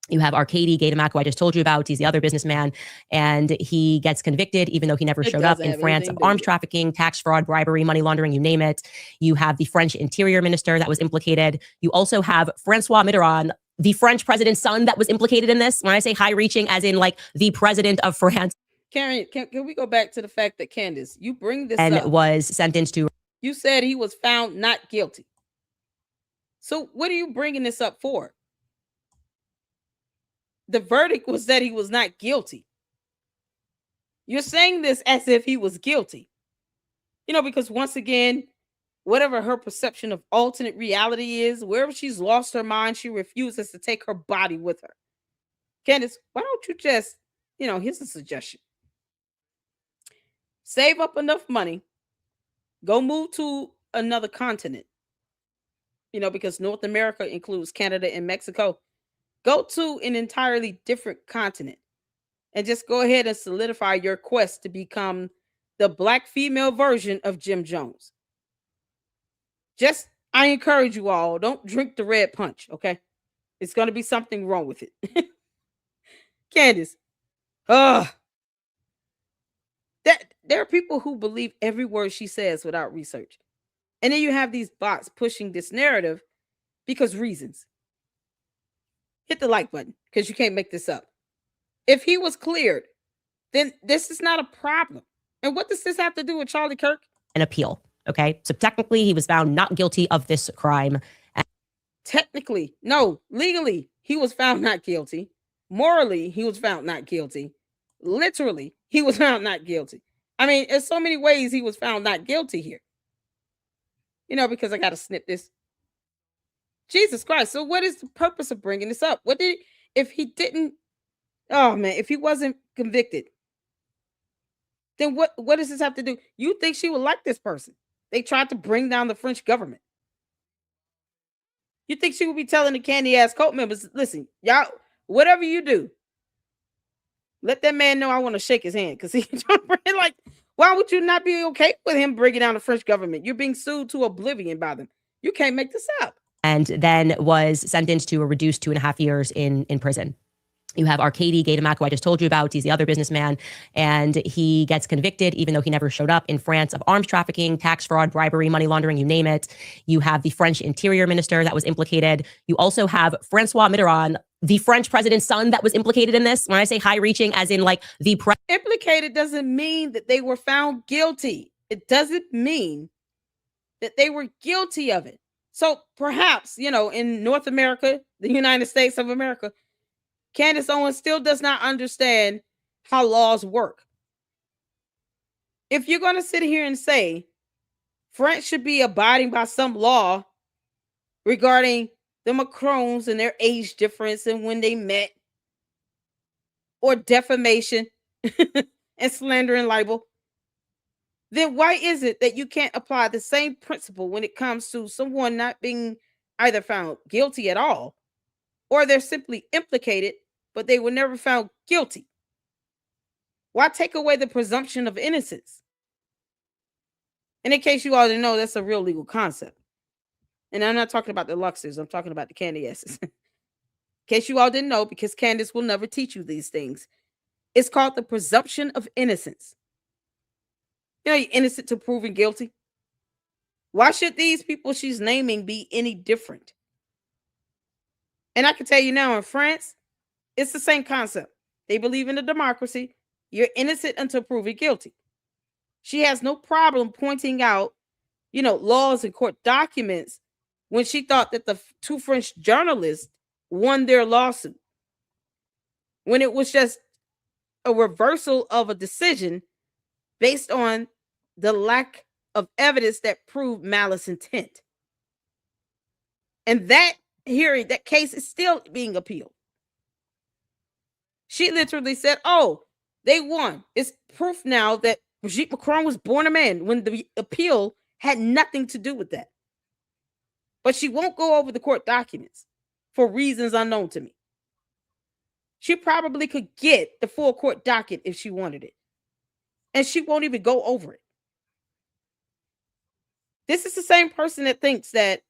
You have Arkady Gaydamak, who I just told you about. He's the other businessman, and he gets convicted, even though he never showed up in France, of arms trafficking, tax fraud, bribery, money laundering, you name it. You have the French interior minister that was implicated. You also have Francois Mitterrand, the French president's son, that was implicated in this. When I say high-reaching, as in like the president of France. Karen, can we go back to the fact that Candace, you bring this and up. Was sentenced to. You said he was found not guilty. So what are you bringing this up for? The verdict was that he was not guilty. You're saying this as if he was guilty. Because once again, whatever her perception of alternate reality is, wherever she's lost her mind, she refuses to take her body with her. Candace, why don't you just, here's a suggestion. Save up enough money, go move to another continent, because North America includes Canada and Mexico. Go to an entirely different continent and just go ahead and solidify your quest to become the Black female version of Jim Jones. I encourage you all, don't drink the red punch, okay? It's going to be something wrong with it. Candace, there are people who believe every word she says without research. And then you have these bots pushing this narrative because reasons. Hit the like button because you can't make this up. If he was cleared, then this is not a problem. And what does this have to do with Charlie Kirk? An appeal. Okay. So technically he was found not guilty of this crime. Technically, no, legally, he was found not guilty. Morally, he was found not guilty. Literally, he was found not guilty. I mean, there's so many ways he was found not guilty here. Because I got to snip this. Jesus Christ. So what is the purpose of bringing this up? If he wasn't convicted, then what does this have to do? You think she would like this person? They tried to bring down the French government. You think she would be telling the candy ass cult members, listen, y'all, whatever you do, let that man know I want to shake his hand. Because why would you not be okay with him bringing down the French government? You're being sued to oblivion by them. You can't make this up. And then was sentenced to a reduced 2.5 years in prison. You have Arkady Gaydamak, who I just told you about. He's the other businessman, and he gets convicted, even though he never showed up in France, of arms trafficking, tax fraud, bribery, money laundering, you name it. You have the French interior minister that was implicated. You also have Francois Mitterrand, the French president's son, that was implicated in this. When I say high-reaching, as in like the implicated doesn't mean that they were found guilty. It doesn't mean that they were guilty of it. So perhaps, in North America, the United States of America, Candace Owens still does not understand how laws work. If you're going to sit here and say France should be abiding by some law regarding the Macrons and their age difference and when they met, or defamation and slander and libel, then why is it that you can't apply the same principle when it comes to someone not being either found guilty at all, or they're simply implicated, but they were never found guilty? Why take away the presumption of innocence? And in case you all didn't know, that's a real legal concept. And I'm not talking about the Luxers, I'm talking about the candy asses. In case you all didn't know, because Candace will never teach you these things, it's called the presumption of innocence. You're innocent to proven guilty. Why should these people she's naming be any different? And I can tell you now, in France, it's the same concept. They believe in a democracy. You're innocent until proven guilty. She has no problem pointing out, laws and court documents when she thought that the two French journalists won their lawsuit. when it was just a reversal of a decision based on the lack of evidence that proved malice intent. And that hearing, that case is still being appealed. She literally said, oh, they won. It's proof now that Brigitte Macron was born a man, when the appeal had nothing to do with that. But she won't go over the court documents for reasons unknown to me. She probably could get the full court docket if she wanted it. And she won't even go over it. This is the same person that thinks that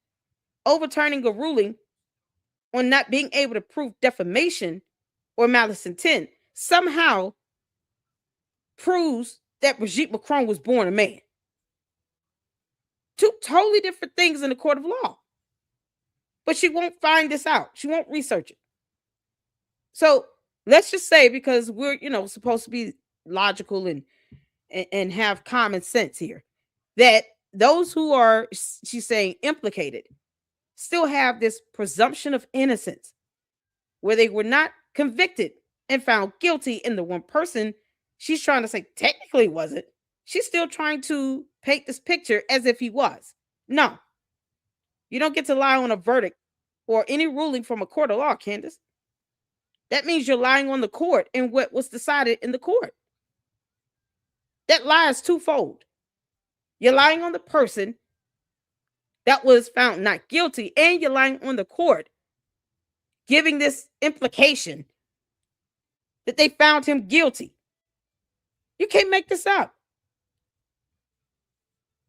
overturning a ruling on not being able to prove defamation or malice intent somehow proves that Brigitte Macron was born a man. Two totally different things in the court of law. But she won't find this out. She won't research it. So let's just say, because we're, supposed to be logical and have common sense here, that those who are, she's saying, implicated still have this presumption of innocence where they were not convicted and found guilty. And the one person she's trying to say technically wasn't, she's still trying to paint this picture as if he was. No, you don't get to lie on a verdict or any ruling from a court of law, Candace. That means you're lying on the court and what was decided in the court. That lie is twofold. You're lying on the person that was found not guilty, and you're lying on the court, giving this implication that they found him guilty. You can't make this up.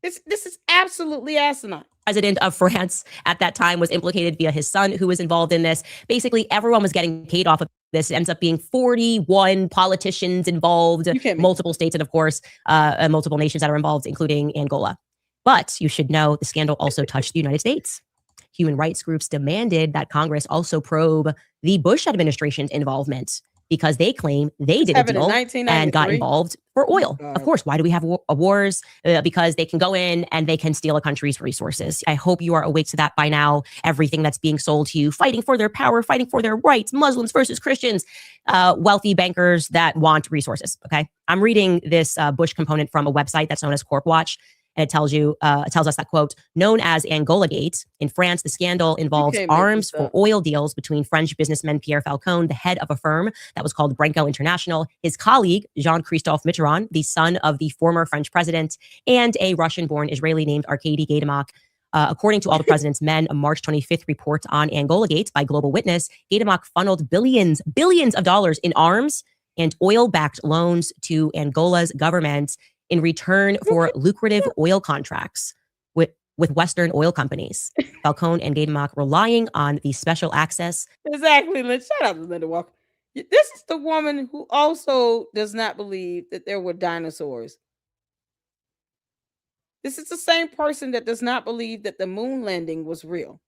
This is absolutely asinine. President of France at that time was implicated via his son, who was involved in this. Basically, everyone was getting paid off of this. It ends up being 41 politicians involved, multiple states, and of course, multiple nations that are involved, including Angola. But you should know the scandal also touched the United States. Human rights groups demanded that Congress also probe the Bush administration's involvement, because they claim they did a deal and got involved for oil. Of course, why do we have wars? Because they can go in and they can steal a country's resources. I hope you are awake to that by now. Everything that's being sold to you, fighting for their power, fighting for their rights, Muslims versus Christians, wealthy bankers that want resources. Okay, I'm reading this Bush component from a website that's known as Corp Watch. And it tells us that, quote, known as Angola Gate, in France, the scandal involves arms for oil deals between French businessman Pierre Falcon, the head of a firm that was called Branco International, his colleague, Jean-Christophe Mitterrand, the son of the former French president, and a Russian-born Israeli named Arkady Gaidamak. According to All the President's Men, a March 25th report on Angola Gate by Global Witness, Gaidamak funneled billions of dollars in arms and oil-backed loans to Angola's government in return for lucrative oil contracts with Western oil companies. Falcone and Gaidamak relying on the special access. Exactly. Shout out to Linda Walker. This is the woman who also does not believe that there were dinosaurs. This is the same person that does not believe that the moon landing was real.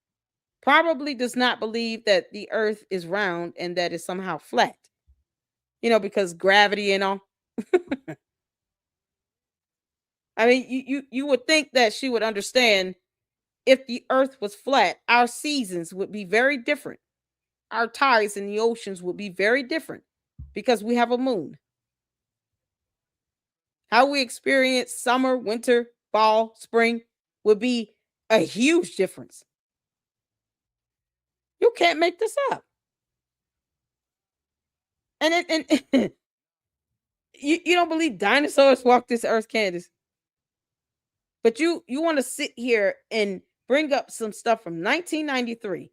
Probably does not believe that the earth is round and that it's somehow flat. Because gravity and all. I mean, you would think that she would understand if the earth was flat, our seasons would be very different. Our tides in the oceans would be very different because we have a moon. How we experience summer, winter, fall, spring would be a huge difference. You can't make this up. And you don't believe dinosaurs walked this earth, Candace? But you want to sit here and bring up some stuff from 1993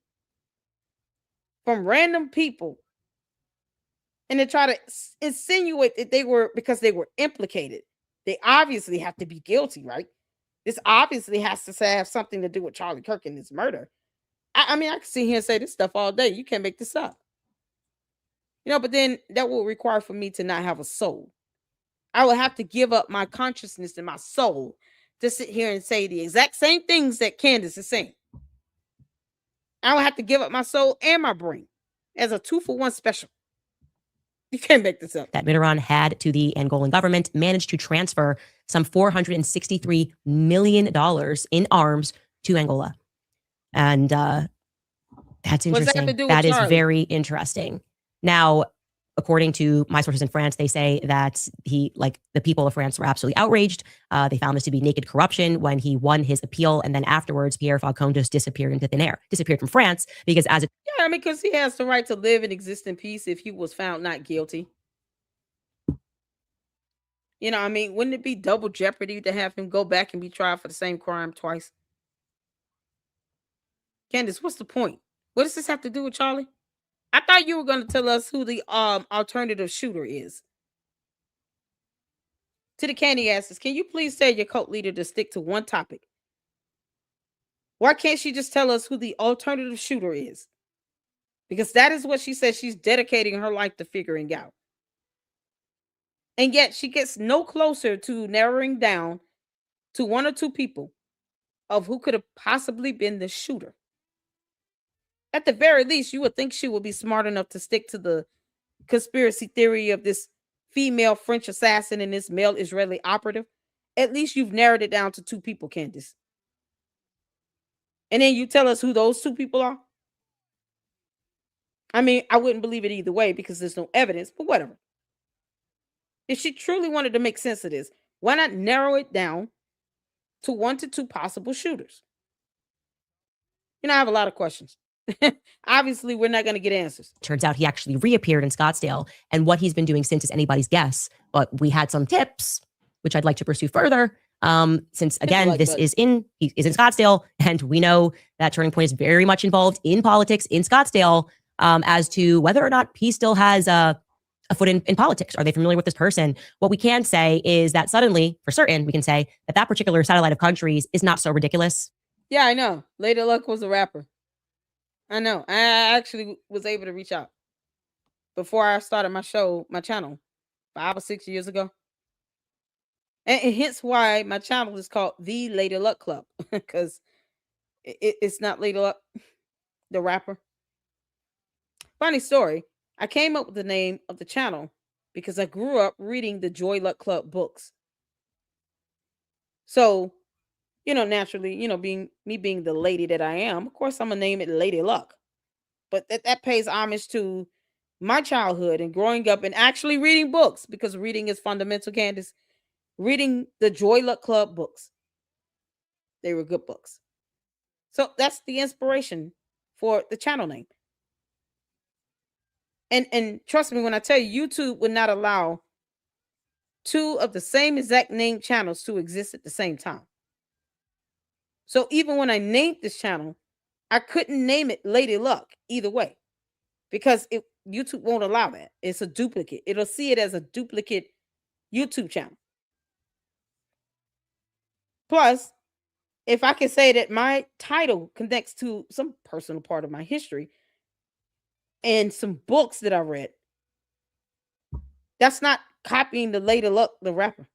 from random people and to try to insinuate that because they were implicated. They obviously have to be guilty, right? This obviously has to have something to do with Charlie Kirk and his murder. I mean, I can sit here and say this stuff all day. You can't make this up. But then that will require for me to not have a soul. I will have to give up my consciousness and my soul to sit here and say the exact same things that Candace is saying. I will have to give up my soul and my brain as a 2-for-1 special. You can't make this up. That Mitterrand had to the Angolan government managed to transfer some $463 million in arms to Angola. And that's interesting. That is very interesting. Now, according to my sources in France, they say that the people of France were absolutely outraged. They found this to be naked corruption when he won his appeal. And then afterwards, Pierre Falcon just disappeared into thin air, disappeared from France because because he has the right to live and exist in peace if he was found not guilty. Wouldn't it be double jeopardy to have him go back and be tried for the same crime twice? Candace, what's the point? What does this have to do with Charlie? I thought you were going to tell us who the alternative shooter is. To the Candy asses, can you please tell your cult leader to stick to one topic? Why can't she just tell us who the alternative shooter is? Because that is what she says she's dedicating her life to figuring out. And yet she gets no closer to narrowing down to one or two people of who could have possibly been the shooter. At the very least, you would think she would be smart enough to stick to the conspiracy theory of this female French assassin and this male Israeli operative. At least you've narrowed it down to two people, Candace. And then you tell us who those two people are. I wouldn't believe it either way because there's no evidence, but whatever. If she truly wanted to make sense of this, why not narrow it down to 1 to 2 possible shooters? I have a lot of questions. Obviously, we're not going to get answers. Turns out he actually reappeared in Scottsdale, and what he's been doing since is anybody's guess. But we had some tips, which I'd like to pursue further. Since again, he is in Scottsdale, and we know that Turning Point is very much involved in politics in Scottsdale, as to whether or not he still has a foot in politics. Are they familiar with this person? What we can say is that suddenly, for certain, we can say that particular satellite of countries is not so ridiculous. Yeah, I know. Lady Luck was a rapper. I know. I actually was able to reach out before I started my channel 5 or 6 years ago. And hence why my channel is called The Lady Luck Club, because it's not Lady Luck, the rapper. Funny story. I came up with the name of the channel because I grew up reading the Joy Luck Club books. So, naturally, being the lady that I am, of course, I'm going to name it Lady Luck. But that pays homage to my childhood and growing up and actually reading books, because reading is fundamental, Candace. Reading the Joy Luck Club books. They were good books. So that's the inspiration for the channel name. And trust me when I tell you, YouTube would not allow 2 of the same exact name channels to exist at the same time. So even when I named this channel, I couldn't name it Lady Luck either way, because YouTube won't allow that. It's a duplicate. It'll see it as a duplicate YouTube channel. Plus, if I can say that my title connects to some personal part of my history and some books that I read, that's not copying the Lady Luck, the rapper.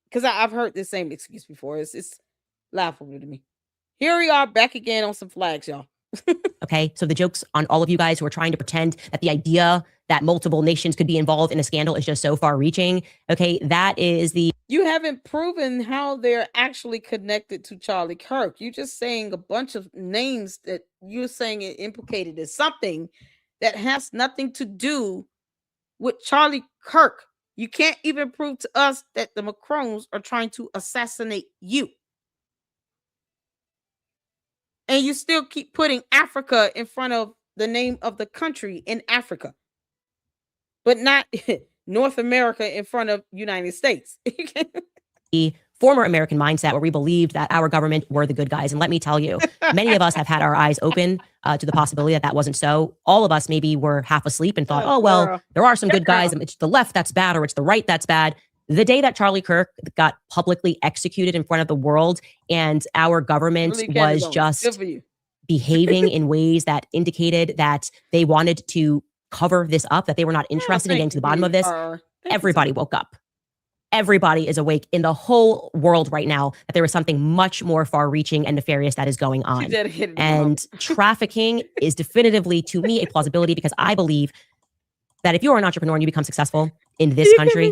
Because I've heard this same excuse before. It's laughable to me. Here we are back again on some flags, y'all. Okay, so the joke's on all of you guys who are trying to pretend that the idea that multiple nations could be involved in a scandal is just so far reaching. Okay, that is You haven't proven how they're actually connected to Charlie Kirk. You're just saying a bunch of names that you're saying it implicated as something that has nothing to do with Charlie Kirk. You can't even prove to us that the Macrons are trying to assassinate you. And you still keep putting Africa in front of the name of the country in Africa, but not North America in front of United States. the former American mindset where we believed that our government were the good guys. And let me tell you, many of us have had our eyes open to the possibility that wasn't so. All of us maybe were half asleep and thought, oh, well, there are some good guys. It's the left that's bad, or it's the right that's bad. The day that Charlie Kirk got publicly executed in front of the world and our government was just behaving in ways that indicated that they wanted to cover this up, that they were not interested in getting to the bottom of this, everybody woke up. Everybody is awake in the whole world right now that there is something much more far-reaching and nefarious that is going on. And trafficking is definitively, to me, a plausibility, because I believe that if you are an entrepreneur and you become successful in this country,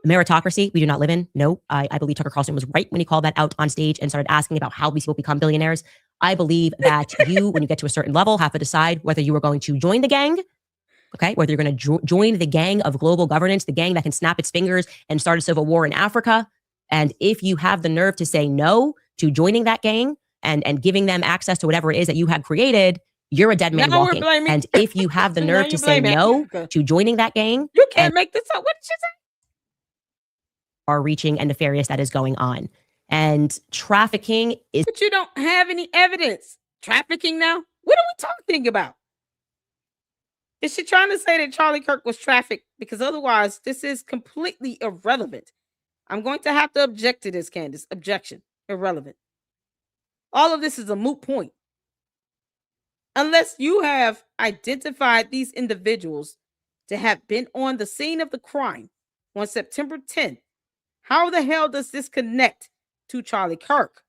meritocracy we do not live in. No, I believe Tucker Carlson was right when he called that out on stage and started asking about how these people become billionaires. I believe that you, when you get to a certain level, have to decide whether you are going to join the gang okay, whether you're going to join the gang of global governance, the gang that can snap its fingers and start a civil war in Africa. And if you have the nerve to say no to joining that gang and giving them access to whatever it is that you have created, you're a dead man walking. And if you have the nerve to say no to joining that gang, you can't make this up. What did you say? Are reaching and nefarious that is going on. And trafficking is... But you don't have any evidence. Trafficking now? What are we talking about? Is she trying to say that Charlie Kirk was trafficked? Because otherwise, this is completely irrelevant. I'm going to have to object to this, Candace. Objection. Irrelevant. All of this is a moot point. Unless you have identified these individuals to have been on the scene of the crime on September 10th, how the hell does this connect to Charlie Kirk?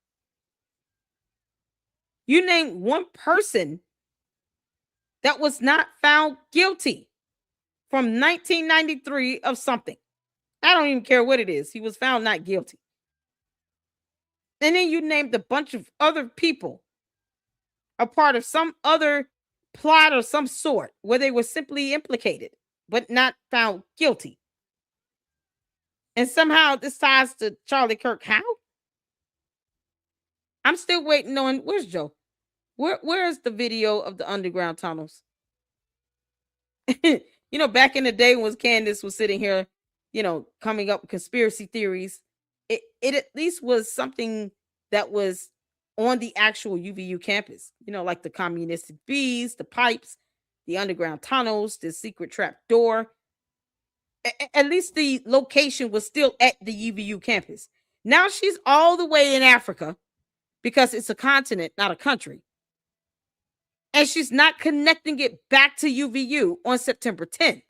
You name one person that was not found guilty from 1993 of something. I don't even care what it is. He was found not guilty. And then you named a bunch of other people a part of some other plot of some sort where they were simply implicated but not found guilty. And somehow this ties to Charlie Kirk. How? I'm still waiting on, where's Joe? Where is the video of the underground tunnels? You know, back in the day when Candace was sitting here, you know, coming up with conspiracy theories, it at least was something that was on the actual UVU campus, you know, like the communistic bees, the pipes, the underground tunnels, the secret trap door. At least the location was still at the UVU campus. Now she's all the way in Africa because it's a continent, not a country. And she's not connecting it back to UVU on September 10th.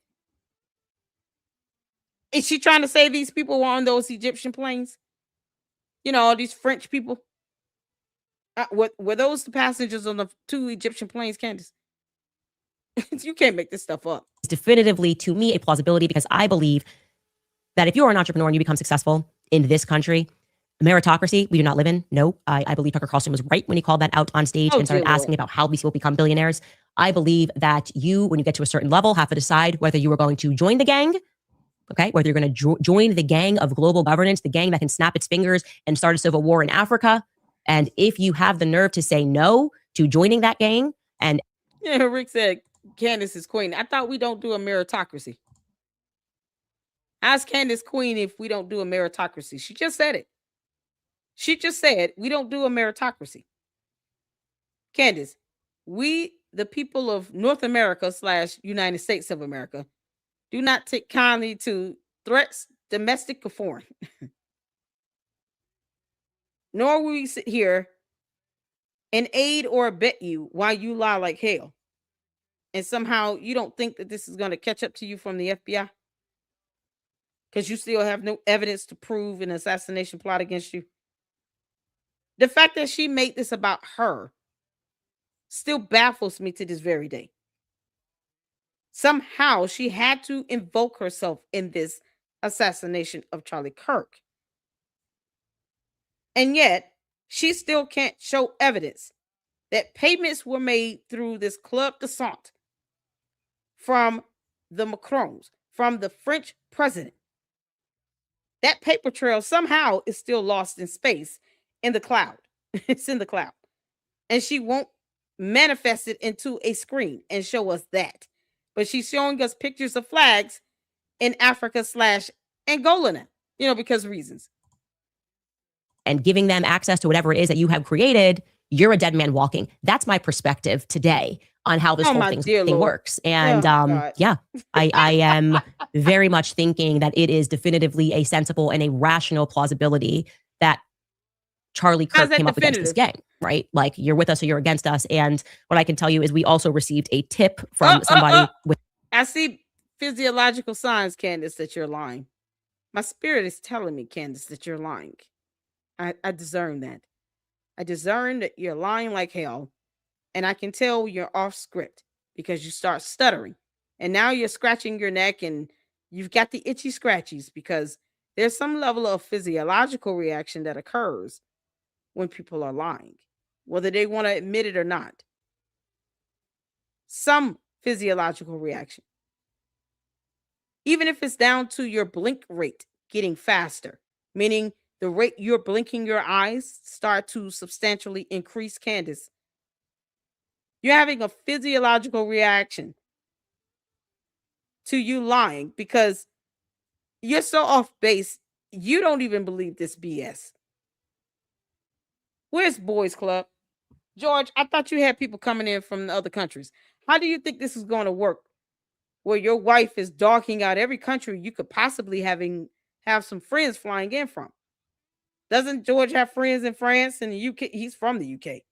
Is she trying to say these people were on those Egyptian planes? You know, all these French people? Were those the passengers on the 2 Egyptian planes, Candace? You can't make this stuff up. It's definitively, to me, a plausibility, because I believe that if you're an entrepreneur and you become successful in this country, meritocracy, we do not live in. No, I believe Tucker Carlson was right when he called that out on stage and started asking about how these people become billionaires. I believe that you, when you get to a certain level, have to decide whether you are going to join the gang, okay, whether you're going to join the gang of global governance, the gang that can snap its fingers and start a civil war in Africa. And if you have the nerve to say no to joining that gang, and... Yeah, Rick said, Candace is queen. I thought we don't do a meritocracy. Ask Candace queen if we don't do a meritocracy. She just said it. She just said we don't do a meritocracy. Candace, we, the people of North America / United States of America, do not take kindly to threats, domestic or foreign. Nor will we sit here and aid or abet you while you lie like hell. And somehow you don't think that this is going to catch up to you from the FBI? Because you still have no evidence to prove an assassination plot against you. The fact that she made this about her still baffles me to this very day. Somehow she had to invoke herself in this assassination of Charlie Kirk. And yet she still can't show evidence that payments were made through this Club de Sang from the Macrons, from the French president. That paper trail somehow is still lost in space, in the cloud. It's in the cloud. And she won't manifest it into a screen and show us that. But she's showing us pictures of flags in Africa / Angola now, you know, because of reasons. And giving them access to whatever it is that you have created, you're a dead man walking. That's my perspective today on how this whole thing works. And yeah, I am very much thinking that it is definitively a sensible and a rational plausibility that Charlie Kirk came up against this gang, right? Like, you're with us or you're against us. And what I can tell you is we also received a tip from somebody with... I see physiological signs, Candace, that you're lying. My spirit is telling me, Candace, that you're lying. I discern that. I discern that you're lying like hell. And I can tell you're off script because you start stuttering. And now you're scratching your neck and you've got the itchy scratchies because there's some level of physiological reaction that occurs when people are lying, whether they want to admit it or not. Some physiological reaction. even if it's down to your blink rate getting faster, meaning the rate you're blinking your eyes start to substantially increase, Candace. You're having a physiological reaction to you lying because you're so off base. You don't even believe this BS. Where's Boys Club? George, I thought you had people coming in from the other countries. How do you think this is going to work? Where your wife is dogging out every country you could possibly have some friends flying in from. Doesn't George have friends in France and the UK? He's from the UK.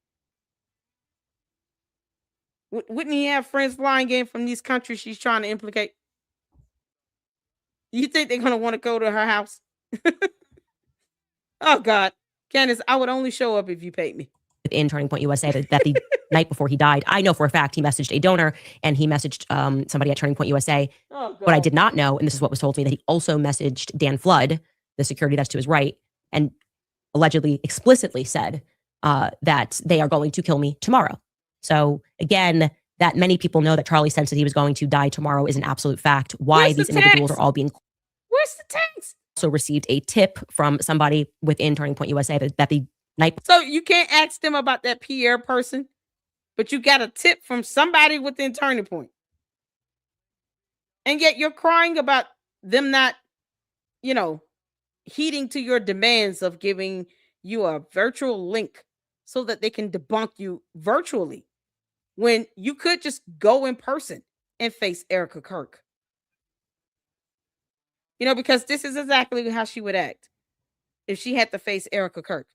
Wouldn't he have friends flying in from these countries she's trying to implicate? You think they're going to want to go to her house? Oh, God. Candace, I would only show up if you paid me. In Turning Point USA that the night before he died, I know for a fact he messaged a donor and he messaged somebody at Turning Point USA. Oh, what I did not know, and this is what was told to me, that he also messaged Dan Flood, the security that's to his right, and allegedly explicitly said that they are going to kill me tomorrow. So again, that many people know that Charlie said that he was going to die tomorrow is an absolute fact. Why Where's these the individuals text? are all being Where's the text? also received a tip from somebody within Turning Point USA that the night. So you can't ask them about that Pierre person, but you got a tip from somebody within Turning Point. And yet you're crying about them not, heeding to your demands of giving you a virtual link so that they can debunk you virtually when you could just go in person and face Erica Kirk. Because this is exactly how she would act if she had to face Erica Kirk.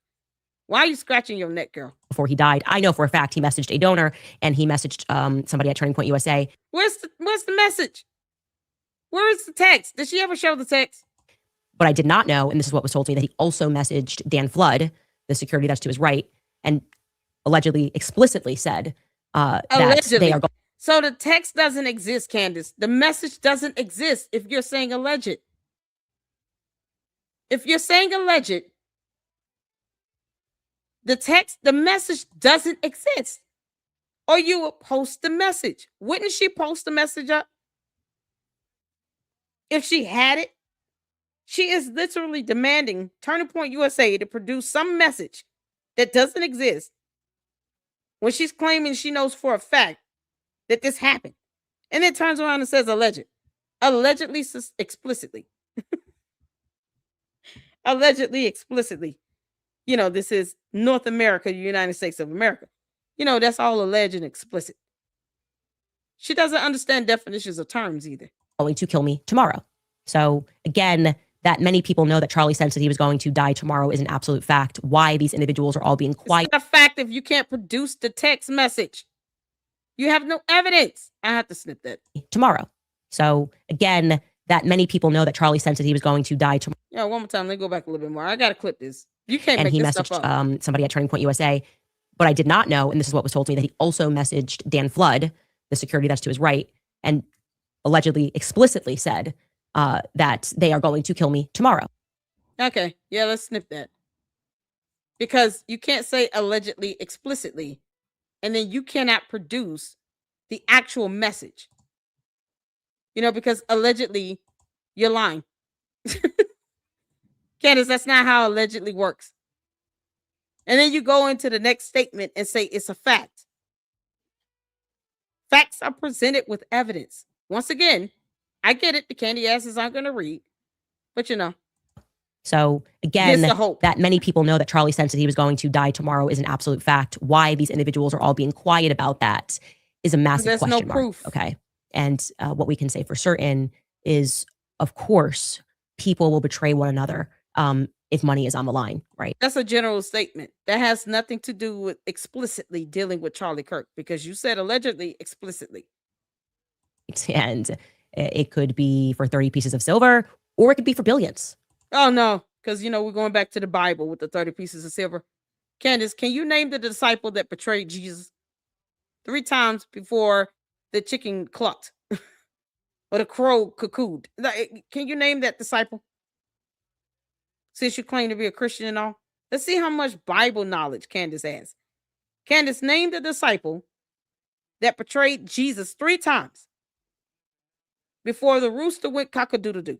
Why are you scratching your neck, girl? Before he died, I know for a fact he messaged a donor and he messaged somebody at Turning Point USA. Where's the message? Where is the text? Did she ever show the text? But I did not know, and this is what was told to me, that he also messaged Dan Flood, the security that's to his right, and allegedly explicitly said that they are going. So the text doesn't exist, Candace. The message doesn't exist if you're saying alleged. If you're saying alleged, the message doesn't exist. Or you would post the message. Wouldn't she post the message up? If she had it, she is literally demanding Turning Point USA to produce some message that doesn't exist when she's claiming she knows for a fact that this happened. And then turns around and says alleged. Allegedly, explicitly. Allegedly, explicitly. This is North America, the United States of America. That's all alleged and explicit. She doesn't understand definitions of terms either. Going to kill me tomorrow. So again, that many people know that Charlie said that he was going to die tomorrow is an absolute fact. Why these individuals are all being quiet. It's not a fact if you can't produce the text message. You have no evidence. I have to snip that. Tomorrow. So again, that many people know that Charlie said that he was going to die tomorrow. Yeah, one more time. Let me go back a little bit more. I got to clip this. You can't and make he this messaged stuff up. Somebody at Turning Point USA. But I did not know, and this is what was told to me, that he also messaged Dan Flood, the security that's to his right, and allegedly explicitly said that they are going to kill me tomorrow. Okay. Yeah, let's snip that. Because you can't say allegedly explicitly, and then you cannot produce the actual message. Because allegedly, you're lying. Candace, that's not how allegedly works. And then you go into the next statement and say it's a fact. Facts are presented with evidence. Once again, I get it. The candy asses aren't going to read. But So again, that many people know that Charlie said that he was going to die tomorrow is an absolute fact. Why these individuals are all being quiet about that is a massive question mark. Proof. Okay. And what we can say for certain is, of course, people will betray one another if money is on the line, right? That's a general statement. That has nothing to do with explicitly dealing with Charlie Kirk, because you said allegedly explicitly. And it could be for 30 pieces of silver, or it could be for billions. Oh, no, because, we're going back to the Bible with the 30 pieces of silver. Candace, can you name the disciple that betrayed Jesus 3 times before the chicken clucked or the crow cuckooed? Can you name that disciple? Since you claim to be a Christian and all. Let's see how much Bible knowledge Candace has. Candace, name the disciple that betrayed Jesus 3 times. before the rooster went cock-a-doodle-doo.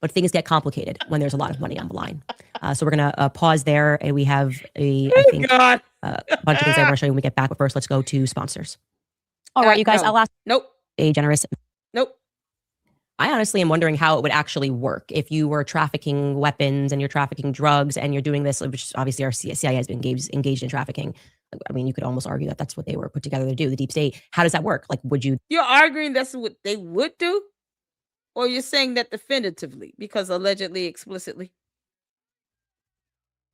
But things get complicated when there's a lot of money on the line. So we're going to pause there. And we have a bunch of things I want to show you when we get back. But first, let's go to sponsors. All right, you guys, no. I'll ask Nope. a generous. Nope. I honestly am wondering how it would actually work if you were trafficking weapons and you're trafficking drugs and you're doing this, which obviously our CIA has been engaged in trafficking. I mean, you could almost argue that that's what they were put together to do, the deep state. How does that work? Like, would you? You're arguing that's what they would do? Or you're saying that definitively because allegedly, explicitly?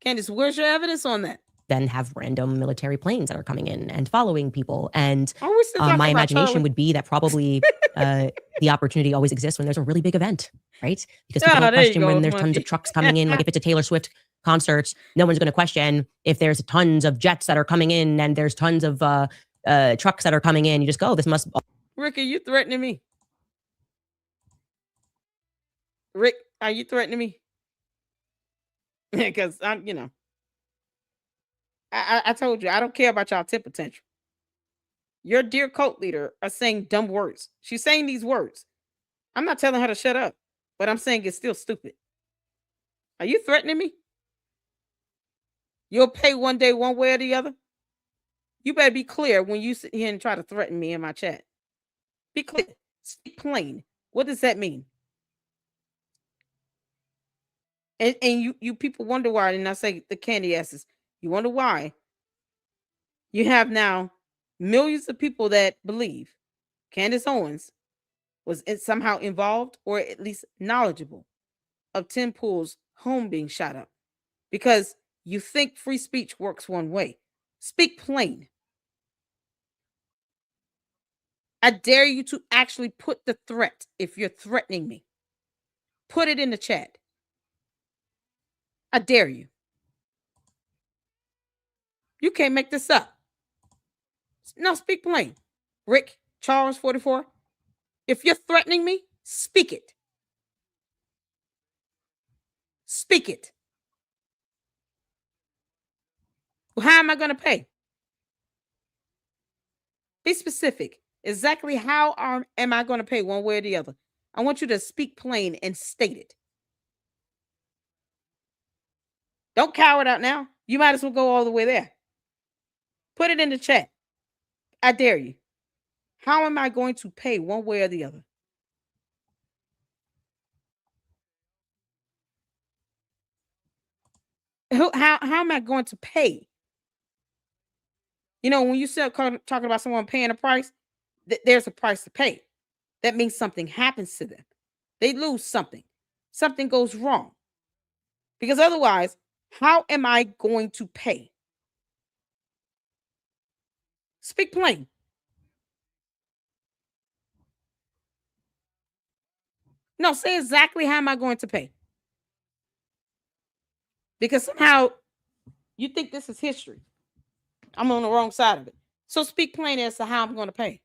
Candace, where's your evidence on that? Then have random military planes that are coming in and following people. And my my imagination Charlie? would be that probably the opportunity always exists when there's a really big event, right? Because people don't question when there's tons of trucks coming in. Like if it's a Taylor Swift concert, no one's going to question if there's tons of jets that are coming in and there's tons of trucks that are coming in. You just go, this must. Rick, are you threatening me? Rick, are you threatening me? Because I'm, I told you, I don't care about y'all tip potential. Your dear cult leader are saying dumb words. She's saying these words. I'm not telling her to shut up, but I'm saying it's still stupid. Are you threatening me? You'll pay one day, one way or the other? You better be clear when you sit here and try to threaten me in my chat. Be clear. Speak plain. What does that mean? And you people wonder why, and I say the candy asses, you wonder why you have now millions of people that believe Candace Owens was somehow involved or at least knowledgeable of Tim Pool's home being shot up because you think free speech works one way. Speak plain. I dare you to actually put the threat, if you're threatening me, put it in the chat. I dare you. You can't make this up. No, speak plain. Rick, Charles 44, if you're threatening me, speak it. Speak it. Well, how am I going to pay? Be specific. Exactly how am I going to pay one way or the other? I want you to speak plain and state it. Don't cower it out now. You might as well go all the way there. Put it in the chat. I dare you. How am I going to pay one way or the other? How am I going to pay? When you start talking about someone paying a price, there's a price to pay. That means something happens to them. They lose something. Something goes wrong. Because otherwise, how am I going to pay? Speak plain. No, say exactly how am I going to pay? Because somehow you think this is history. I'm on the wrong side of it. So speak plain as to how I'm going to pay.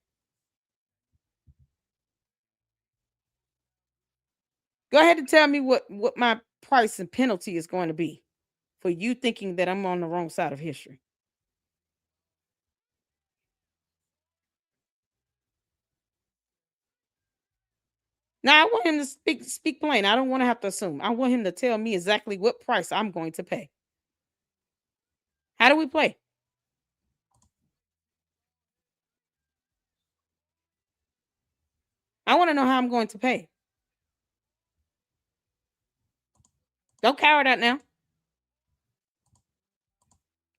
Go ahead and tell me what my price and penalty is going to be for you thinking that I'm on the wrong side of history. Now, I want him to speak plain. I don't want to have to assume. I want him to tell me exactly what price I'm going to pay. How do we play? I want to know how I'm going to pay. Don't cower that now.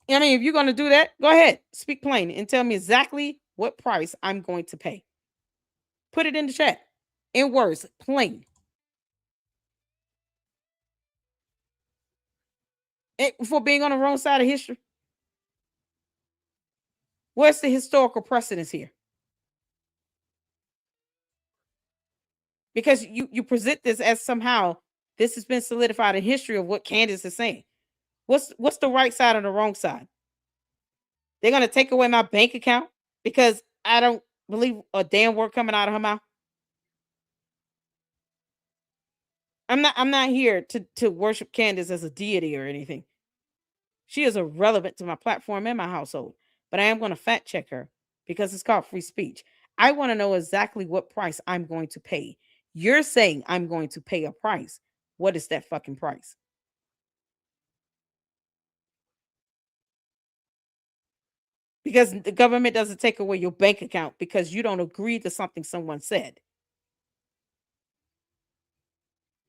I mean, if you're going to do that, go ahead. Speak plain and tell me exactly what price I'm going to pay. Put it in the chat. In words, plain. For being on the wrong side of history. Where's the historical precedence here? Because you present this as somehow this has been solidified in history of what Candace is saying. What's the right side or the wrong side? They're going to take away my bank account because I don't believe a damn word coming out of her mouth. I'm not here to worship Candace as a deity or anything. She is irrelevant to my platform and my household, but I am going to fact check her because it's called free speech. I want to know exactly what price I'm going to pay. You're saying I'm going to pay a price. What is that fucking price? Because the government doesn't take away your bank account because you don't agree to something someone said.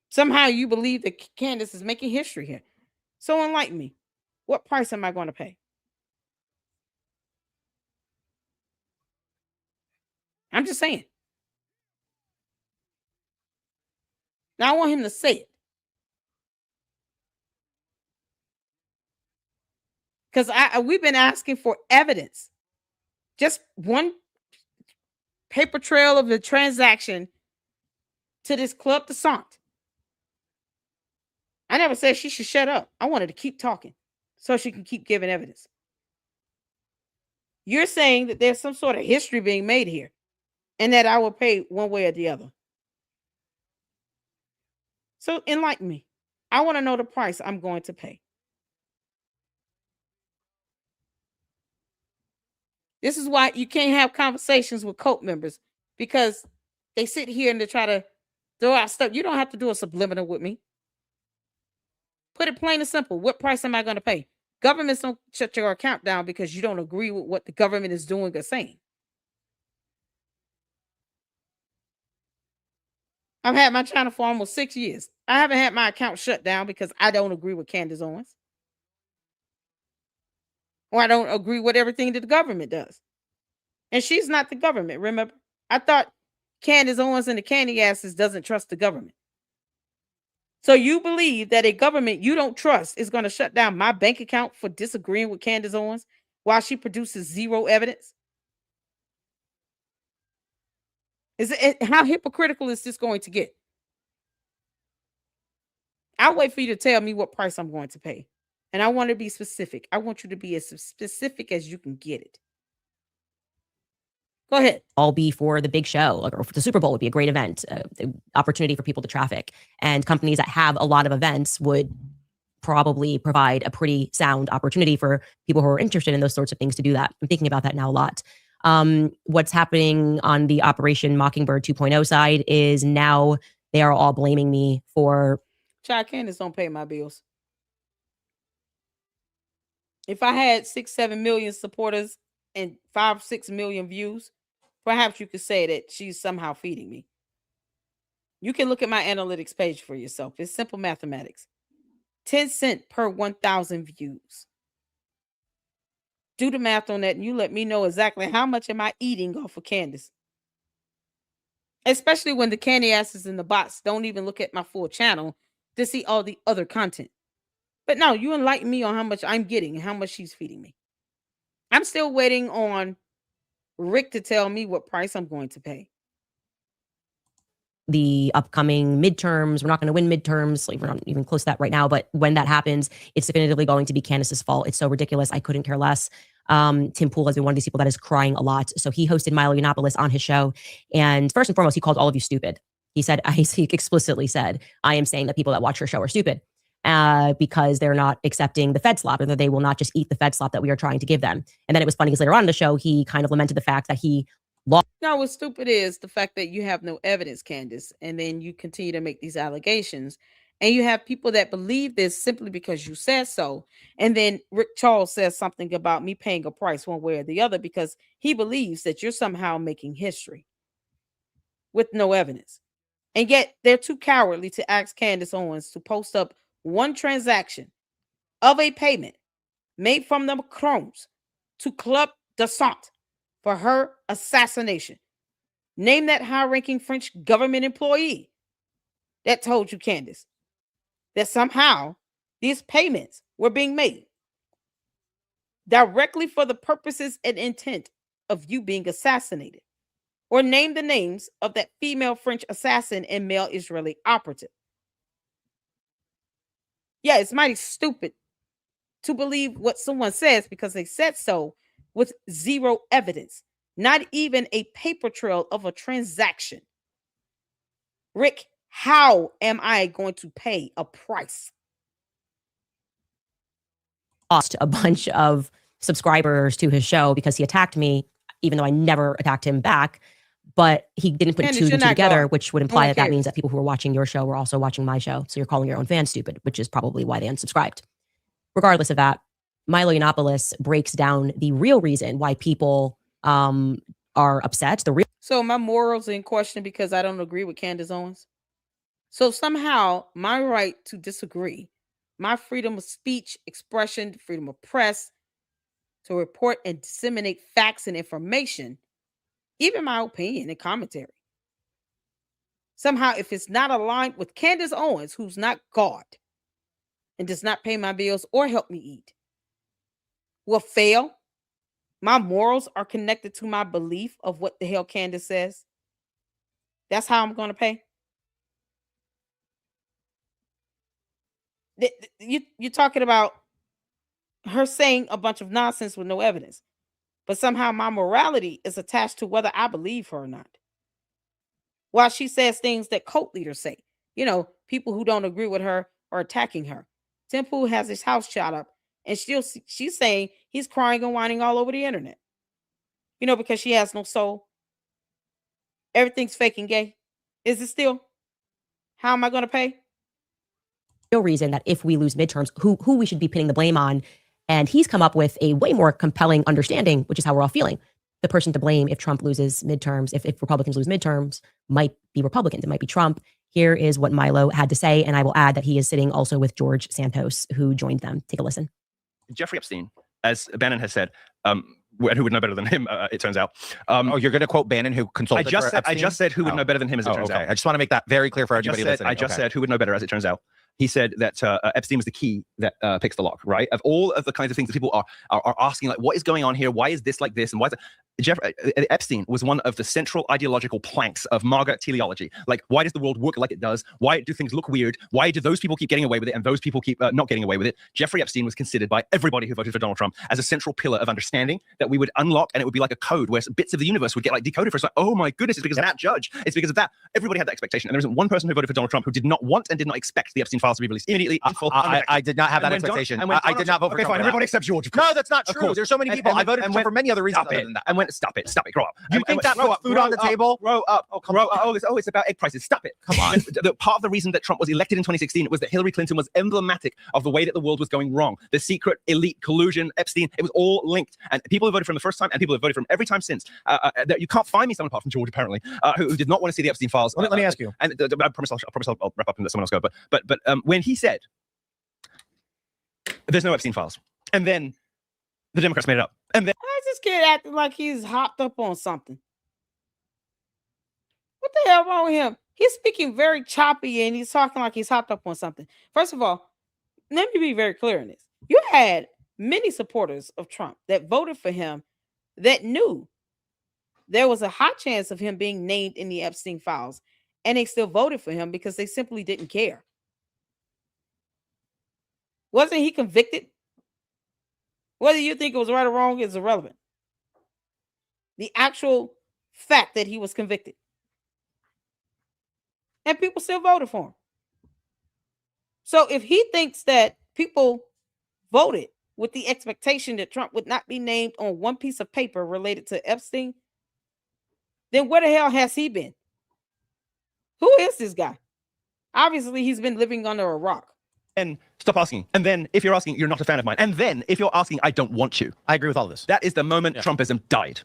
Somehow you believe that Candace is making history here. So enlighten me. What price am I going to pay? I'm just saying. Now I want him to say it. Because we've been asking for evidence. Just one paper trail of the transaction to this Club de Sant. I never said she should shut up. I wanted to keep talking so she can keep giving evidence. You're saying that there's some sort of history being made here and that I will pay one way or the other. So enlighten me. I want to know the price I'm going to pay. This is why you can't have conversations with cult members, because they sit here and they try to throw out stuff. You don't have to do a subliminal with me. Put it plain and simple. What price am I going to pay? Governments don't shut your account down because you don't agree with what the government is doing or saying. I've had my channel for almost 6 years. I haven't had my account shut down because I don't agree with Candace Owens. Or I don't agree with everything that the government does. And she's not the government, remember? I thought Candace Owens and the candy asses doesn't trust the government. So you believe that a government you don't trust is going to shut down my bank account for disagreeing with Candace Owens while she produces zero evidence? How hypocritical is this going to get? I'll wait for you to tell me what price I'm going to pay. And I want to be specific. I want you to be as specific as you can get it. Go ahead. All be for the big show, like, or the Super Bowl would be a great event, opportunity for people to traffic. And companies that have a lot of events would probably provide a pretty sound opportunity for people who are interested in those sorts of things to do that. I'm thinking about that now a lot. What's happening on the Operation Mockingbird 2.0 side is now they are all blaming me for... Child, Candace don't pay my bills. If I had 6-7 million supporters and 5-6 million views, perhaps you could say that she's somehow feeding me. You can look at my analytics page for yourself. It's simple mathematics. 10 cents per 1,000 views. Do the math on that and you let me know exactly how much am I eating off of Candace. Especially when the candy asses in the box don't even look at my full channel to see all the other content. But no, you enlighten me on how much I'm getting and how much she's feeding me. I'm still waiting on Rick to tell me what price I'm going to pay. The upcoming midterms. We're not going to win midterms. Like, we're not even close to that right now. But when that happens, it's definitively going to be Candace's fault. It's so ridiculous. I couldn't care less. Tim Pool has been one of these people that is crying a lot. So he hosted Milo Yiannopoulos on his show. And first and foremost, he called all of you stupid. He explicitly said, I am saying that people that watch your show are stupid because they're not accepting the Fed slop, and that they will not just eat the Fed slop that we are trying to give them. And then it was funny because later on in the show, he kind of lamented the fact that he lost. No, what's stupid is the fact that you have no evidence, Candace, and then you continue to make these allegations, and you have people that believe this simply because you said so. And then Rick Charles says something about me paying a price one way or the other because he believes that you're somehow making history with no evidence. And yet they're too cowardly to ask Candace Owens to post up one transaction of a payment made from the Macrons to Club de Sant for her assassination. Name that high-ranking French government employee that told you, Candace, that somehow these payments were being made directly for the purposes and intent of you being assassinated. Or name the names of that female French assassin and male Israeli operative. Yeah, it's mighty stupid to believe what someone says because they said so with zero evidence, not even a paper trail of a transaction. Rick, how am I going to pay a price? Lost a bunch of subscribers to his show because he attacked me, even though I never attacked him back. but he didn't put Candace, two you're and two not together, God. which would No imply one that that cares. means that people who are watching your show were also watching my show. So you're calling your own fans stupid, which is probably why they unsubscribed. Regardless of that, Milo Yiannopoulos breaks down the real reason why people are upset. So my morals are in question because I don't agree with Candace Owens. So somehow my right to disagree, my freedom of speech, expression, freedom of press, to report and disseminate facts and information, even my opinion and commentary. Somehow, if it's not aligned with Candace Owens, who's not God and does not pay my bills or help me eat, will fail. My morals are connected to my belief of what the hell Candace says. That's how I'm going to pay. You're talking about her saying a bunch of nonsense with no evidence, but somehow my morality is attached to whether I believe her or not. While she says things that cult leaders say, you know, people who don't agree with her are attacking her. Tim Pool has his house shot up, and she's saying he's crying and whining all over the internet. You know, because she has no soul. Everything's fake and gay. Is it still? How am I going to pay? No reason that if we lose midterms, who we should be pinning the blame on. And he's come up with a way more compelling understanding, which is how we're all feeling. The person to blame if Trump loses midterms, if Republicans lose midterms, might be Republicans. It might be Trump. Here is what Milo had to say. And I will add that he is sitting also with George Santos, who joined them. Take a listen. Jeffrey Epstein, as Bannon has said, and who would know better than him, it turns out. Oh, you're going to quote Bannon, who consulted for Epstein? I just said who would know better than him, as it turns out. I just want to make that very clear for everybody listening. I just said who would know better, as it turns out. He said that Epstein was the key that picks the lock, right? Of all of the kinds of things that people are asking, like, what is going on here? Why is this like this? And why is it? Epstein was one of the central ideological planks of MAGA teleology. Like, why does the world work like it does? Why do things look weird? Why do those people keep getting away with it and those people keep not getting away with it? Jeffrey Epstein was considered by everybody who voted for Donald Trump as a central pillar of understanding that we would unlock, and it would be like a code where bits of the universe would get like decoded for us. Like, oh my goodness, it's because of that judge. It's because of that. Everybody had that expectation, and there isn't one person who voted for Donald Trump who did not want and did not expect the Epstein files to be released immediately. I did not have that expectation. I did not vote for Trump. Fine. Everybody except George. No, that's not true. There's so many people. I voted for Trump for many other reasons other than that. I went, stop it, grow up. You think that puts food on the table? Grow up. It's about egg prices. Stop it. Come on. Part of the reason that Trump was elected in 2016 was that Hillary Clinton was emblematic of the way that the world was going wrong. The secret elite collusion, Epstein, it was all linked. And people who voted for him the first time and people who voted for him every time since, you can't find me someone apart from George, apparently, who did not want to see the Epstein files. Let me ask you. And I promise I'll wrap up and let someone else go. But when he said, there's no Epstein files, and then the Democrats made it up, and then Why is this kid acting like he's hopped up on something? What the hell wrong with him? He's speaking very choppy and he's talking like he's hopped up on something. First of all, let me be very clear in this. You had many supporters of Trump that voted for him that knew there was a high chance of him being named in the Epstein files, and they still voted for him because they simply didn't care. Wasn't he convicted? Whether you think it was right or wrong is irrelevant. The actual fact that he was convicted. And people still voted for him. So if he thinks that people voted with the expectation that Trump would not be named on one piece of paper related to Epstein, then where the hell has he been? Who is this guy? Obviously, he's been living under a rock. And stop asking. And then if you're asking, you're not a fan of mine. And then if you're asking, I don't want you. I agree with all this. That is the moment Trumpism died.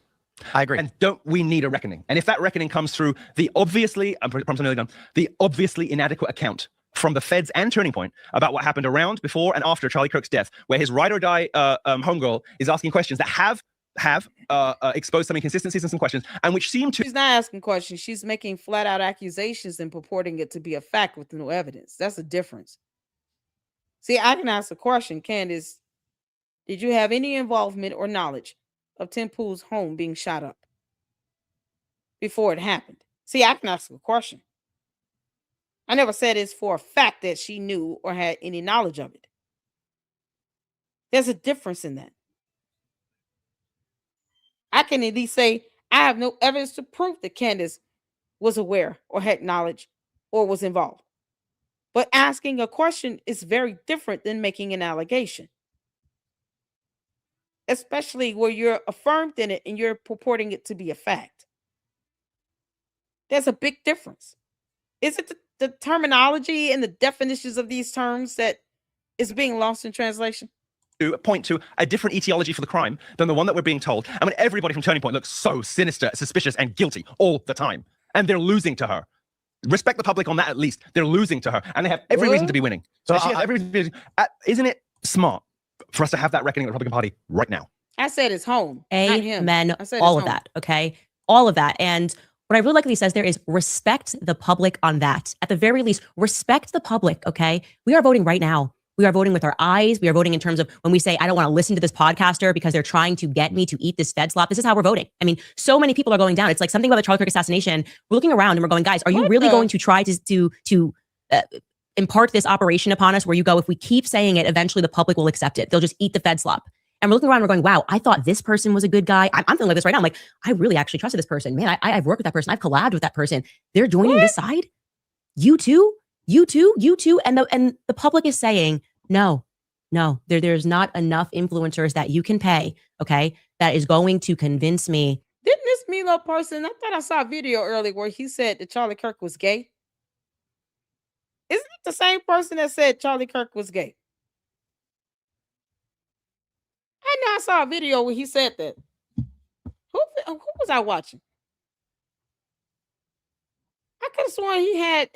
I agree. And don't we need a reckoning? And if that reckoning comes through the obviously, I promise I'm nearly done, the obviously inadequate account from the feds and Turning Point about what happened around, before, and after Charlie Kirk's death, where his ride or die homegirl is asking questions that have exposed some inconsistencies and some questions, and which seem to... She's not asking questions. She's making flat out accusations and purporting it to be a fact with no evidence. That's the difference. See, I can ask a question, Candace. Did you have any involvement or knowledge of Tim Pool's home being shot up before it happened? See, I can ask a question. I never said it's for a fact that she knew or had any knowledge of it. There's a difference in that. I can at least say I have no evidence to prove that Candace was aware or had knowledge or was involved. But asking a question is very different than making an allegation, especially where you're affirmed in it and you're purporting it to be a fact. There's a big difference. Is it the terminology and the definitions of these terms that is being lost in translation? To point to a different etiology for the crime than the one that we're being told. I mean, everybody from Turning Point looks so sinister, suspicious, and guilty all the time. And they're losing to her. Respect the public on that, at least. They're losing to her. And they have every reason to be winning. So she has every reason. Isn't it smart for us to have that reckoning in the Republican Party right now? I said it's home. Amen. All of that. Okay. All of that. And what I really like that he says there is respect the public on that. At the very least, respect the public. Okay. We are voting right now. We are voting with our eyes. We are voting in terms of when we say, I don't want to listen to this podcaster because they're trying to get me to eat this Fed slop. This is how we're voting. I mean, so many people are going down. It's like something about the Charlie Kirk assassination. We're looking around and we're going, guys, are you really going to try to impart this operation upon us where you go, if we keep saying it, eventually the public will accept it. They'll just eat the Fed slop. And we're looking around and we're going, wow, I thought this person was a good guy. I'm feeling like this right now. I'm like, I really actually trusted this person. Man, I've worked with that person. I've collabed with that person. They're joining this side. You too. And the public is saying, no, there's not enough influencers that you can pay, okay, that is going to convince me. Didn't this Milo person, I thought I saw a video earlier where he said that Charlie Kirk was gay. Isn't it the same person that said Charlie Kirk was gay? I know I saw a video where he said that. Who was I watching? I could have sworn he had,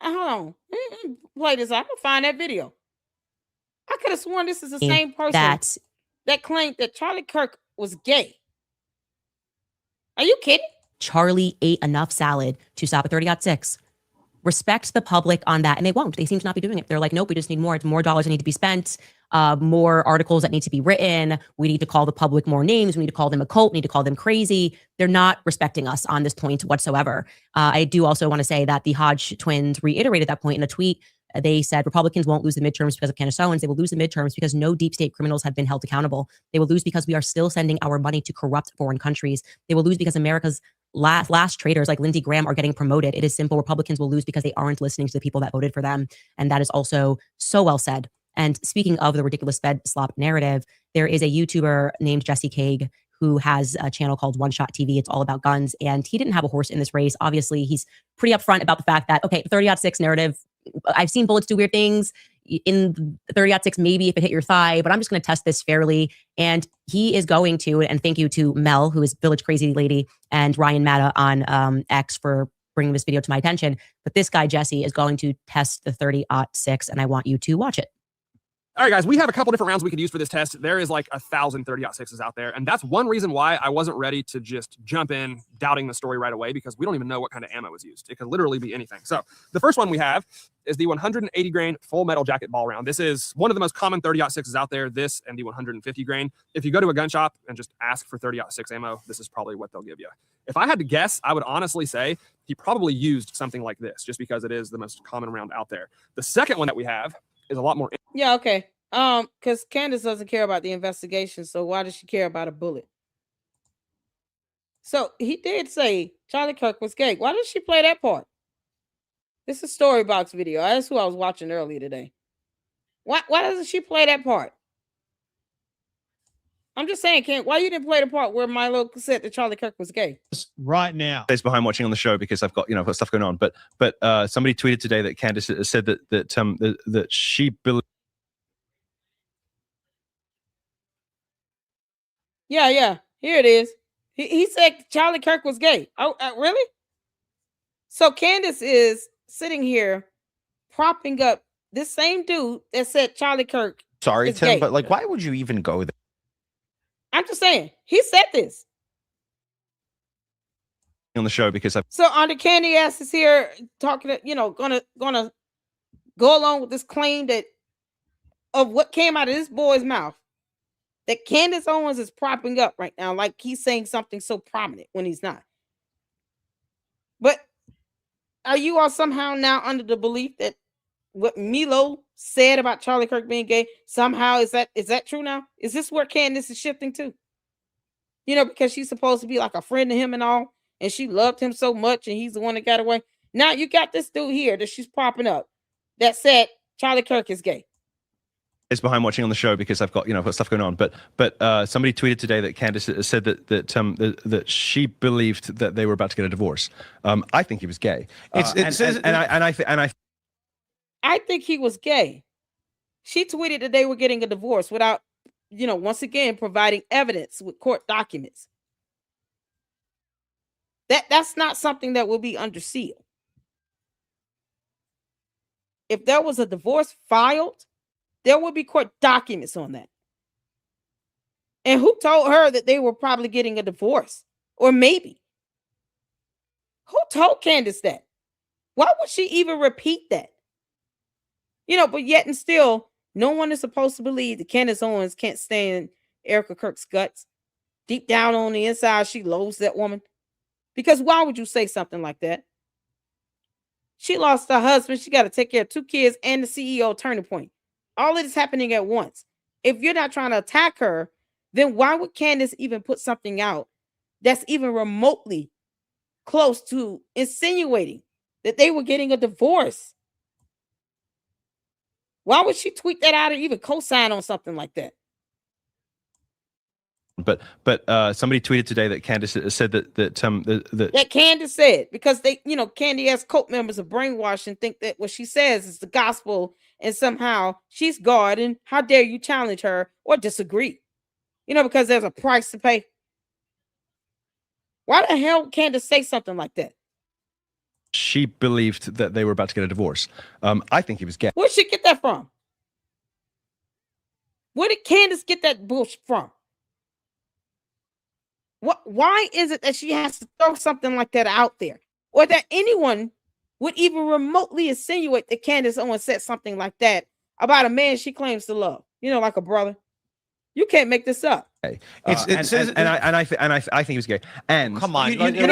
hold on, play this. I'm going to find that video. I could have sworn this is the same person that claimed that Charlie Kirk was gay. Are you kidding? Charlie ate enough salad to stop at 30-6. Respect the public on that. And they won't. They seem to not be doing it. They're like, nope, we just need more. It's more dollars that need to be spent, more articles that need to be written. We need to call the public more names. We need to call them a cult. We need to call them crazy. They're not respecting us on this point whatsoever. I do also want to say that the Hodge twins reiterated that point in a tweet. They said Republicans won't lose the midterms because of Candace Owens. They will lose the midterms because no deep state criminals have been held accountable. They will lose because we are still sending our money to corrupt foreign countries. They will lose because America's last traitors like Lindsey Graham are getting promoted. It is simple. Republicans will lose because they aren't listening to the people that voted for them. And that is also so well said. And speaking of the ridiculous Fed slop narrative, there is a YouTuber named Jesse Kague who has a channel called One Shot TV. It's all about guns. And he didn't have a horse in this race. Obviously, he's pretty upfront about the fact that, okay, the 30-6 narrative, I've seen bullets do weird things. In 30-6, maybe if it hit your thigh, but I'm just going to test this fairly. And he is going to, and thank you to Mel, who is Village Crazy Lady, and Ryan Matta on X for bringing this video to my attention. But this guy, Jesse, is going to test the 30-6, and I want you to watch it. All right, guys, we have a couple different rounds we could use for this test. There is like 1,000 30-6s out there. And that's one reason why I wasn't ready to just jump in doubting the story right away, because we don't even know what kind of ammo was used. It could literally be anything. So the first one we have is the 180 grain full metal jacket ball round. This is one of the most common 30-6s out there, this and the 150 grain. If you go to a gun shop and just ask for 30-6 ammo, this is probably what they'll give you. If I had to guess, I would honestly say he probably used something like this just because it is the most common round out there. The second one that we have is a lot more. Yeah, okay. Because Candace doesn't care about the investigation, so why does she care about a bullet? So he did say Charlie Kirk was gay. Why did she play that part? This is a Storybox video. That's who I was watching earlier today. Why doesn't she play that part? I'm just saying, why you didn't play the part where Milo said that Charlie Kirk was gay? Right now. Days behind watching on the show because I've got got stuff going on. But somebody tweeted today that Candace said that she believes. Yeah. Here it is. He said Charlie Kirk was gay. Oh, really? So Candace is sitting here propping up this same dude that said Charlie Kirk. Sorry, is Tim, gay. but like, why would you even go there? I'm just saying. He said this On the show because so on the Candy ass is here talking to, gonna go along with this claim that of what came out of this boy's mouth that Candace Owens is propping up right now, like he's saying something so prominent when he's not. But are you all somehow now under the belief that what Milo said about Charlie Kirk being gay somehow is that true now? Is this where Candace is shifting to? Because she's supposed to be like a friend to him and all, and she loved him so much, and he's the one that got away. Now you got this dude here that she's propping up that said Charlie Kirk is gay. is behind watching on the show because I've got I've got stuff going on. But somebody tweeted today that Candace said that she believed that they were about to get a divorce. I think he was gay. I think he was gay. She tweeted that they were getting a divorce without, once again providing evidence with court documents. That's not something that will be under seal. If there was a divorce filed, there would be court documents on that. And who told her that they were probably getting a divorce? Or maybe. Who told Candace that? Why would she even repeat that? But yet and still, no one is supposed to believe that Candace Owens can't stand Erica Kirk's guts. Deep down on the inside, she loathes that woman. Because why would you say something like that? She lost her husband. She got to take care of 2 kids and the CEO Turning Point. All of this happening at once. If you're not trying to attack her, then why would Candace even put something out that's even remotely close to insinuating that they were getting a divorce? Why would she tweet that out or even co-sign on something like that? But somebody tweeted today that Candace said that Candace said, because they, Candy-ass cult members are brainwashed and think that what she says is the gospel and somehow she's God, and how dare you challenge her or disagree? Because there's a price to pay. Why the hell would Candace say something like that? She believed that they were about to get a divorce. I think he was gay. Where'd she get that from? Where did Candace get that bullshit from? Why is it that she has to throw something like that out there? Or that anyone would even remotely insinuate that Candace Owens said something like that about a man she claims to love? Like a brother. You can't make this up. I think he was gay. And come on, you do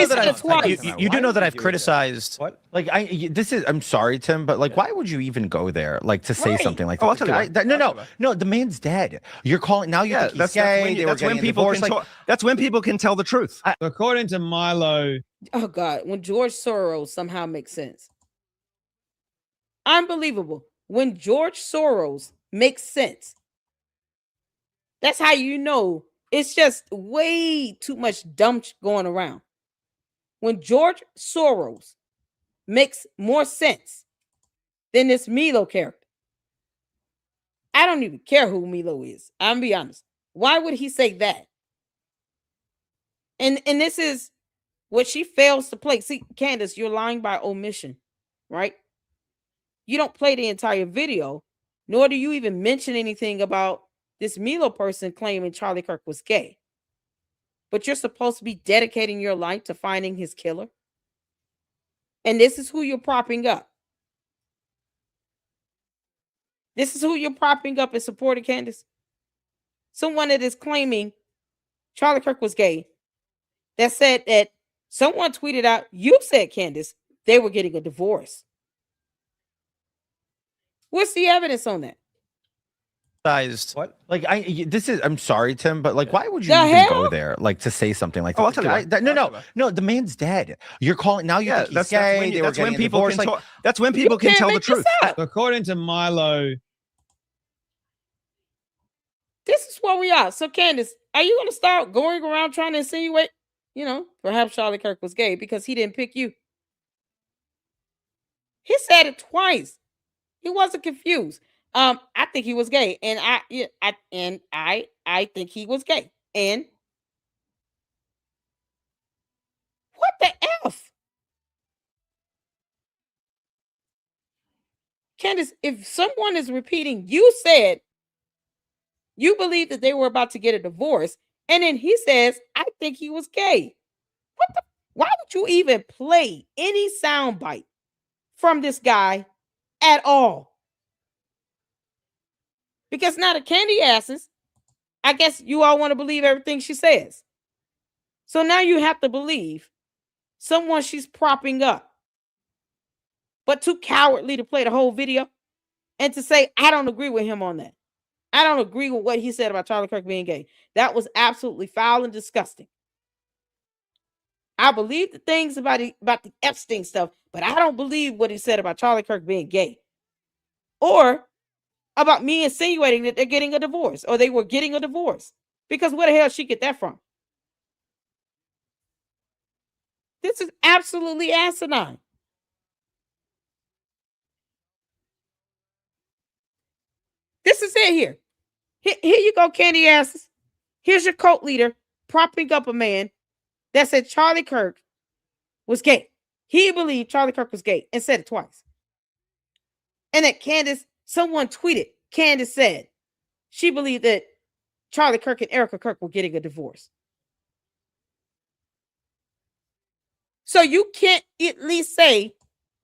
know that I've criticized. What? I'm sorry, Tim, but why would you even go there, to say something like that? Oh, I'll tell you. No, the man's dead. You're calling now. You think he's gay. That's when people can that's when people can tell the truth. According to Milo. Oh God, when George Soros somehow makes sense. Unbelievable. When George Soros makes sense. That's how you know it's just way too much dumb going around. When George Soros makes more sense than this Milo character. I don't even care who Milo is. I'm gonna be honest. Why would he say that? And this is what she fails to play. See, Candace, you're lying by omission, right? You don't play the entire video, nor do you even mention anything about this Milo person claiming Charlie Kirk was gay. But you're supposed to be dedicating your life to finding his killer. And this is who you're propping up. This is who you're propping up and supporting, Candace. Someone that is claiming Charlie Kirk was gay. That said that someone tweeted out, you said, Candace, they were getting a divorce. What's the evidence on that? What? I'm sorry, Tim, but why would you even go there, to say something like that? Oh, I'll tell you. No, the man's dead. You're calling now. You think he's gay. That's when people can that's when people can tell the truth. According to Milo. This is where we are. So, Candace, are you going to start going around trying to insinuate, perhaps Charlie Kirk was gay because he didn't pick you? He said it twice. He wasn't confused. I think he was gay, and I think he was gay. And what the F? Candace, if someone is repeating, you said you believe that they were about to get a divorce, and then he says, I think he was gay. Why would you even play any soundbite from this guy at all? Because now the candy asses, I guess you all want to believe everything she says. So now you have to believe someone she's propping up, but too cowardly to play the whole video and to say, I don't agree with him on that. I don't agree with what he said about Charlie Kirk being gay. That was absolutely foul and disgusting. I believe the things about the Epstein stuff, but I don't believe what he said about Charlie Kirk being gay. Or about me insinuating that they're getting a divorce or they were getting a divorce. Because where the hell she get that from? This is absolutely asinine. This is it here. Here you go, candy asses. Here's your cult leader propping up a man that said Charlie Kirk was gay. He believed Charlie Kirk was gay and said it twice. And that Candace, someone tweeted, Candace said she believed that Charlie Kirk and Erica Kirk were getting a divorce. So you can't at least say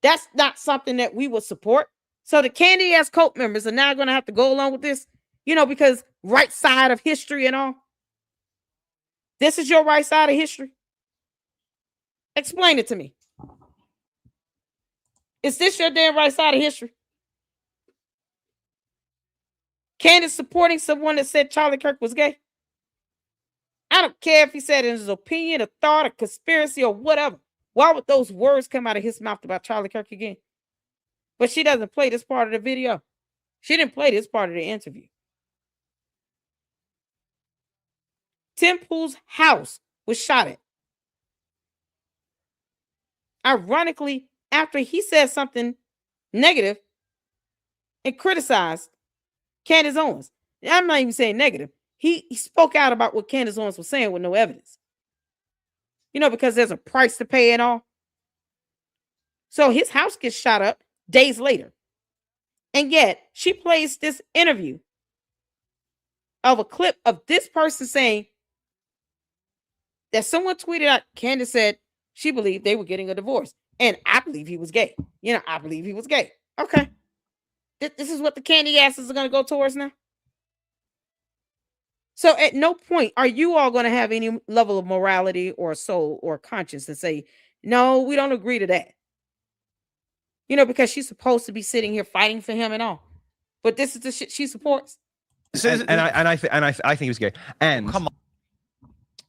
that's not something that we would support. So the candy ass cult members are now going to have to go along with this, because right side of history and all. This is your right side of history. Explain it to me. Is this your damn right side of history? Candace supporting someone that said Charlie Kirk was gay? I don't care if he said it in his opinion, a thought, a conspiracy, or whatever. Why would those words come out of his mouth about Charlie Kirk again? But she doesn't play this part of the video. She didn't play this part of the interview. Tim Pool's house was shot at. Ironically, after he said something negative and criticized Candace Owens. I'm not even saying negative. He spoke out about what Candace Owens was saying with no evidence. Because there's a price to pay and all. So his house gets shot up days later. And yet she plays this interview of a clip of this person saying that someone tweeted out, Candace said she believed they were getting a divorce. And I believe he was gay. I believe he was gay. Okay. This is what the candy asses are going to go towards now. So at no point are you all going to have any level of morality or soul or conscience to say, no, we don't agree to that. Because she's supposed to be sitting here fighting for him and all. But this is the shit she supports. I think he was gay. And come on.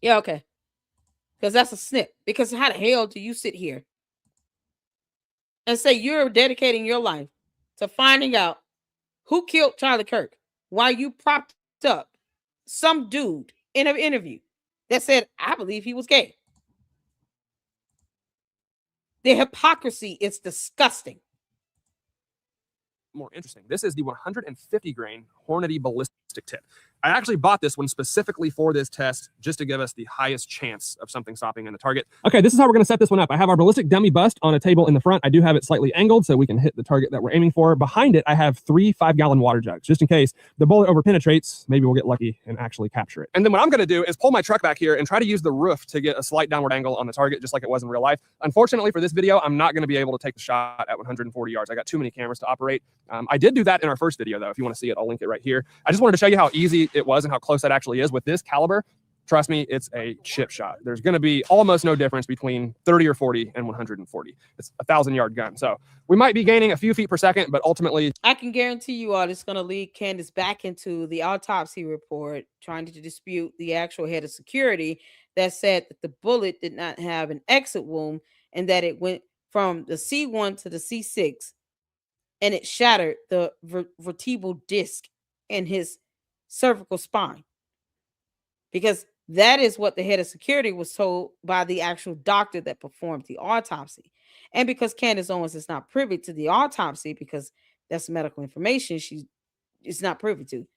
Yeah, okay. Because that's a snip. Because how the hell do you sit here and say you're dedicating your life to finding out who killed Charlie Kirk while you propped up some dude in an interview that said, I believe he was gay? The hypocrisy is disgusting. More interesting. This is the 150 grain Hornady ballistic tip. I actually bought this one specifically for this test just to give us the highest chance of something stopping in the target. Okay, this is how we're going to set this one up. I have our ballistic dummy bust on a table in the front. I do have it slightly angled so we can hit the target that we're aiming for. Behind it, I have 3 5-gallon water jugs, just in case the bullet overpenetrates. Maybe we'll get lucky and actually capture it. And then what I'm going to do is pull my truck back here and try to use the roof to get a slight downward angle on the target, just like it was in real life. Unfortunately for this video, I'm not going to be able to take the shot at 140 yards. I got too many cameras to operate. I did do that in our first video, though. If you want to see it, I'll link it right here. I just wanted to show you how easy it was and how close that actually is. With this caliber, trust me, it's a chip shot. There's going to be almost no difference between 30 or 40 and 140. It's a 1,000-yard gun. So we might be gaining a few feet per second, but ultimately, I can guarantee you all it's going to lead Candace back into the autopsy report, trying to dispute the actual head of security that said that the bullet did not have an exit wound and that it went from the C1 to the C6 and it shattered the vertebral disc in his cervical spine. Because that is what the head of security was told by the actual doctor that performed the autopsy. And because Candace Owens is not privy to the autopsy, because that's medical information she is not privy to,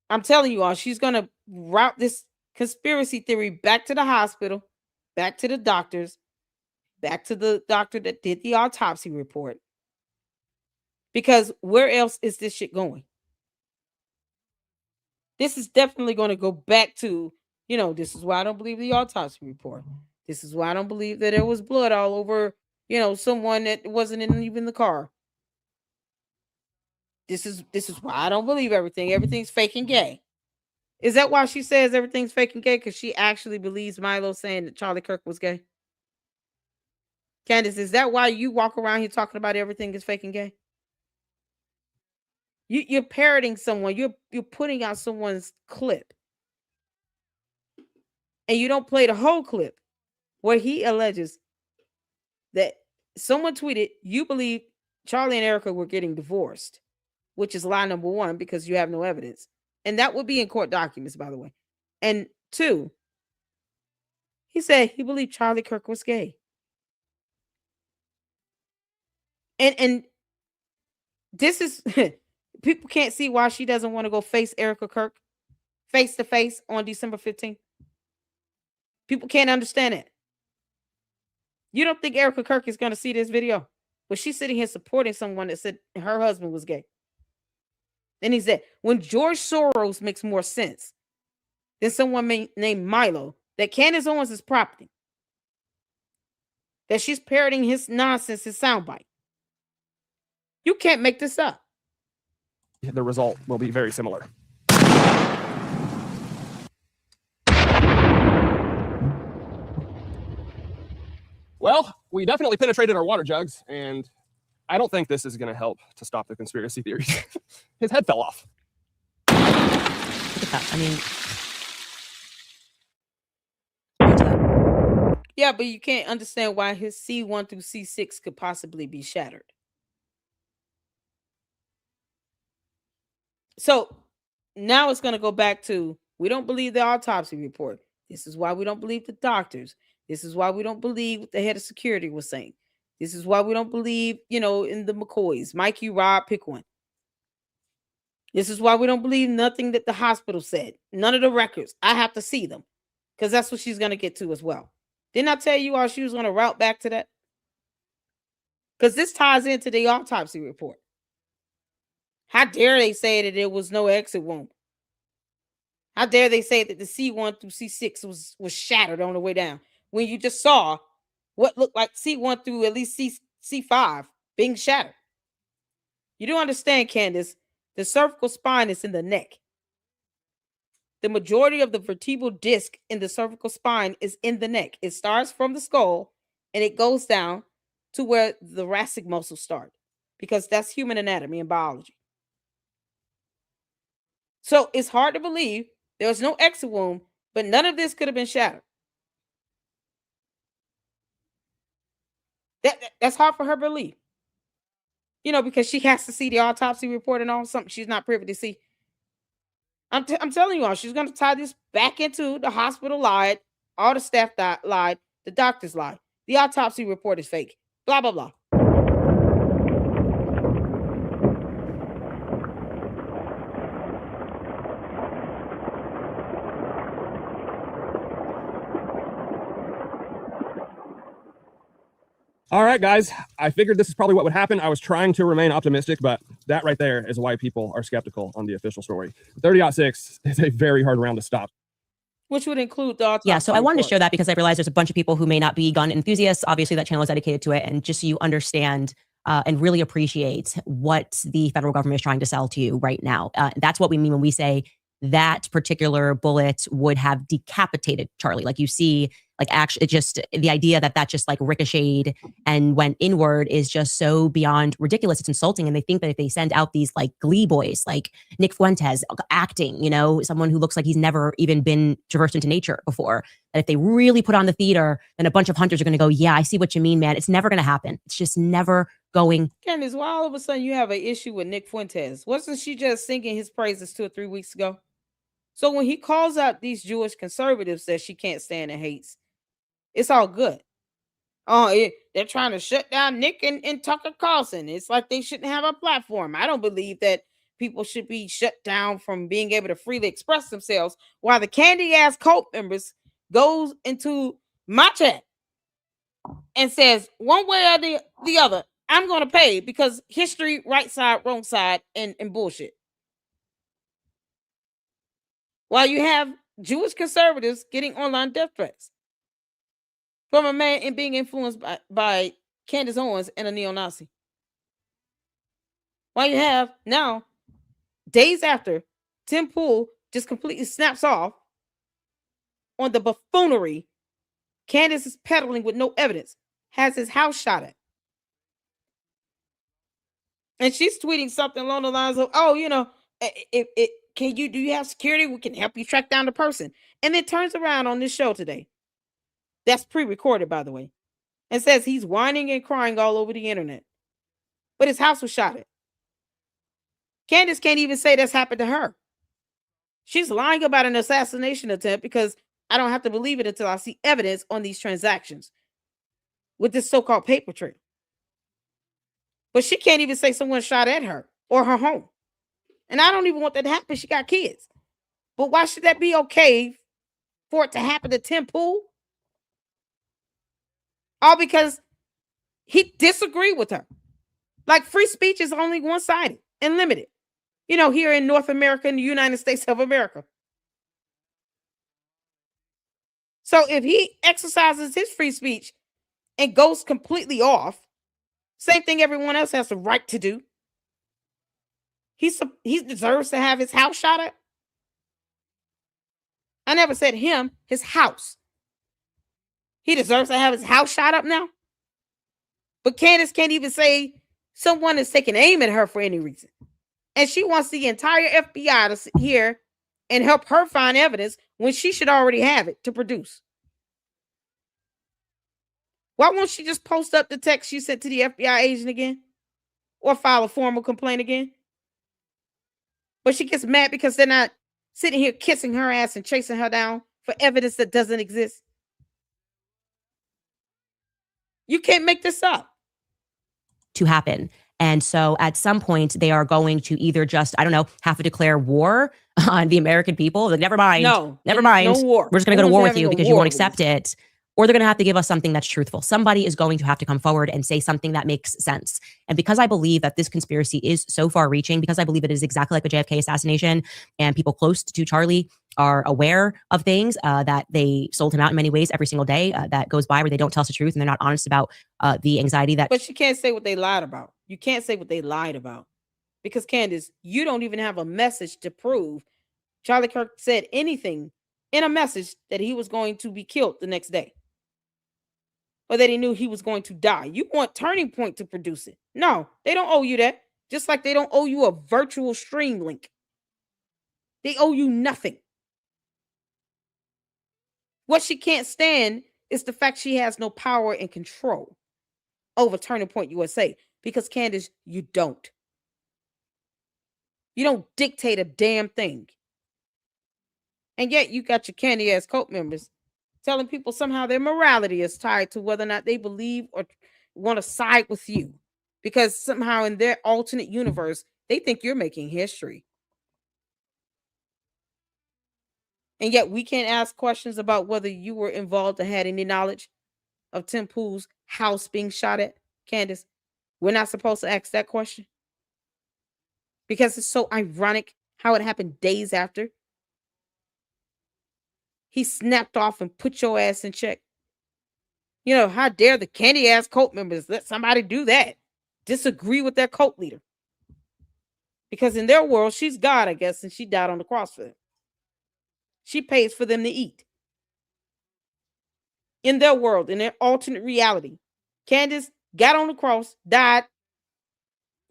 I'm telling you all, she's going to route this conspiracy theory back to the hospital, back to the doctors, back to the doctor that did the autopsy report. Because where else is this shit going? This is definitely going to go back to, this is why I don't believe the autopsy report. This is why I don't believe that there was blood all over, someone that wasn't in even the car. This is why I don't believe everything. Everything's fake and gay. Is that why she says everything's fake and gay? Because she actually believes Milo saying that Charlie Kirk was gay? Candace, is that why you walk around here talking about everything is fake and gay? You're parroting someone. You're putting out someone's clip. And you don't play the whole clip where he alleges that someone tweeted, you believe Charlie and Erica were getting divorced which is lie number one, because you have no evidence. And that would be in court documents, by the way. And two, he said he believed Charlie Kirk was gay. And this is, people can't see why she doesn't want to go face Erica Kirk face to face on December 15th. People can't understand it. You don't think Erica Kirk is going to see this video? But she's sitting here supporting someone that said her husband was gay. Then he said, when George Soros makes more sense than someone named Milo, that Candace Owens is property, that she's parroting his nonsense, his soundbite. You can't make this up. The result will be very similar. Well, we definitely penetrated our water jugs, and I don't think this is going to help to stop the conspiracy theories. His head fell off. Look at that. I mean, yeah, but you can't understand why his C1 through C6 could possibly be shattered. So now it's going to go back to, we don't believe the autopsy report. This is why we don't believe the doctors. This is why we don't believe what the head of security was saying. This is why we don't believe, in the McCoys, Mikey, Rob, pick one. This is why we don't believe nothing that the hospital said. None of the records. I have to see them, because that's what she's going to get to as well. Didn't I tell you all she was going to route back to that? Because this ties into the autopsy report. How dare they say that there was no exit wound? How dare they say that the C1 through C6 was shattered on the way down, when you just saw what looked like C1 through at least C5 being shattered? You don't understand, Candace. The cervical spine is in the neck. The majority of the vertebral disc in the cervical spine is in the neck. It starts from the skull and it goes down to where the thoracic muscles start, because that's human anatomy and biology. So it's hard to believe there was no exit wound, but none of this could have been shattered. That's hard for her to believe. Because she has to see the autopsy report and all, something she's not privy to see. I'm telling you all, she's going to tie this back into the hospital lied, all the staff lied, the doctors lied, the autopsy report is fake, blah, blah, blah. All right, guys. I figured this is probably what would happen. I was trying to remain optimistic, but that right there is why people are skeptical on the official story. 30-06 is a very hard round to stop. Which would include the autopsy yeah, so I wanted to report. share that because I realized there's a bunch of people who may not be gun enthusiasts. Obviously, that channel is dedicated to it. And just so you understand and really appreciate what the federal government is trying to sell to you right now. That's what we mean when we say that particular bullet would have decapitated Charlie. Like you see, like actually just the idea that just like ricocheted and went inward is just so beyond ridiculous. It's insulting. And they think that if they send out these like glee boys, like Nick Fuentes acting, someone who looks like he's never even been traversed into nature before, that if they really put on the theater, then a bunch of hunters are going to go, yeah, I see what you mean, man. It's never going to happen. It's just never going. Candace, why all of a sudden you have an issue with Nick Fuentes? Wasn't she just singing his praises 2 or 3 weeks ago? So when he calls out these Jewish conservatives that she can't stand and hates, it's all good. They're trying to shut down Nick and Tucker Carlson. It's like they shouldn't have a platform. I don't believe that people should be shut down from being able to freely express themselves, while the candy ass cult members goes into my chat and says one way or the other, I'm going to pay because history, right side, wrong side, and bullshit. While you have Jewish conservatives getting online death threats from a man and being influenced by Candace Owens and a neo-Nazi. While you have now, days after, Tim Pool just completely snaps off on the buffoonery Candace is peddling with no evidence, has his house shot at. And she's tweeting something along the lines of, do you have security? We can help you track down the person. And then turns around on this show today. That's pre-recorded, by the way. And says he's whining and crying all over the internet. But his house was shot at. Candace can't even say that's happened to her. She's lying about an assassination attempt because I don't have to believe it until I see evidence on these transactions with this so-called paper trail. But she can't even say someone shot at her or her home. And I don't even want that to happen. She got kids. But why should that be okay for it to happen to Tim Pool? All because he disagreed with her. Like, free speech is only one-sided and limited. You know, here in North America, in the United States of America. So if he exercises his free speech and goes completely off, same thing everyone else has the right to do. He deserves to have his house shot at. I never said him, his house. He deserves to have his house shot up now. But Candace can't even say someone is taking aim at her for any reason. And she wants the entire FBI to sit here and help her find evidence when she should already have it to produce. Why won't she just post up the text she sent to the FBI agent again? Or file a formal complaint again? But she gets mad because they're not sitting here kissing her ass and chasing her down for evidence that doesn't exist. You can't make this up. To happen. And so at some point, they are going to either just, I don't know, have to declare war on the American people. Like, never mind. Never mind. No war. We're just going to go to war with you because you won't accept it. Or they're going to have to give us something that's truthful. Somebody is going to have to come forward and say something that makes sense. And because I believe that this conspiracy is so far reaching, because I believe it is exactly like the JFK assassination, and people close to Charlie are aware of things that they sold him out in many ways every single day that goes by where they don't tell us the truth and they're not honest about the anxiety that. But you can't say what they lied about. You can't say what they lied about. Because, Candace, you don't even have a message to prove Charlie Kirk said anything in a message that he was going to be killed the next day. Or that he knew he was going to die. You want Turning Point to produce it. No, they don't owe you that. Just like they don't owe you a virtual stream link. They owe you nothing. What she can't stand is the fact she has no power and control over Turning Point USA. Because, Candace, you don't. You don't dictate a damn thing. And yet you got your candy-ass cult members telling people somehow their morality is tied to whether or not they believe or want to side with you. Because somehow in their alternate universe, they think you're making history. And yet we can't ask questions about whether you were involved or had any knowledge of Tim Pool's house being shot at, Candace. We're not supposed to ask that question. Because it's so ironic how it happened days after he snapped off and put your ass in check. You know, how dare the candy-ass cult members let somebody do that? Disagree with their cult leader. Because in their world, she's God, I guess, and she died on the cross for them. She pays for them to eat. In their world, in their alternate reality, Candace got on the cross, died,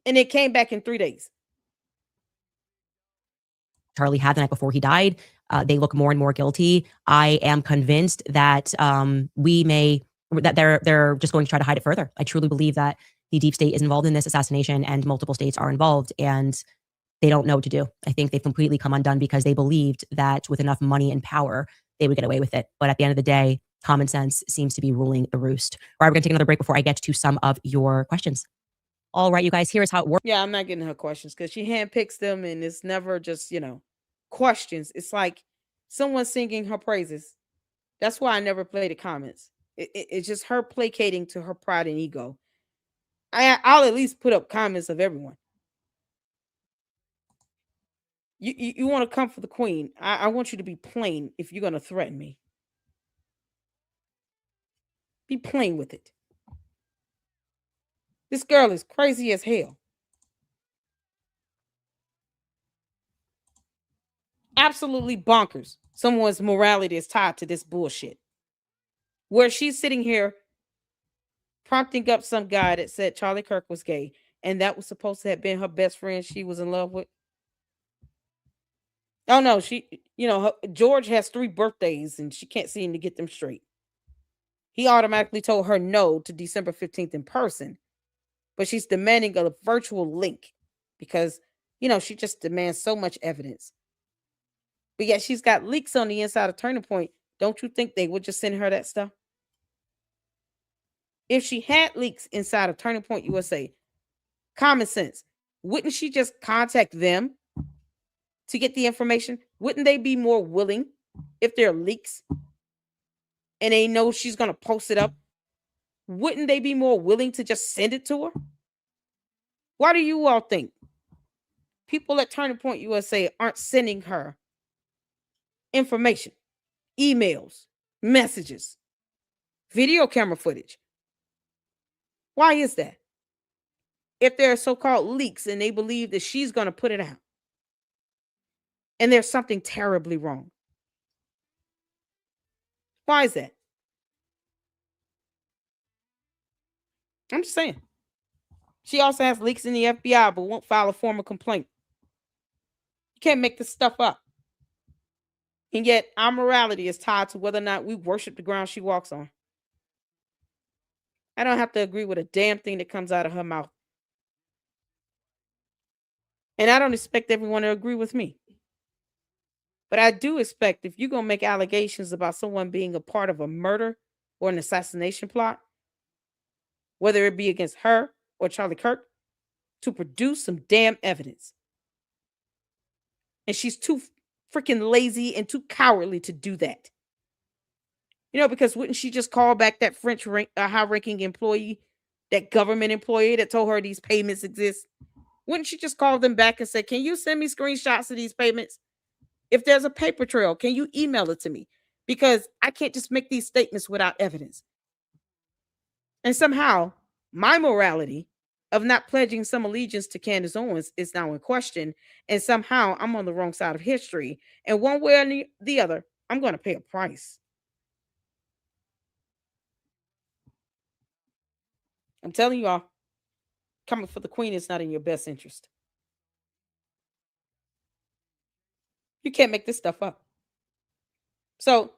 and it came back in 3 days. Charlie had the night before he died. They look more and more guilty. I am convinced that they're just going to try to hide it further. I truly believe that the deep state is involved in this assassination and multiple states are involved and they don't know what to do. I think they've completely come undone because they believed that with enough money and power, they would get away with it. But at the end of the day, common sense seems to be ruling the roost. All right, we're going to take another break before I get to some of your questions. All right, you guys, here is how it works. Yeah, I'm not getting her questions because she handpicks them and it's never just, questions. It's like someone singing her praises. That's why I never play the comments. It's just her placating to her pride and ego. I'll at least put up comments of everyone. You want to come for the queen. I want you to be plain if you're going to threaten me. Be plain with it. This girl is crazy as hell. Absolutely bonkers. Someone's morality is tied to this bullshit. Where she's sitting here prompting up some guy that said Charlie Kirk was gay, and that was supposed to have been her best friend she was in love with. Oh no, George has 3 birthdays and she can't seem to get them straight. He automatically told her no to December 15th in person, but she's demanding a virtual link because You know, she just demands so much evidence. But yet she's got leaks on the inside of Turning Point. Don't you think they would just send her that stuff? If she had leaks inside of Turning Point USA, common sense, wouldn't she just contact them to get the information? Wouldn't they be more willing if there are leaks and they know she's going to post it up? Wouldn't they be more willing to just send it to her? Why do you all think people at Turning Point USA aren't sending her information, emails, messages, video camera footage? Why is that? If there are so-called leaks and they believe that she's going to put it out and there's something terribly wrong. Why is that? I'm just saying. She also has leaks in the FBI, but won't file a formal complaint. You can't make this stuff up. And yet our morality is tied to whether or not we worship the ground she walks on. I don't have to agree with a damn thing that comes out of her mouth. And I don't expect everyone to agree with me. But I do expect if you're going to make allegations about someone being a part of a murder or an assassination plot, whether it be against her or Charlie Kirk, to produce some damn evidence. And she's too freaking lazy and too cowardly to do that. You know, because wouldn't she just call back that French high-ranking employee, that government employee that told her these payments exist? Wouldn't she just call them back and say, can you send me screenshots of these payments? If there's a paper trail, can you email it to me? Because I can't just make these statements without evidence. And somehow, my morality of not pledging some allegiance to Candace Owens is now in question. And somehow, I'm on the wrong side of history. And one way or the other, I'm going to pay a price. I'm telling you all, coming for the queen is not in your best interest. You can't make this stuff up. So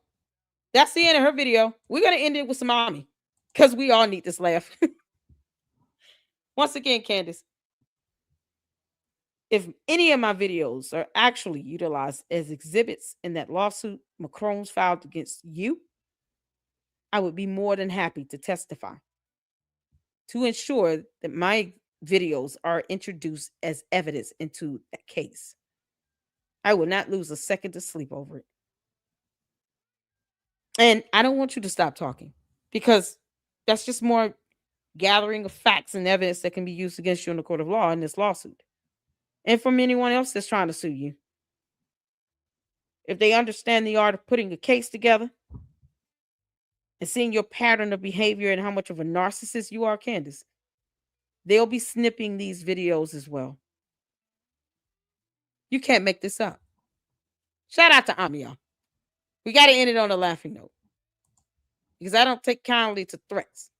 that's the end of her video. We're going to end it with some mommy because we all need this laugh. Once again, Candace, if any of my videos are actually utilized as exhibits in that lawsuit Macron's filed against you, I would be more than happy to testify to ensure that my videos are introduced as evidence into that case. I will not lose a second to sleep over it. And I don't want you to stop talking because that's just more gathering of facts and evidence that can be used against you in the court of law in this lawsuit. And from anyone else that's trying to sue you. If they understand the art of putting a case together and seeing your pattern of behavior and how much of a narcissist you are, Candace, they'll be snipping these videos as well. You can't make this up. Shout out to Ami, y'all. We got to end it on a laughing note because I don't take kindly to threats.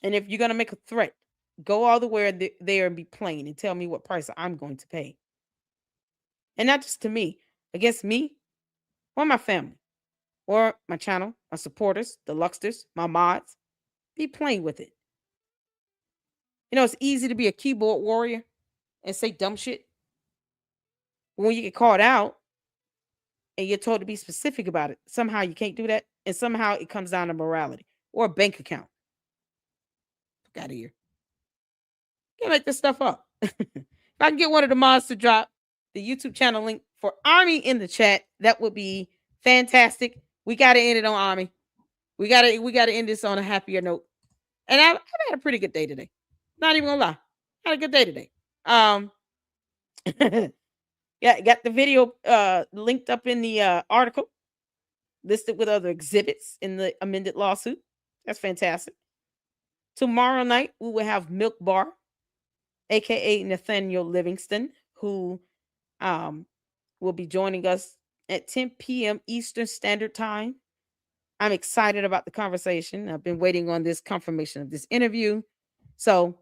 And if you're going to make a threat, go all the way there and be plain and tell me what price I'm going to pay. And not just to me, against me or my family or my channel, my supporters, the Lucksters, my mods. Be plain with it. You know, it's easy to be a keyboard warrior and say dumb shit. But when you get called out and you're told to be specific about it, somehow you can't do that. And somehow it comes down to morality or a bank account. Fuck out of here. Can't make this stuff up. If I can get one of the mods to drop the YouTube channel link for Army in the chat, that would be fantastic. We got to end it on Army. We got to end this on a happier note. And I've had a pretty good day today. Not even gonna lie. Had a good day today. Yeah, got the video linked up in the article, listed with other exhibits in the amended lawsuit. That's fantastic. Tomorrow night, we will have Milk Bar, aka Nathaniel Livingston, who will be joining us at 10 p.m. Eastern Standard Time. I'm excited about the conversation. I've been waiting on this confirmation of this interview. So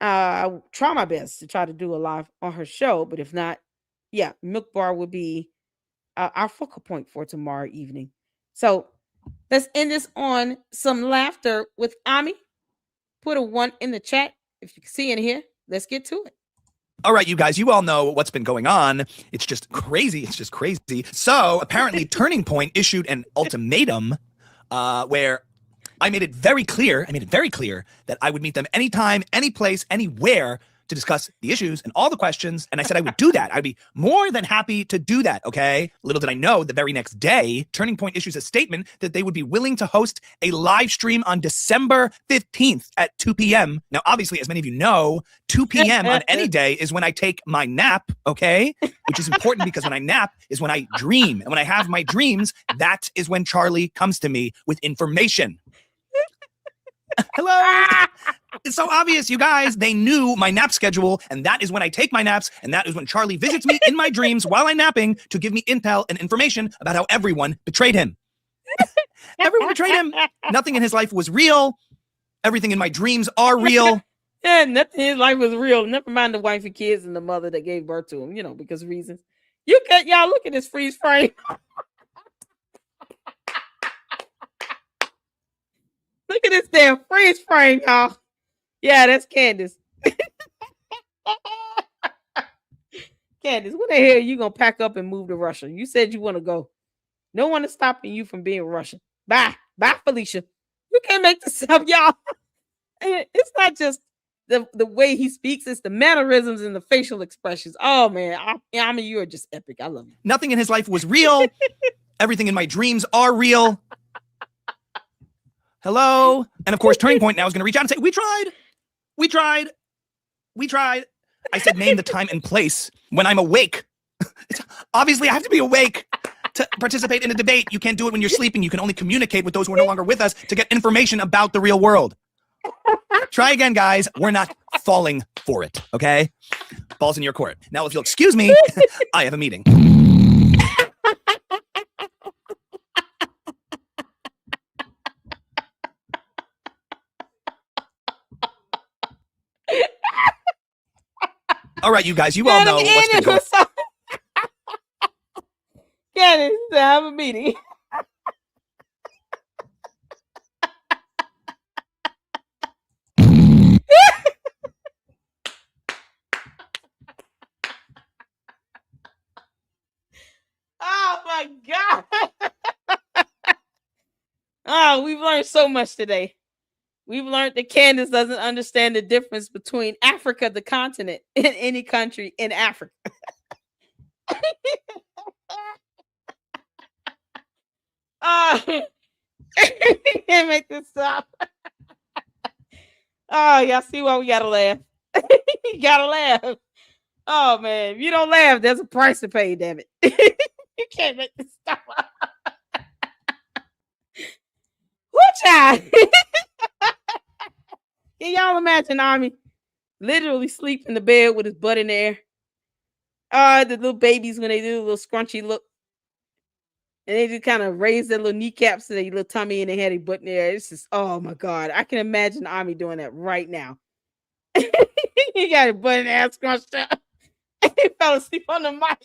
I'll try my best to try to do a live on her show. But if not, yeah, Milk Bar will be our focal point for tomorrow evening. So let's end this on some laughter with Ami. Put a 1 in the chat if you can see in here. Let's get to it. All right, you guys, you all know what's been going on. It's just crazy. It's just crazy. So apparently Turning Point issued an ultimatum where I made it very clear that I would meet them anytime, any place, anywhere to discuss the issues and all the questions. And I said I would do that. I'd be more than happy to do that, okay? Little did I know, the very next day, Turning Point issues a statement that they would be willing to host a live stream on December 15th at 2 p.m. Now, obviously, as many of you know, 2 p.m. on any day is when I take my nap, okay? Which is important because when I nap is when I dream. And when I have my dreams, that is when Charlie comes to me with information. Hello. It's so obvious, you guys. They knew my nap schedule, and that is when I take my naps, and that is when Charlie visits me in my dreams while I'm napping to give me intel and information about how everyone betrayed him. Everyone betrayed him. Nothing in his life was real. Everything in my dreams are real. Yeah, nothing in his life was real. Never mind the wife and kids and the mother that gave birth to him, because of reasons. Y'all look at this freeze frame. Look at this damn freeze frame, y'all. Yeah, that's Candace. Candace, when the hell are you going to pack up and move to Russia? You said you want to go. No one is stopping you from being Russian. Bye. Bye, Felicia. You can't make this up, y'all. It's not just the way he speaks. It's the mannerisms and the facial expressions. Oh, man. I mean, you are just epic. I love you. Nothing in his life was real. Everything in my dreams are real. Hello. And of course, Turning Point now is going to reach out and say, we tried. I said, name the time and place when I'm awake. Obviously, I have to be awake to participate in a debate. You can't do it when you're sleeping. You can only communicate with those who are no longer with us to get information about the real world. Try again, guys. We're not falling for it, okay? Ball's in your court. Now, if you'll excuse me, I have a meeting. All right, you guys, you all know what's been going on. Candace, to have a meeting. Oh my God. Oh, we've learned so much today. We've learned that Candace doesn't understand the difference between Africa, the continent, and any country in Africa. Can't make this stop. Oh, y'all see why we gotta laugh. You gotta laugh. Oh man, if you don't laugh, there's a price to pay, damn it. You can't make this stop. Child. Can y'all imagine Army literally sleep in the bed with his butt in the air? The little babies when they do a little scrunchy look. And they just kind of raise their little kneecaps to their little tummy and they had a butt in there. It's just, oh my God. I can imagine Army doing that right now. He got his butt in the air scrunched up. He fell asleep on the mic.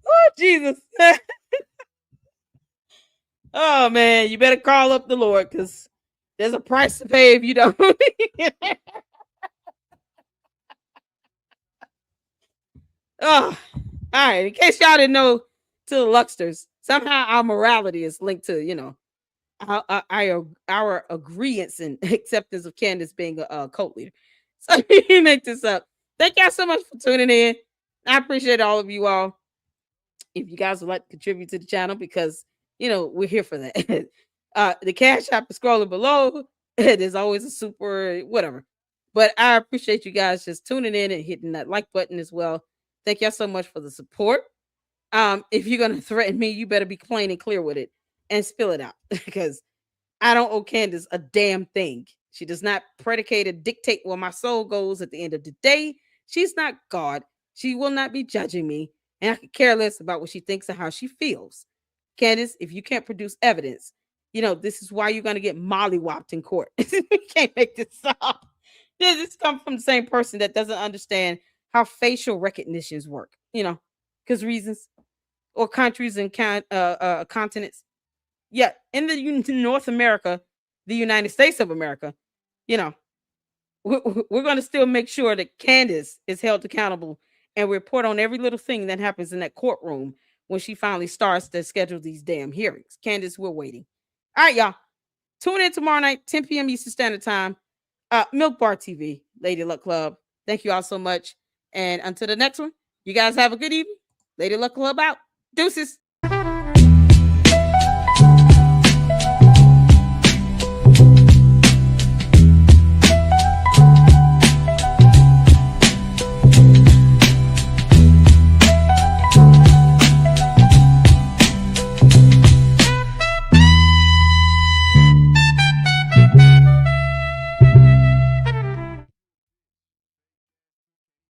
Oh, Jesus. Oh, man. You better call up the Lord because there's a price to pay if you don't. Oh, all right. In case y'all didn't know, to the Lucksters, somehow our morality is linked to, our agreeance and acceptance of Candace being a cult leader. So you make this up. Thank y'all so much for tuning in. I appreciate all of you all. If you guys would like to contribute to the channel, because we're here for that. The Cash App is scrolling below. There's always a super whatever. But I appreciate you guys just tuning in and hitting that like button as well. Thank y'all so much for the support. If you're gonna threaten me, you better be plain and clear with it and spill it out, because I don't owe Candace a damn thing. She does not predicate or dictate where my soul goes at the end of the day. She's not God. She will not be judging me, and I could care less about what she thinks or how she feels. Candace, if you can't produce evidence, this is why you're gonna get mollywopped in court. You can't make this up. This comes from the same person that doesn't understand how facial recognitions work, because reasons or countries and continents. Yeah, in the North America, the United States of America, we're going to still make sure that Candace is held accountable and report on every little thing that happens in that courtroom when she finally starts to schedule these damn hearings. Candace, we're waiting. All right, y'all. Tune in tomorrow night, 10 p.m. Eastern Standard Time. Milk Bar TV, Lady Luck Club. Thank you all so much. And until the next one, you guys have a good evening. Lady Luck Club out. Deuces.